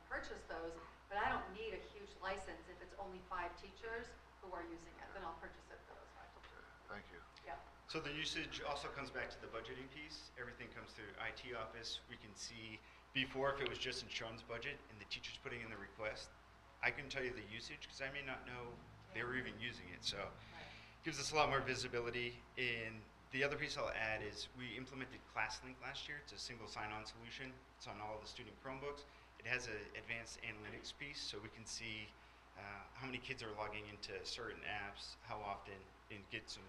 L: purchase those, but I don't need a huge license if it's only 5 teachers who are using it. Then I'll purchase it for those 5 teachers.
O: thank you.
L: Yeah.
N: So the usage also comes back to the budgeting piece. Everything comes through IT office. We can see before if it was just in Sean's budget and the teacher's putting in the request, I couldn't tell you the usage because I may not know they were even using it. So gives us a lot more visibility. And the other piece I'll add is we implemented ClassLink last year. It's a single sign-on solution. It's on all of the student Chromebooks. It has an advanced analytics piece, so we can see how many kids are logging into certain apps, how often, and get some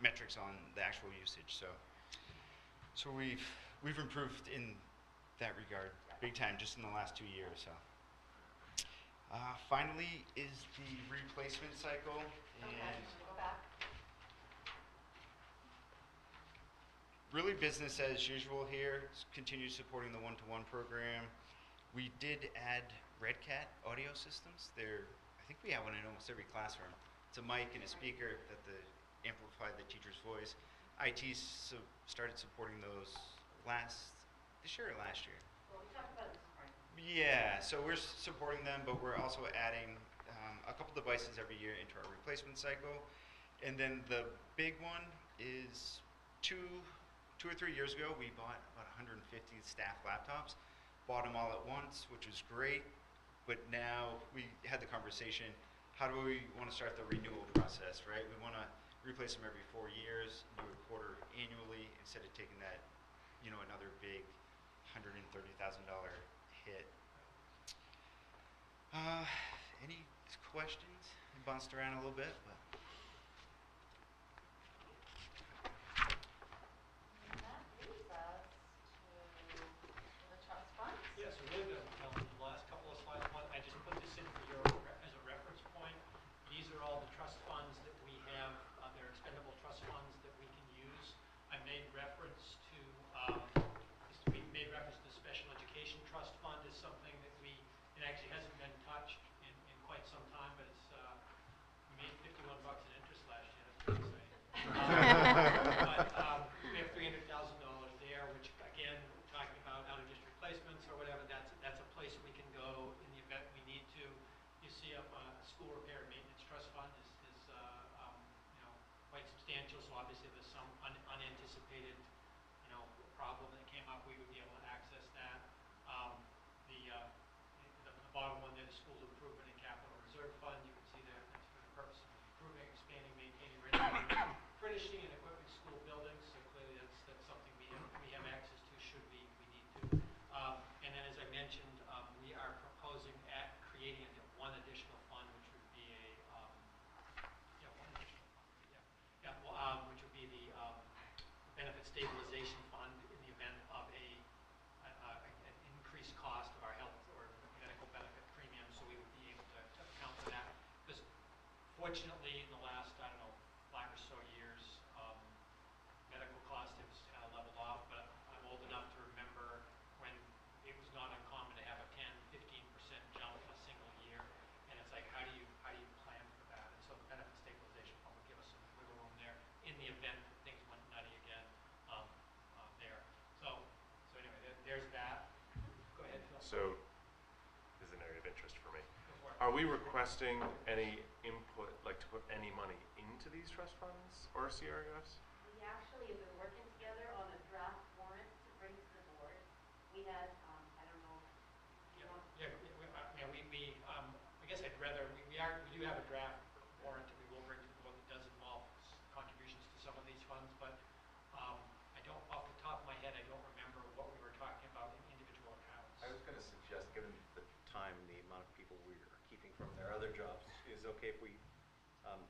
N: metrics on the actual usage. So we've improved in that regard big time just in the last 2 years. So finally is the replacement cycle. And
L: Go back.
N: really business as usual here. Continue supporting the one-to-one program. We did add Redcat audio systems. I think we have one in almost every classroom. It's a mic and a speaker that amplify the teacher's voice. IT started supporting those this year or last year?
F: Well, we talked about this part.
N: Yeah, so we're supporting them, but we're also adding a couple devices every year into our replacement cycle. And then the big one is two or 3 years ago, we bought about 150 staff laptops, bought them all at once, which was great. But now we had the conversation, how do we want to start the renewal process, right? We want to replace them every 4 years, do a quarter annually instead of taking that, another big $130,000 hit. Any questions? I bounced around a little bit, but.
L: And that leads us to the trust funds.
K: Yeah, so really the last couple of slides, I just put this in for your, as a reference point. These are all the trust funds that we have, they're expendable trust funds that we can use. I made reference to, the Special Education Trust Fund is something that it actually hasn't been touched in quite some time, but we made $51 in interest last year, that's pretty exciting. But we have $300,000 there, which again, talking about out-of-district placements or whatever, that's a place we can go in the event we need to. You see up a school repair and maintenance trust fund is quite substantial, so obviously there's some unanticipated problem that came up, we would be able to access that. The bottom one there, the school improvement and capital reserve fund, you can see that that's for the purpose of improving, expanding, maintaining, renovating, furnishing and equipping school buildings. So clearly that's something we have access to should we need to. And then as I mentioned, we are proposing creating one additional fund, which would be which would be the benefit stabilization fund in the event of an increased cost of our health or medical benefit premium, so we would be able to account for that. Because fortunately, in the last, 5 or so years, medical costs have kind of leveled off, but I'm old enough to remember when it was not uncommon to have a 10-15% jump in a single year, and it's like, how do you plan for that? And so the benefit stabilization fund would give us some wiggle room there in the event that things went nutty again there. So anyway, there's that. Go ahead, Phil.
C: So, this is an area of interest for me.
K: Go for it.
C: Are we requesting any input, like to put any money into these trust funds or CRUFs?
F: We actually have been working together on a draft warrant to bring to the board. We had, I don't know, you want.
K: I guess I'd rather, we do have a draft warrant that we will bring to the board that does involve contributions to some of these funds, but I don't, off the top of my head, I don't remember what we were talking about in individual accounts.
A: I was going to suggest, given the time, the amount of people we are keeping from their other jobs, is it okay if we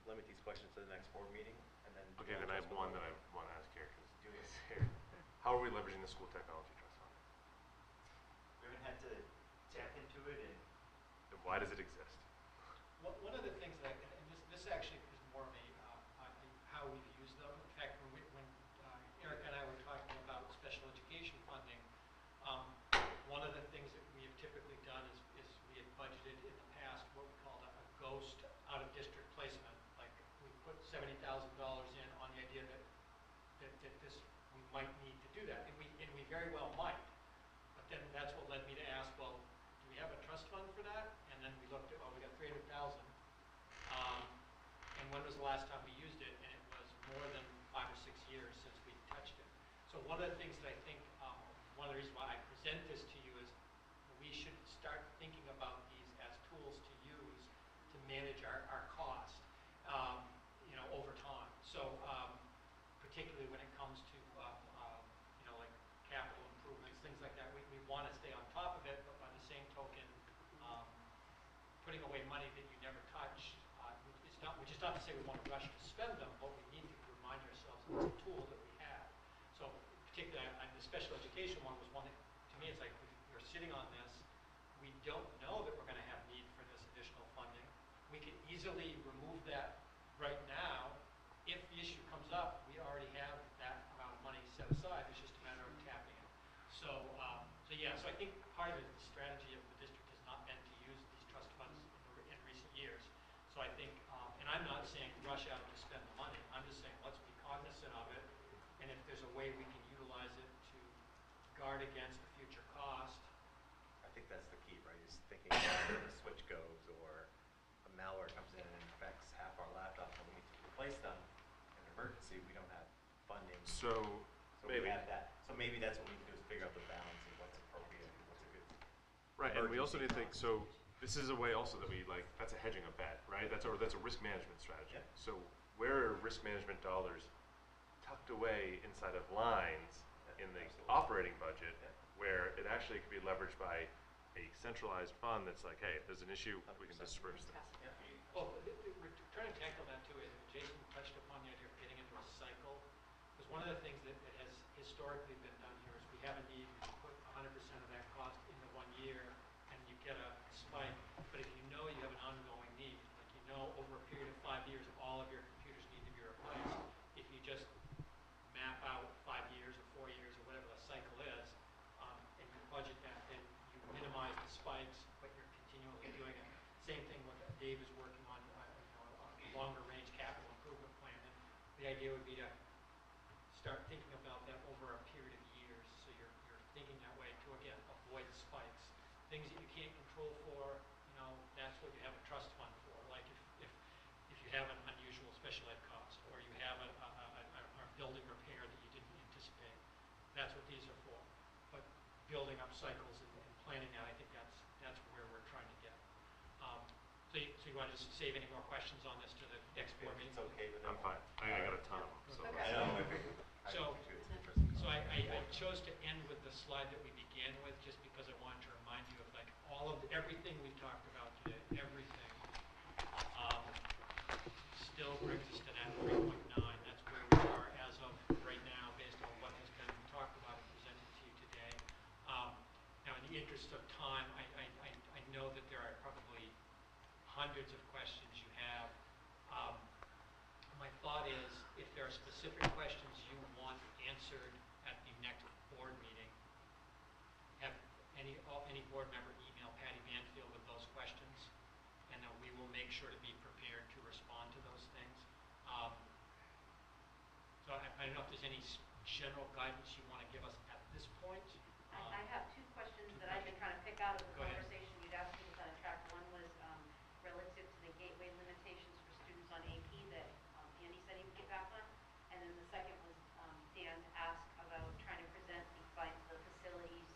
A: limit these questions to the next board meeting and then?
C: Okay, then I have one that I want to ask here, because do this here. How are we leveraging the school technology trust fund?
P: We haven't had to tap into it, and
C: Why does it exist?
K: One of the things that, and this actually is more of how we've used them. In fact, when Eric and I were talking about special education funding, one of the things that we have typically done is we had budgeted in the past what we called a ghost out-of-district placement. Like we put $70,000 in on the idea that this we might need to do that, and we very well might. But then that's what led me to ask, well, do we have a trust fund for that? And then we looked at, we got 300,000. And when was the last time we used it? And it was more than 5 or 6 years since we touched it. So one of the things that I think, one of the reasons why I present this to you is we should start thinking about these as tools to use to manage our cost, over time. So particularly when it comes to, like capital improvements, things like that, we want to stay on top of it, but by the same token, putting away money that you never touch, which is not to say we want to rush to spend them, but we need to remind ourselves that it's a tool that we have. So particularly, the special education one was one that, to me, it's like we're sitting on this, we don't know that we're going to have need for this additional funding. We could easily remove that right now. If the issue comes up, we already have that amount of money set aside. It's just a matter of tapping it. So I think part of the strategy of the district has not been to use these trust funds in recent years. So I think, and I'm not saying rush out to spend the money. I'm just saying let's be cognizant of it, and if there's a way we can utilize it to guard against the future cost.
A: I think that's the key, right? Is thinking about when the switch goes or a malware comes in and infects half our laptops and we need to replace them in an emergency, we don't have funding.
C: So maybe.
A: We have that. So maybe that's what we need to do is figure out the balance of what's appropriate and what's a good.
C: Right, and we also need to think,
A: emergency
C: so this is a way also that we that's a hedging a bet, right? That's a risk management strategy.
A: Yeah.
C: So where are risk management dollars tucked away inside of lines in the
A: Absolutely.
C: operating budget
A: Yeah.
C: where it actually could be leveraged by a centralized fund that's like, hey, if there's an issue, we can
A: 100%.
C: disperse this.
A: Yeah.
K: Well, we're trying to tackle that too, and Jason touched upon the idea of getting into a cycle. Because one of the things that has historically been done here is we have a need, we put 100% of that cost into 1 year, and you get a spike. But if you know you have an ongoing need, like you know over a period of 5 years, all of your computers need to be replaced. If you just map out 5 years or 4 years or whatever the cycle is, and you budget that, then you minimize the spikes, but you're continually doing it. Same thing with Dave is working on, a longer range capital improvement plan. And the idea would be to start thinking about that over a period of years. So you're thinking that way to, again, avoid spikes. Things that you can't control for, that's what you have a trust fund for. Like if you have an unusual special ed cost, or you have a building repair that you didn't anticipate, that's what these are for. But building up cycles and planning that, I think that's where we're trying to get. So you want to just save any more questions on this to the next board meeting?
A: It's okay with
C: I'm fine. I got a ton of them. So
G: Okay.
A: I know.
K: So-
A: I think it's interesting.
K: So I chose to end with the slide that we began with, just because I wanted to remind you of everything we talked about today, everything, still brings us to that 3.9. That's where we are as of right now, based on what has been talked about and presented to you today. Now, in the interest of time, I know that there are probably hundreds of questions you have. My thought is, if there are specific questions you want answered at the next board meeting, have any board member email Patty Banfield with those questions, and then we will make sure to be prepared to respond to those things. So I don't know if there's any general guidance you want to give us at this point.
F: I have two questions that I've been trying to pick out of the
K: Go ahead.
F: conversation you'd asked me to kind of track. One was relative to the gateway limitations for students on AP that Andy said he would get back on. And then the second was Dan asked about trying to present the facilities,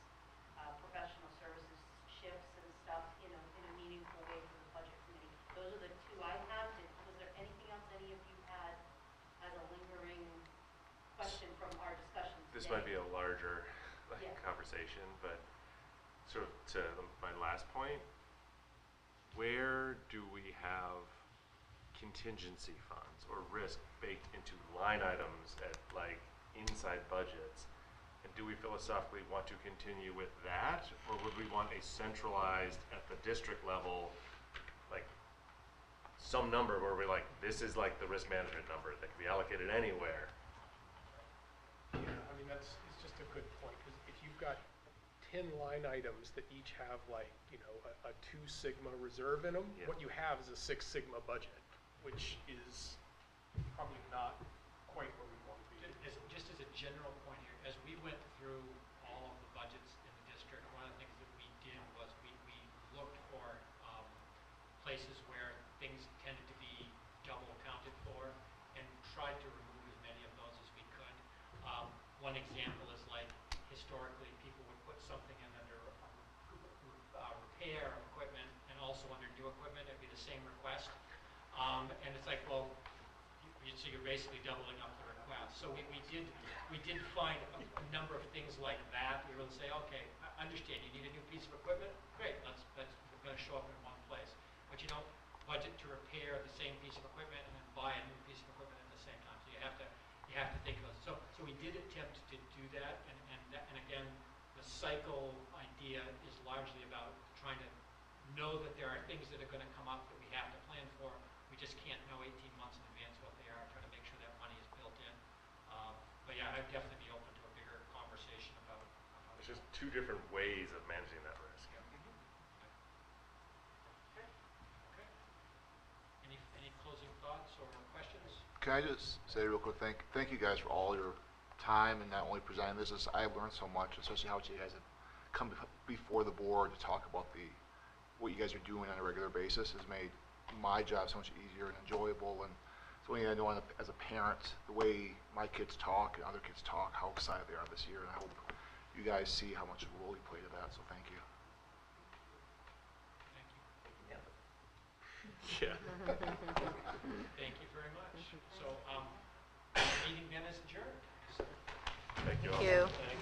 F: professional services shifts and stuff, in a meaningful way for the budget committee. Those are the two I have. Was there anything else any of you had as a lingering question from our discussion today?
C: this might be a larger
F: Yeah.
C: conversation, but sort of to my last point, where do we have contingency funds or risk baked into line items at inside budgets? And do we philosophically want to continue with that, or would we want a centralized at the district level, some number where we're this is the risk management number that can be allocated anywhere?
E: Yeah, I mean, it's just a good point, because if you've got 10 line items that each have a 2 sigma reserve in them,
C: Yeah.
E: what you have is a 6 sigma budget, which is probably not quite where we want to be.
K: Just as a general point here, as we went through all of the budgets in the district, one of the things that we did was we looked for places where things tended to be double accounted for, and tried to remove as
B: One example is like historically, people would put something in under repair of equipment and also under new equipment. It'd be the same request. And it's like, well, so you're basically doubling up the request. So we did find a number of things like that. We would say, okay, I understand you need a new piece of equipment. Great, we're going to show up in one place. But you don't budget to repair the same piece of equipment and then buy a new piece of equipment at the same time. So you have to think of it. So we did attempt to do that, and again, the cycle idea is largely about trying to know that there are things that are going to come up that we have to plan for. We just can't know 18 months in advance what they are. Trying to make sure that money is built in. But yeah, I'd definitely be open to a bigger conversation about.
C: It's just two different ways of managing that risk.
B: Okay. Any closing thoughts or questions?
O: Can I just say real quick, thank you guys for all your time and not only presenting this. I've learned so much, especially how you guys have come before the board to talk about what you guys are doing on a regular basis has made my job so much easier and enjoyable. And so I know as a parent, the way my kids talk and other kids talk, how excited they are this year, and I hope you guys see how much of a role you played in that. So thank you.
C: Yeah.
B: Thank you very much. So, meeting then is adjourned.
C: Thank you all.
G: Thank you.